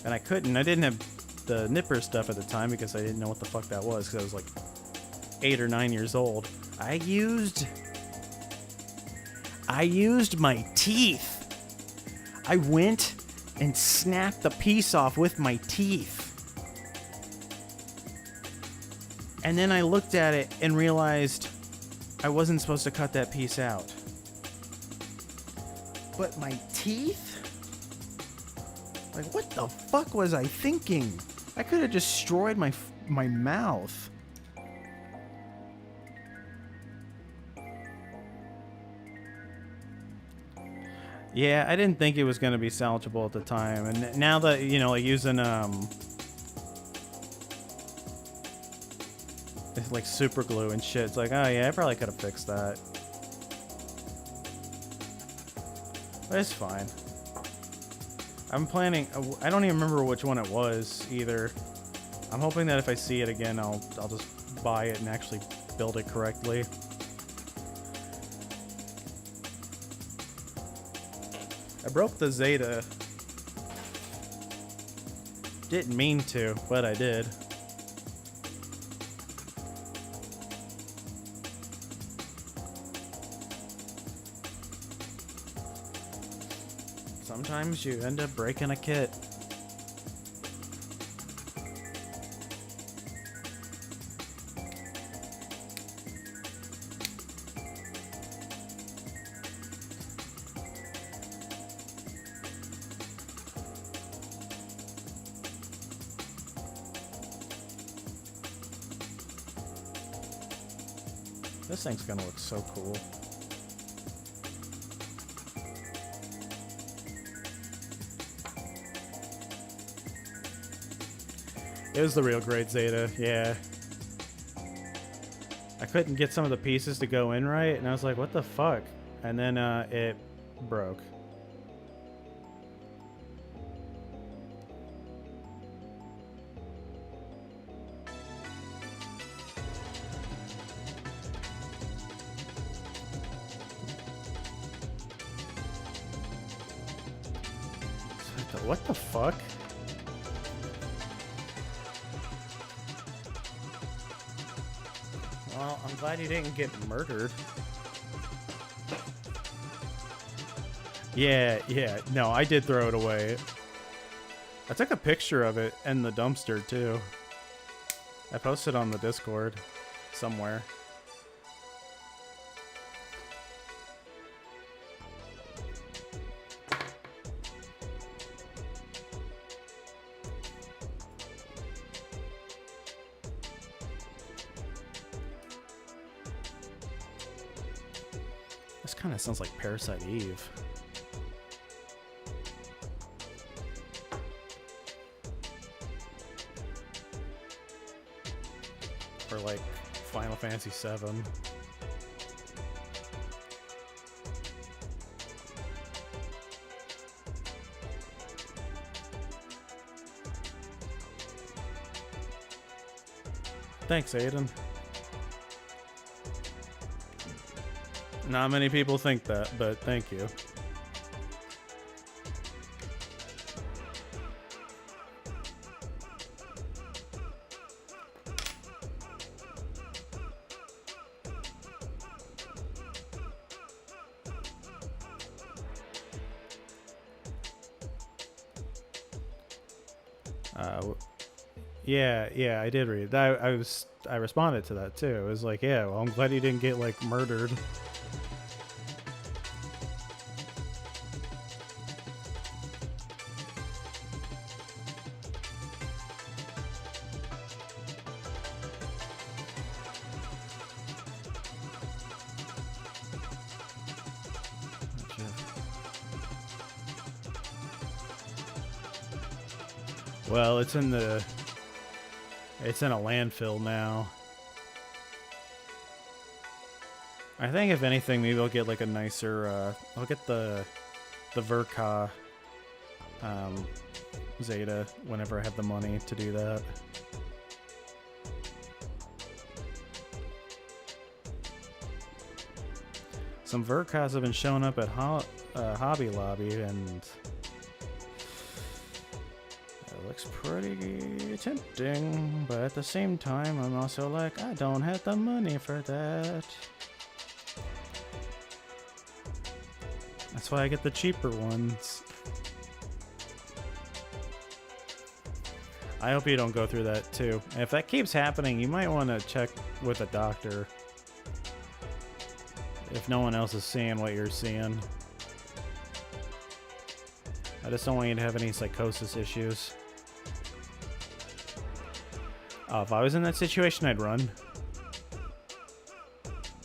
and I couldn't. I didn't have the nipper stuff at the time because I didn't know what the fuck that was because I was like 8 or 9 years old. I used my teeth. I went and snapped the piece off with my teeth. And then I looked at it and realized I wasn't supposed to cut that piece out. But my teeth? Like, what the fuck was I thinking? I could have destroyed my mouth. Yeah, I didn't think it was going to be salvageable at the time. And now that, you know, like using, it's like super glue and shit. It's like, oh yeah, I probably could have fixed that. But it's fine. I'm planning, I don't even remember which one it was either. I'm hoping that if I see it again, I'll just buy it and actually build it correctly. I broke the Zeta. Didn't mean to, but I did. Sometimes you end up breaking a kit. This thing's gonna look so cool. It was the real Great Zeta, yeah. I couldn't get some of the pieces to go in right, and I was like, what the fuck? And then it broke. What the fuck? Well, I'm glad you didn't get murdered. Yeah, no, I did throw it away. I took a picture of it in the dumpster, too. I posted on the Discord somewhere. This kind of sounds like Parasite Eve. Or like Final Fantasy VII. Thanks, Aiden. Not many people think that, but thank you. Yeah, I did read that. I responded to that too. It was like, yeah, well, I'm glad he didn't get like murdered. Well, it's in a landfill now. I think if anything, maybe I'll get like a nicer, I'll get the Verka Zeta whenever I have the money to do that. Some Verkas have been showing up at Hobby Lobby, and looks pretty tempting, but at the same time, I'm also like, I don't have the money for that. That's why I get the cheaper ones. I hope you don't go through that too. And if that keeps happening, you might want to check with a doctor. If no one else is seeing what you're seeing. I just don't want you to have any psychosis issues. If I was in that situation, I'd run.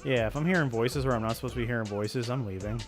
Yeah, if I'm hearing voices where I'm not supposed to be hearing voices, I'm leaving.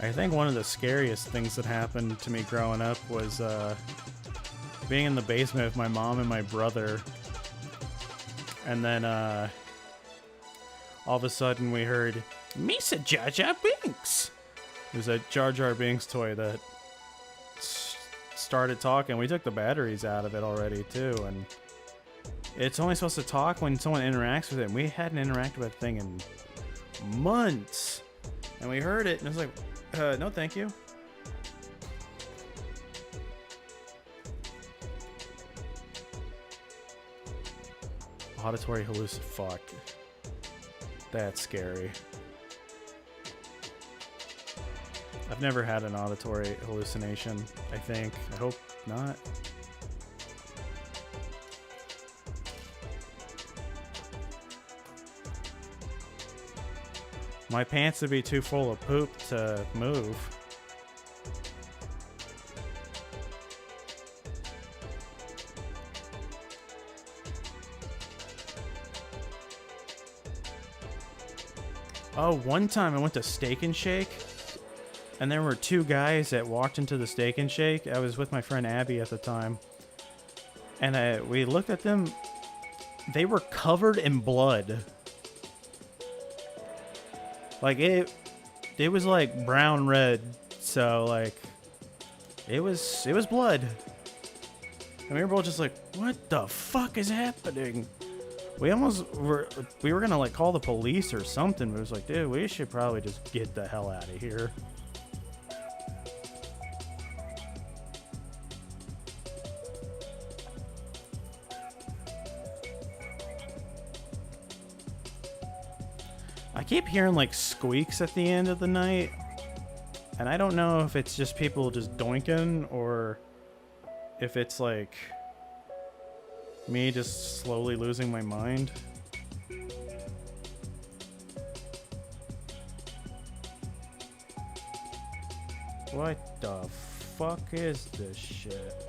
I think one of the scariest things that happened to me growing up was being in the basement with my mom and my brother. And then all of a sudden we heard, Misa Jar Jar Binks! It was a Jar Jar Binks toy that started talking. We took the batteries out of it already too. And it's only supposed to talk when someone interacts with it. And we hadn't interacted with that thing in months. And we heard it and it was like, no, thank you. Auditory hallucination. Fuck. That's scary. I've never had an auditory hallucination, I think. I hope not. My pants would be too full of poop to move. Oh, one time I went to Steak and Shake, and there were two guys that walked into the Steak and Shake. I was with my friend Abby at the time, and we looked at them. They were covered in blood. Like it was like brown red, so like it was blood. And we were both just like, what the fuck is happening? We were gonna like call the police or something, but it was like, dude, we should probably just get the hell out of here. I keep hearing like squeaks at the end of the night, and I don't know if it's just people just doinking or if it's like me just slowly losing my mind. What the fuck is this shit?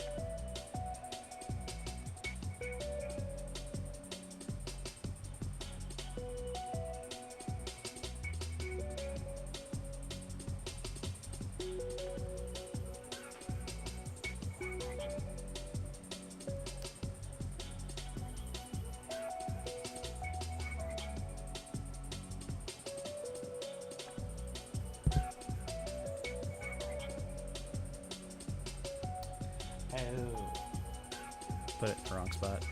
Put it in the wrong spot.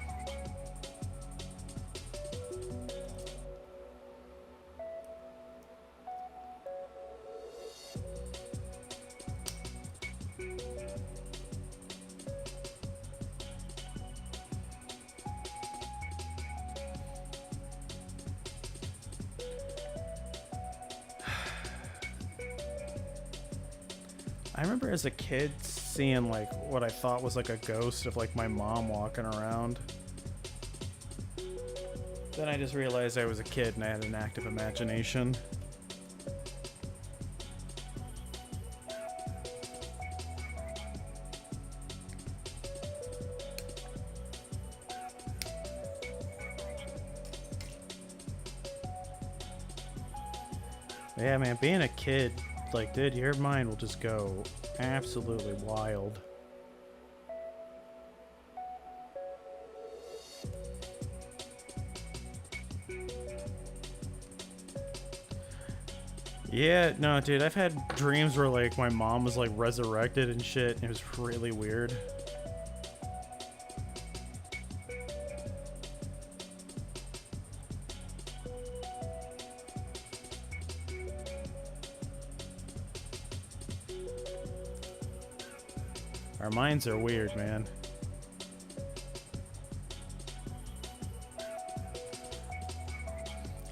I remember as a kid seeing like what I thought was like a ghost of like my mom walking around. Then I just realized I was a kid and I had an active imagination. Yeah, man, being a kid, like, dude, your mind will just go absolutely wild. Yeah, no, dude, I've had dreams where, like, my mom was, like, resurrected and shit, and it was really weird. Our minds are weird, man.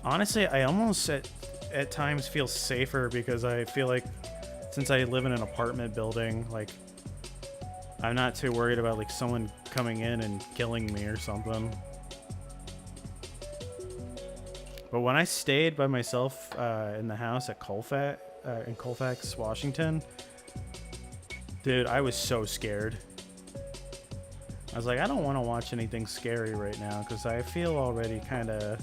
Honestly, I almost at times feel safer because I feel like since I live in an apartment building, like I'm not too worried about like someone coming in and killing me or something. But when I stayed by myself in the house at in Colfax, Washington, dude, I was so scared. I was like, I don't want to watch anything scary right now because I feel already kind of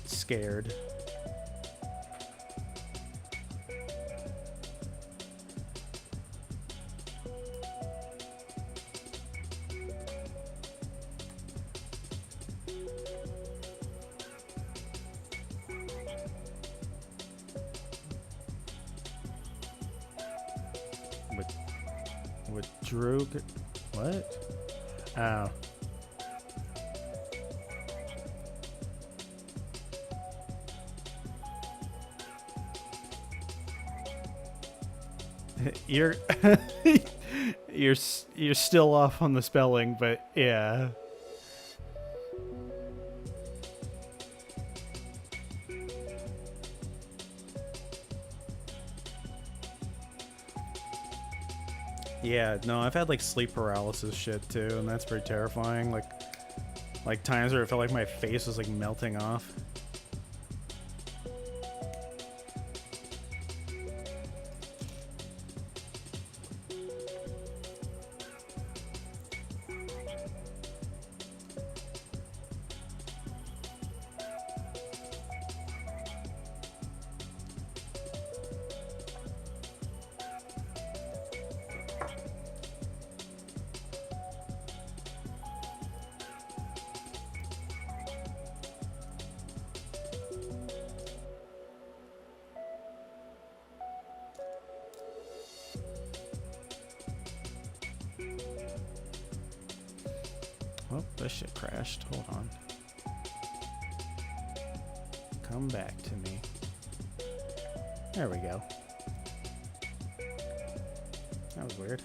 scared. With Drew, what? Oh. You're you're still off on the spelling, but yeah. Yeah, no, I've had like sleep paralysis shit too, and that's pretty terrifying. Like times where it felt like my face was like melting off. Oh, this shit crashed. Hold on. Come back to me. There we go. That was weird.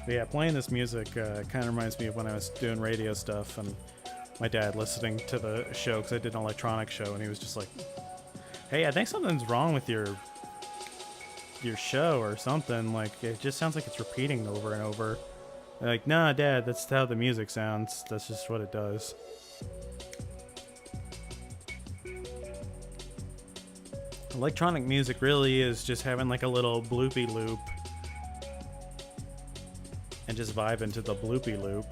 But yeah, playing this music kind of reminds me of when I was doing radio stuff and my dad listening to the show, because I did an electronic show, and he was just like, hey, I think something's wrong with your show or something. Like, it just sounds like it's repeating over and over. I'm like, nah, Dad, that's how the music sounds. That's just what it does. Electronic music really is just having like a little bloopy loop and just vibe into the bloopy loop.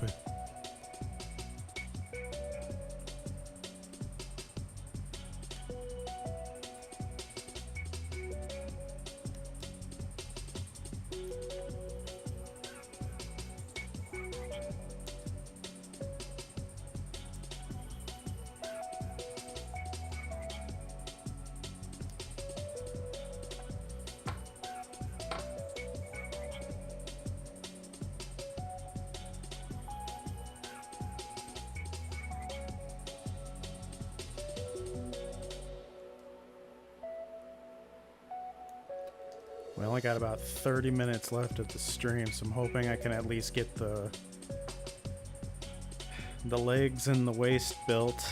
We only got about 30 minutes left of the stream, so I'm hoping I can at least get the legs and the waist built.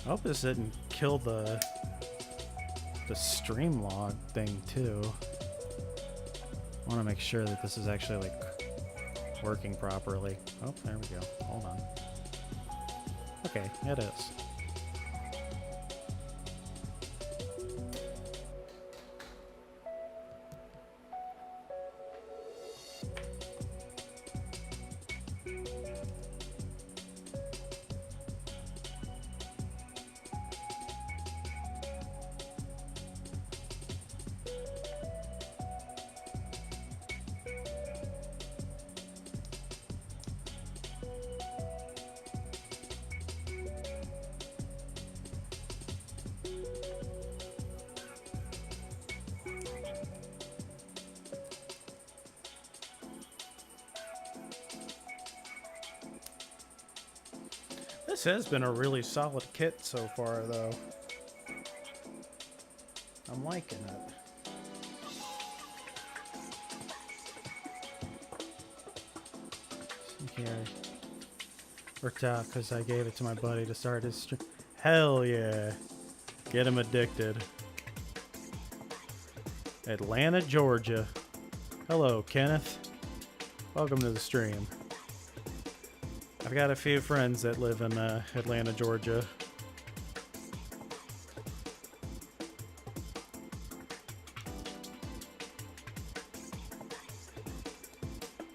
I hope this didn't kill the stream log thing too. I want to make sure that this is actually like working properly. Oh, there we go. Hold on. Okay, it is. This has been a really solid kit so far, though. I'm liking it. Here. Worked out because I gave it to my buddy to start his stream. Hell yeah. Get him addicted. Atlanta, Georgia. Hello, Kenneth. Welcome to the stream. I've got a few friends that live in Atlanta, Georgia.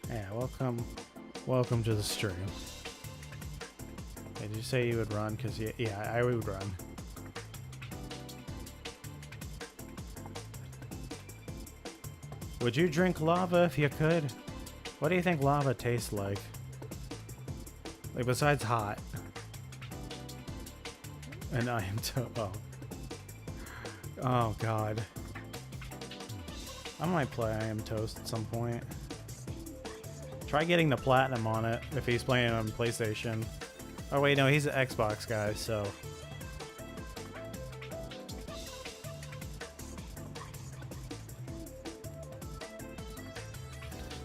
Yeah, welcome to the stream. Hey, did you say you would run? Because yeah, I would run. Would you drink lava if you could? What do you think lava tastes like? Like, besides hot. And I am oh god. I might play I Am Toast at some point. Try getting the platinum on it if he's playing on PlayStation. Oh wait, no, he's an Xbox guy, so.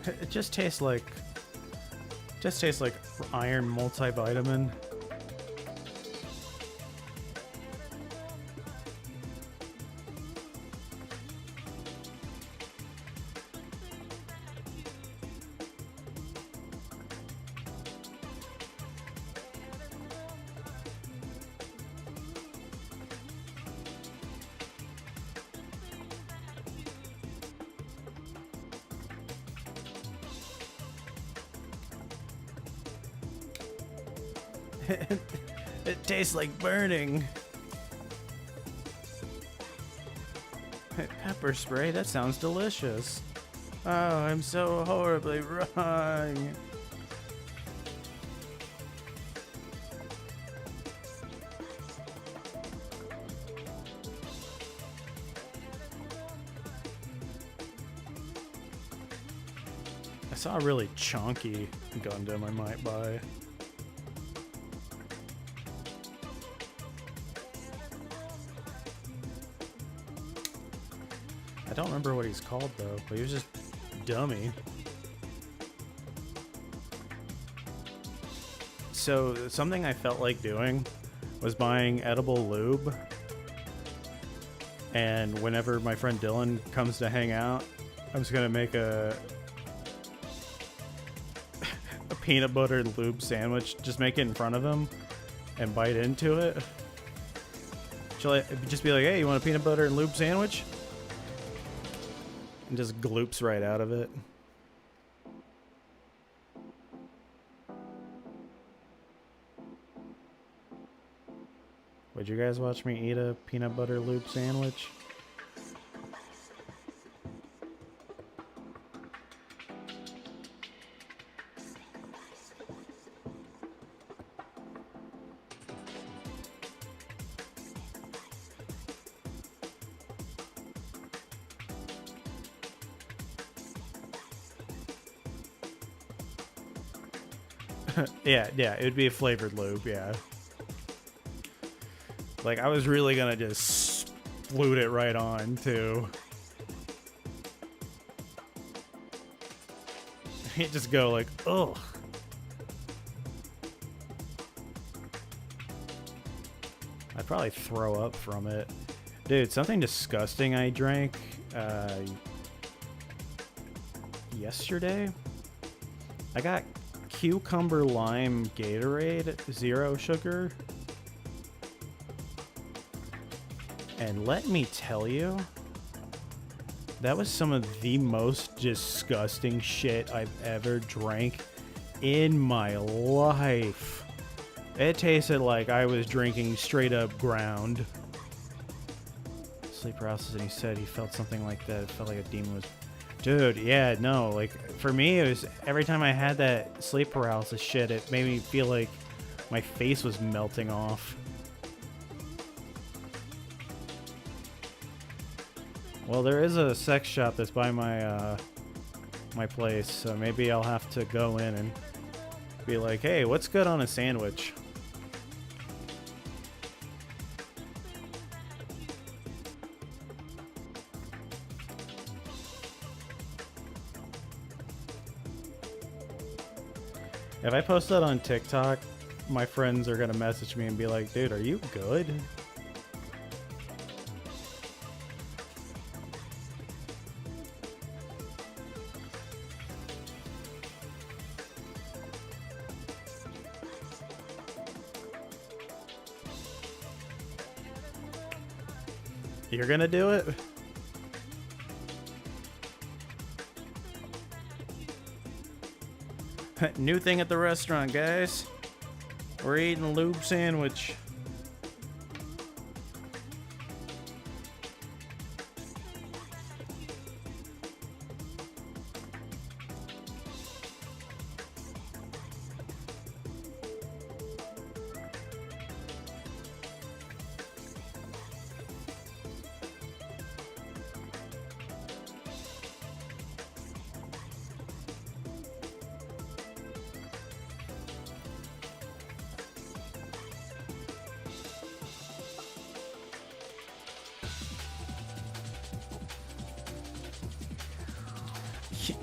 It just tastes like iron multivitamin. It tastes like burning. Pepper spray? That sounds delicious. Oh, I'm so horribly wrong. I saw a really chunky Gundam I might buy. I don't remember what he's called though, but he was just dummy. So something I felt like doing was buying edible lube, and whenever my friend Dylan comes to hang out, I'm just gonna make a peanut butter lube sandwich, just make it in front of him and bite into it. Shall I just be like, hey, you want a peanut butter and lube sandwich? And just gloops right out of it. Would you guys watch me eat a peanut butter lube sandwich? Yeah, it would be a flavored lube, yeah. Like, I was really gonna just sploot it right on, too. He'd just go like, ugh. I'd probably throw up from it. Dude, something disgusting I drank yesterday. I got cucumber lime Gatorade, 0 sugar. And let me tell you, that was some of the most disgusting shit I've ever drank in my life. It tasted like I was drinking straight up ground. Sleep paralysis, and he said he felt something like that. It felt like a demon was... Dude, yeah, no, like, for me, it was every time I had that sleep paralysis shit, it made me feel like my face was melting off. Well, there is a sex shop that's by my my place, so maybe I'll have to go in and be like, hey, what's good on a sandwich? If I post that on TikTok, my friends are gonna message me and be like, dude, are you good? You're gonna do it? New thing at the restaurant, guys. We're eating a lube sandwich.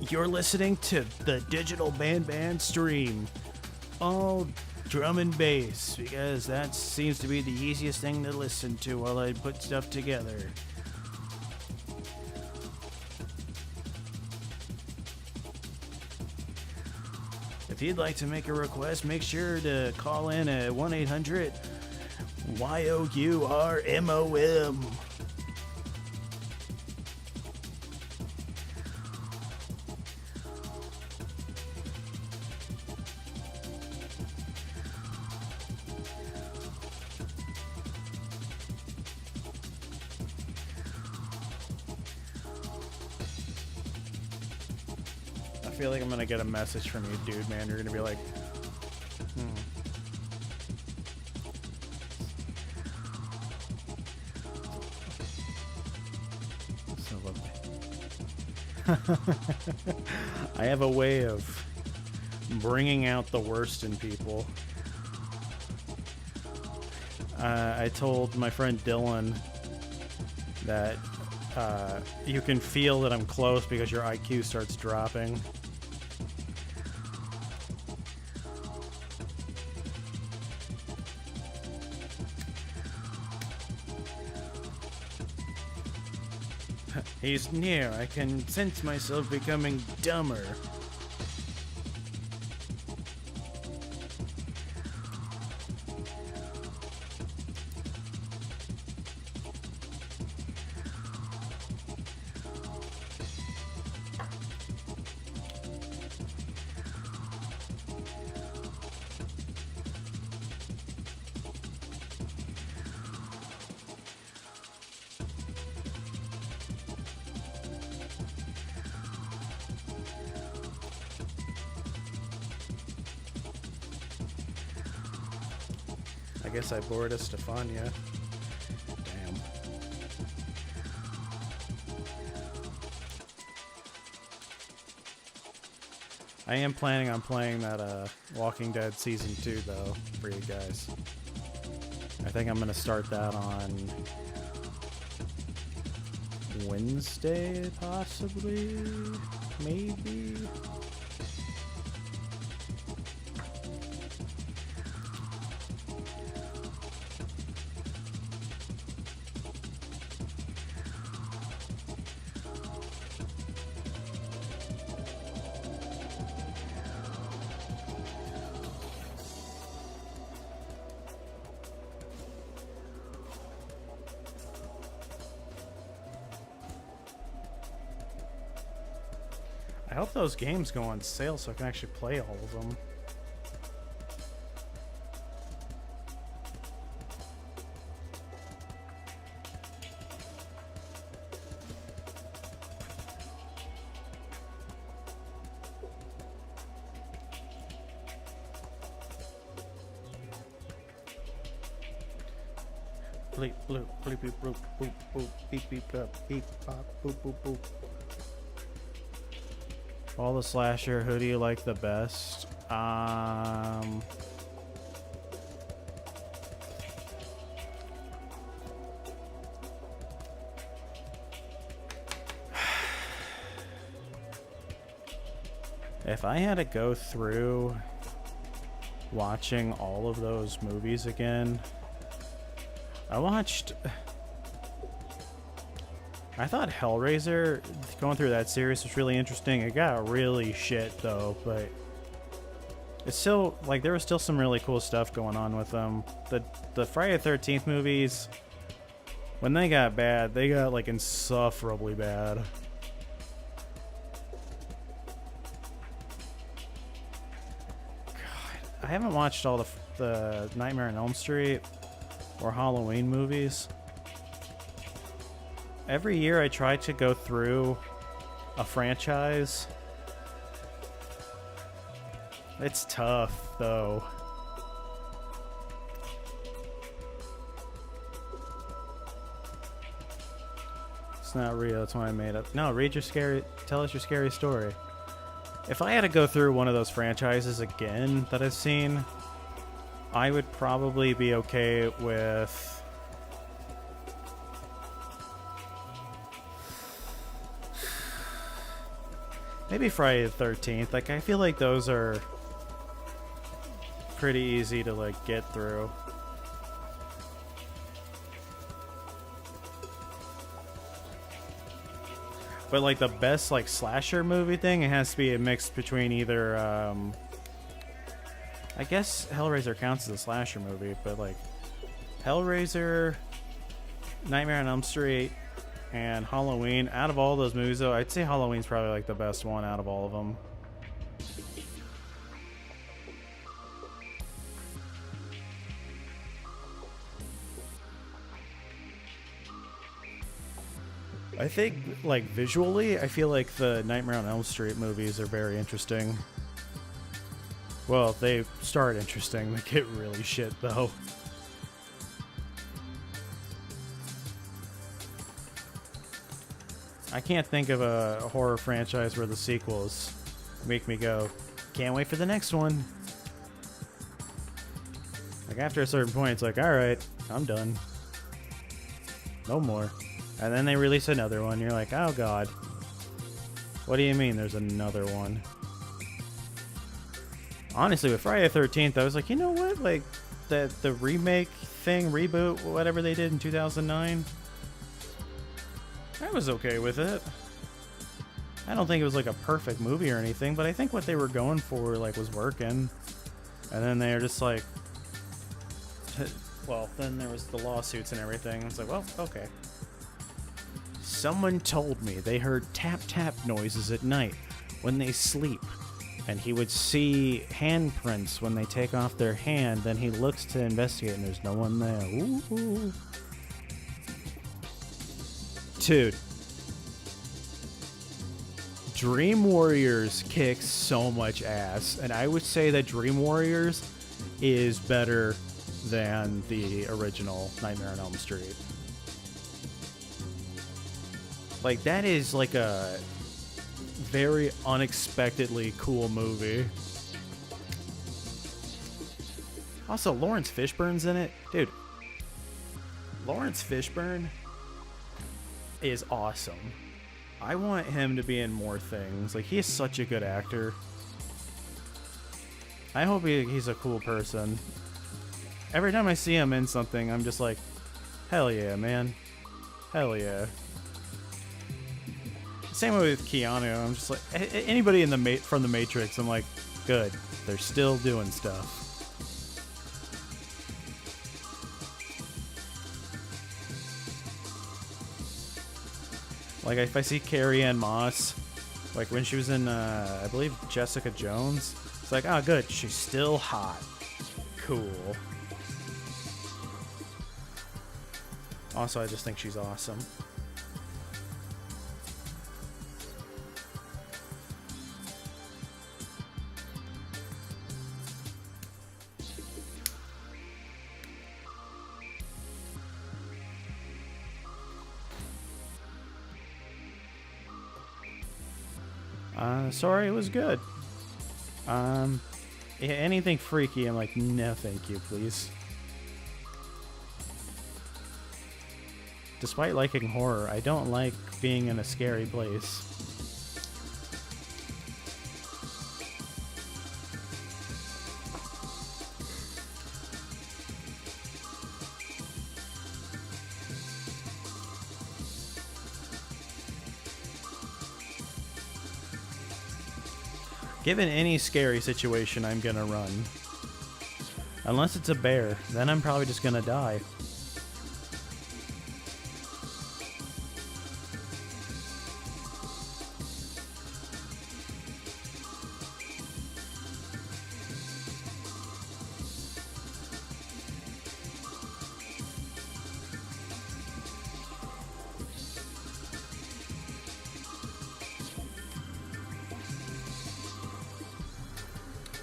You're listening to the Digital Band stream. All drum and bass, because that seems to be the easiest thing to listen to while I put stuff together. If you'd like to make a request, make sure to call in at 1-800-YOURMOM. I feel like I'm gonna get a message from you, dude, man. You're gonna be like, So lovely. I have a way of bringing out the worst in people. I told my friend Dylan that you can feel that I'm close because your IQ starts dropping. He's near. I can sense myself becoming dumber. I guess I bored Estefania. Damn. I am planning on playing that Walking Dead Season 2, though, for you guys. I think I'm going to start that on Wednesday, possibly? Maybe? I hope those games go on sale so I can actually play all of them. Bleep, bloop, bleep, beep, boop, boop, boop, beep, beep, boop, beep, bop, boop, boop, boop. All the slasher, who do you like the best? If I had to go through watching all of those movies again, I thought Hellraiser, going through that series, was really interesting. It got really shit, though, but it's still, like, there was still some really cool stuff going on with them. The Friday the 13th movies, when they got bad, they got, like, insufferably bad. God, I haven't watched all the Nightmare on Elm Street or Halloween movies. Every year I try to go through a franchise. It's tough, though. It's not real, it's one I made up. No, tell us your scary story. If I had to go through one of those franchises again that I've seen, I would probably be okay with maybe Friday the 13th. Like, I feel like those are pretty easy to, like, get through. But, like, the best, like, slasher movie thing, it has to be a mix between either, I guess Hellraiser counts as a slasher movie, but, like, Hellraiser, Nightmare on Elm Street, and Halloween. Out of all those movies, though, I'd say Halloween's probably, like, the best one out of all of them. I think, like, visually, I feel like the Nightmare on Elm Street movies are very interesting. Well, they start interesting. They get really shit, though. I can't think of a horror franchise where the sequels make me go, can't wait for the next one. Like, after a certain point, it's like, alright, I'm done. No more. And then they release another one. You're like, oh god. What do you mean there's another one? Honestly, with Friday the 13th, I was like, you know what? Like, the remake thing, reboot, whatever they did in 2009, I was okay with it. I don't think it was like a perfect movie or anything, but I think what they were going for like was working. And then they were just like, well, then there was the lawsuits and everything. It's like, well, okay. Someone told me they heard tap-tap noises at night when they sleep. And he would see handprints when they take off their hand. Then he looks to investigate and there's no one there. Ooh. Dude. Dream Warriors kicks so much ass. And I would say that Dream Warriors is better than the original Nightmare on Elm Street. Like, that is like a very unexpectedly cool movie. Also, Lawrence Fishburne's in it. Dude, Lawrence Fishburne is awesome. I want him to be in more things. Like, he is such a good actor. I hope he's a cool person. Every time I see him in something, I'm just like, hell yeah, man. Hell yeah. Same way with Keanu. I'm just like, anybody in the from the Matrix, I'm like, good. They're still doing stuff. Like, if I see Carrie-Anne Moss, like when she was in, I believe, Jessica Jones, it's like, oh, good. She's still hot. Cool. Also, I just think she's awesome. Sorry, it was good. Anything freaky, I'm like, no, thank you, please. Despite liking horror, I don't like being in a scary place. Given any scary situation, I'm gonna run. Unless it's a bear, then I'm probably just gonna die.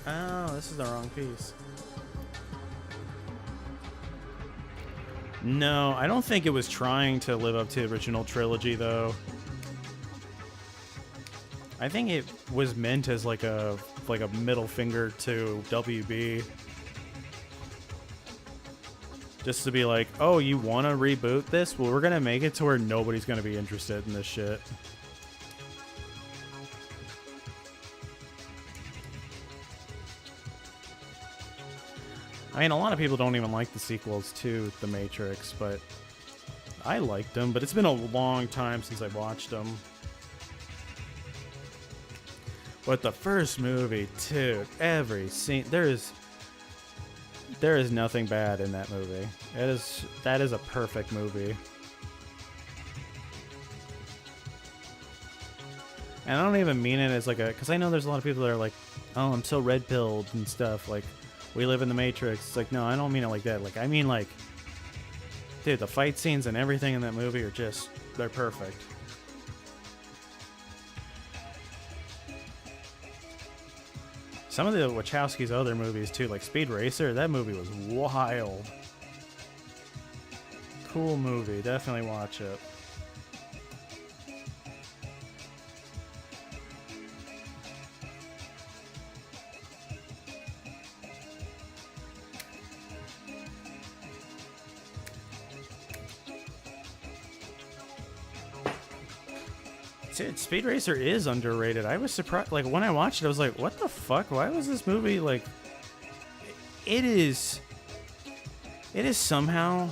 Oh, this is the wrong piece. No, I don't think it was trying to live up to the original trilogy, though. I think it was meant as like a middle finger to WB. Just to be like, oh, you want to reboot this? Well, we're going to make it to where nobody's going to be interested in this shit. I mean, a lot of people don't even like the sequels to The Matrix, but I liked them. But it's been a long time since I watched them. But the first movie, dude, every scene, there is nothing bad in that movie. That is a perfect movie. And I don't even mean it as like because I know there's a lot of people that are like, oh, I'm so red-pilled and stuff, like, we live in the Matrix. It's like, no, I don't mean it like that. Like, I mean, like, dude, the fight scenes and everything in that movie are just, they're perfect. Some of the Wachowski's other movies, too, like Speed Racer, that movie was wild. Cool movie. Definitely watch it. Dude, Speed Racer is underrated. I was surprised. Like, when I watched it, I was like, what the fuck? Why was this movie, like... It is somehow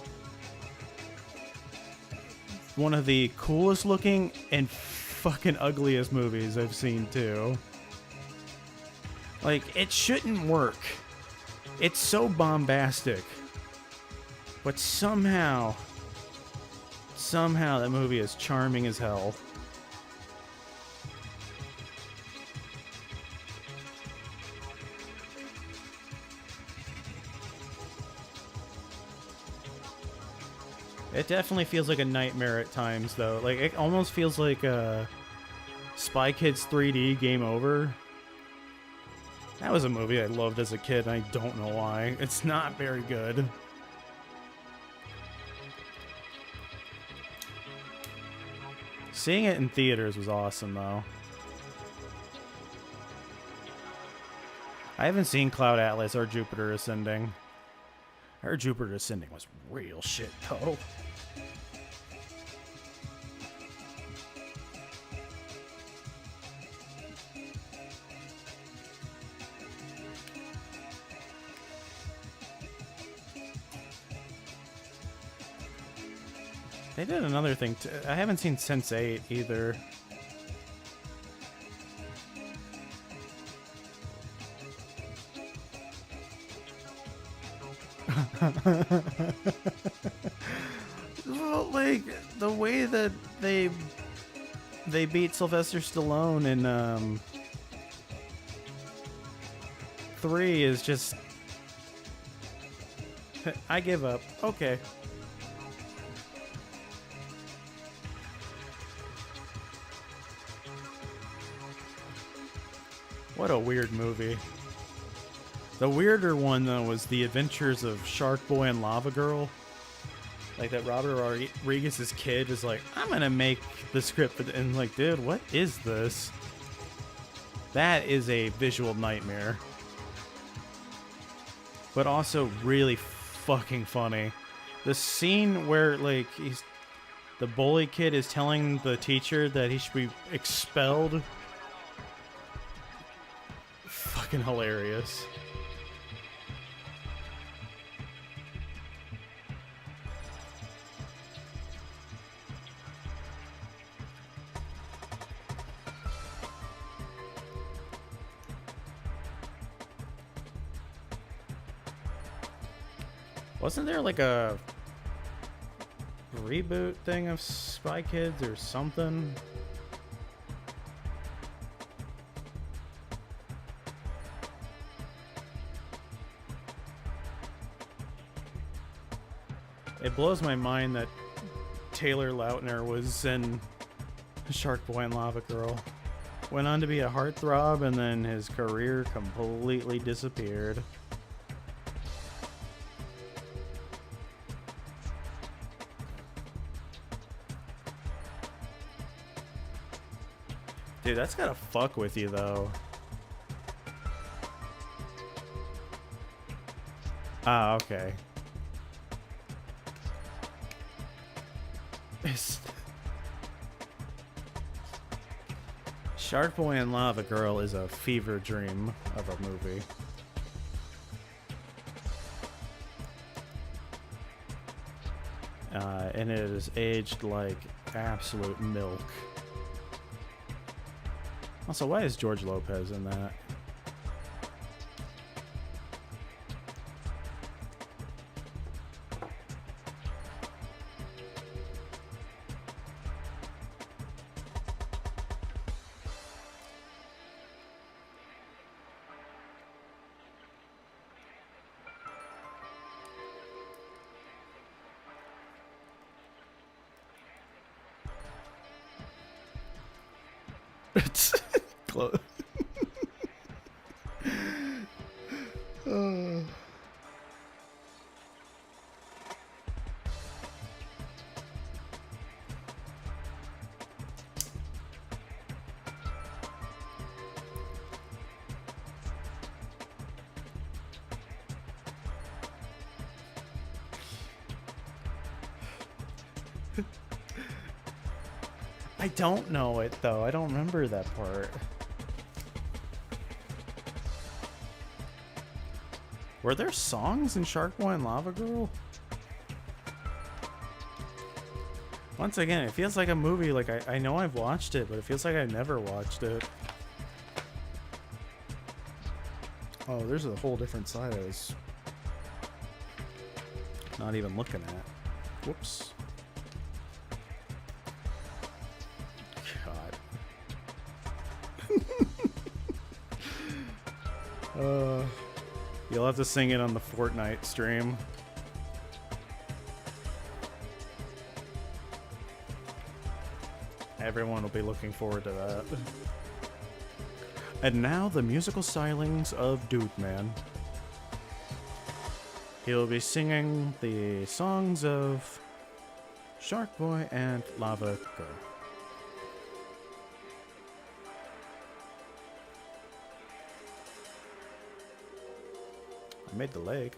one of the coolest looking and fucking ugliest movies I've seen, too. Like, it shouldn't work. It's so bombastic. But somehow that movie is charming as hell. It definitely feels like a nightmare at times, though. Like, it almost feels like Spy Kids 3D Game Over. That was a movie I loved as a kid, and I don't know why. It's not very good. Seeing it in theaters was awesome, though. I haven't seen Cloud Atlas or Jupiter Ascending. I heard Jupiter Ascending was real shit, though. They did another thing, too. I haven't seen Sense8 either. Well, like, the way that they beat Sylvester Stallone in 3 is just... I give up. Okay. What a weird movie. The weirder one, though, was The Adventures of Shark Boy and Lava Girl. Like, that Robert Rodriguez's kid is like, I'm gonna make the script, and like, dude, what is this? That is a visual nightmare. But also really fucking funny. The scene where, like, the bully kid is telling the teacher that he should be expelled. Fucking hilarious. Wasn't there like a reboot thing of Spy Kids or something? It blows my mind that Taylor Lautner was in Shark Boy and Lava Girl. Went on to be a heartthrob, and then his career completely disappeared. Dude, that's gotta fuck with you, though. Ah, okay. Shark Boy and Lava Girl is a fever dream of a movie. And it is aged like absolute milk. Also, why is George Lopez in that? It's close. I don't know it though. I don't remember that part. Were there songs in Shark Boy and Lava Girl? Once again, it feels like a movie. Like I know I've watched it, but it feels like I've never watched it. Oh, there's a whole different side I was not even looking at. Whoops. God. You'll have to sing it on the Fortnite stream. Everyone will be looking forward to that. And now the musical stylings of Dude Man. He'll be singing the songs of Shark Boy and Lava Girl. I made the leg.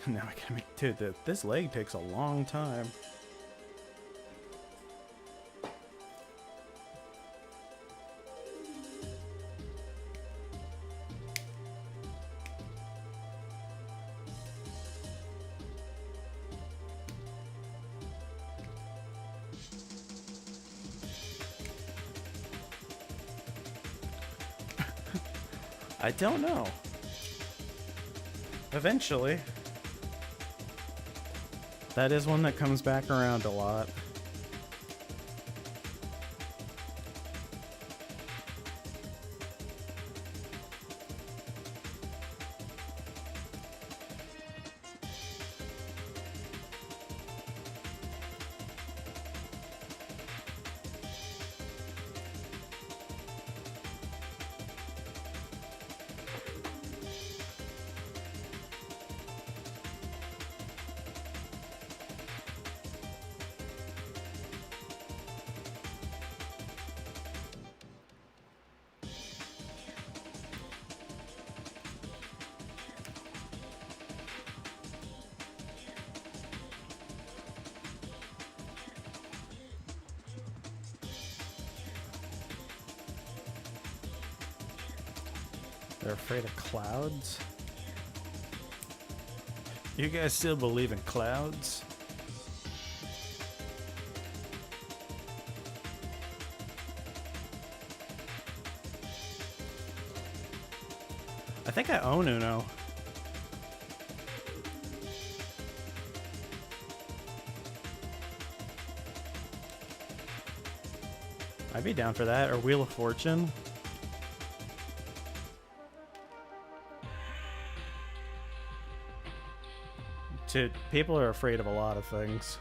Now I gotta make... Dude, this leg takes a long time. I don't know. Eventually. That is one that comes back around a lot. They're afraid of clouds? You guys still believe in clouds? I think I own Uno. I'd be down for that, or Wheel of Fortune. Dude, people are afraid of a lot of things.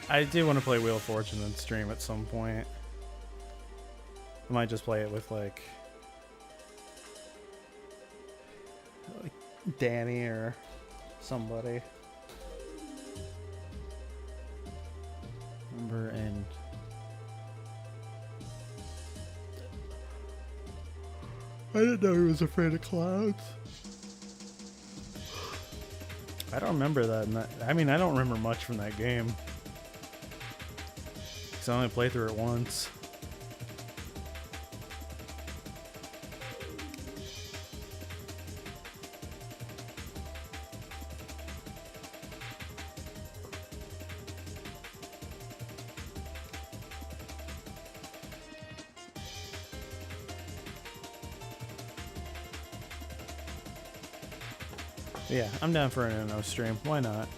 I do want to play Wheel of Fortune and stream at some point. I might just play it with like Danny or somebody. Remember, and I didn't know he was afraid of clouds. I don't remember that. I mean, I don't remember much from that game. Because I only played through it once. Yeah, I'm down for an Inno stream. Why not?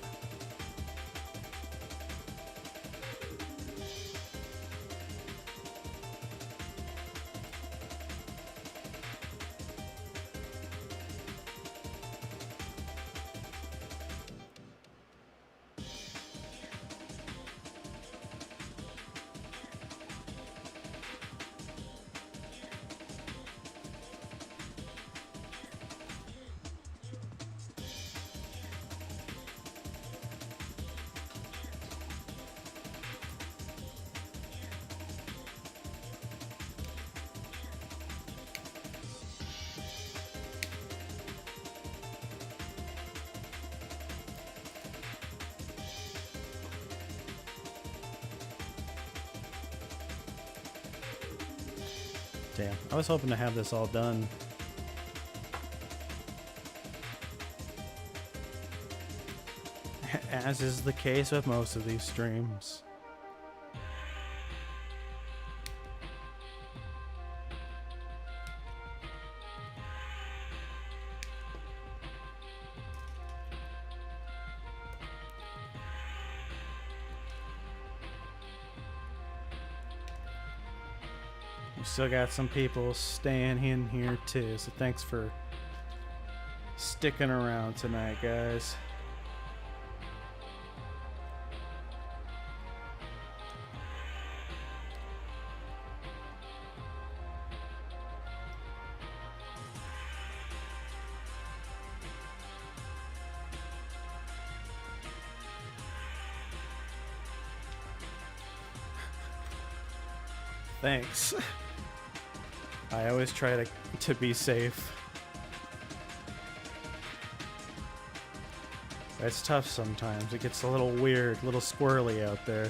Damn, I was hoping to have this all done. As is the case with most of these streams. We still got some people staying in here too, so thanks for sticking around tonight, guys. Thanks. I always try to be safe. It's tough sometimes. It gets a little weird, a little squirrely out there.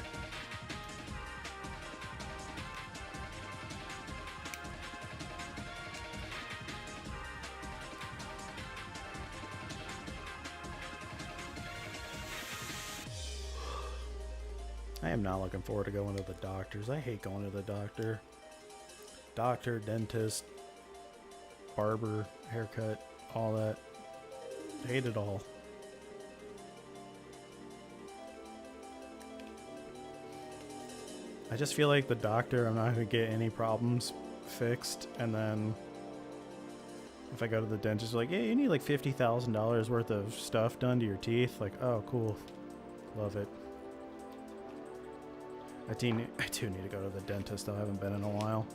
I am not looking forward to going to the doctors. I hate going to the doctor. Doctor, dentist, barber, haircut, all that. Hate it all. I just feel like the doctor, I'm not going to get any problems fixed. And then if I go to the dentist, like, yeah, you need like $50,000 worth of stuff done to your teeth. Like, oh, cool. Love it. I do need to go to the dentist, though. I haven't been in a while.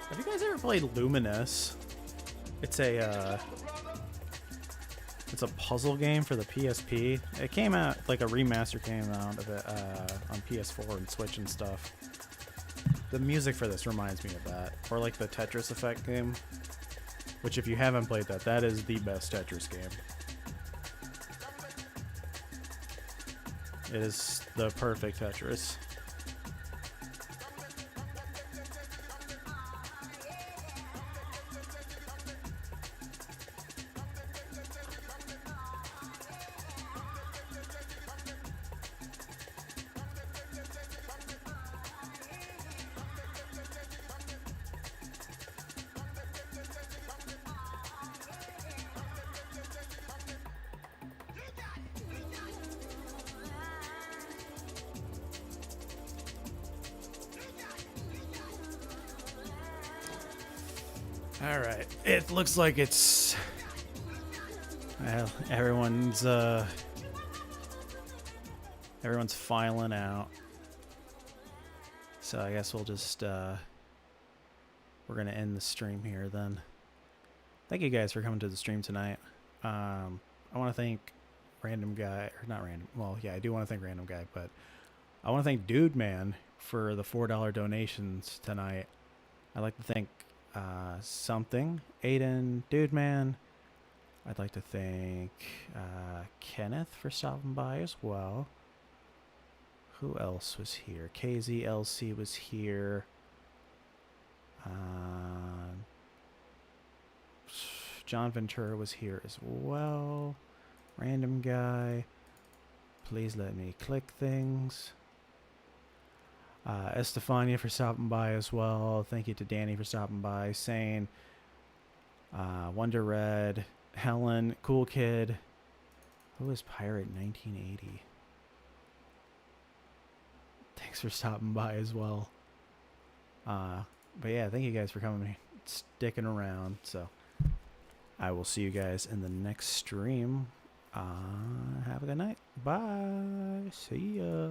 Have you guys ever played Luminous? It's a puzzle game for the PSP. It came out, like a remaster came out of it on PS4 and Switch and stuff. The music for this reminds me of that. Or like the Tetris Effect game, which if you haven't played that, that is the best Tetris game. It is the perfect Tetris. All right, it looks like it's everyone's filing out, so I guess we'll just we're gonna end the stream here then. Thank you guys for coming to the stream tonight. I want to thank Random Guy, or not Random, well, yeah, I do want to thank Random Guy, but I want to thank Dude Man for the $4 donations tonight. I'd like to thank something, Aiden, Dude Man, I'd like to thank Kenneth for stopping by as well. Who else was here? KZLC was here. John Ventura was here as well. Random guy. Please let me click things. Estefania for stopping by as well. Thank you to Danny for stopping by. Sane. Wonder Red. Helen. Cool Kid. Who is Pirate 1980? Thanks for stopping by as well. But yeah, thank you guys for coming, sticking around. So I will see you guys in the next stream. Have a good night. Bye. See ya.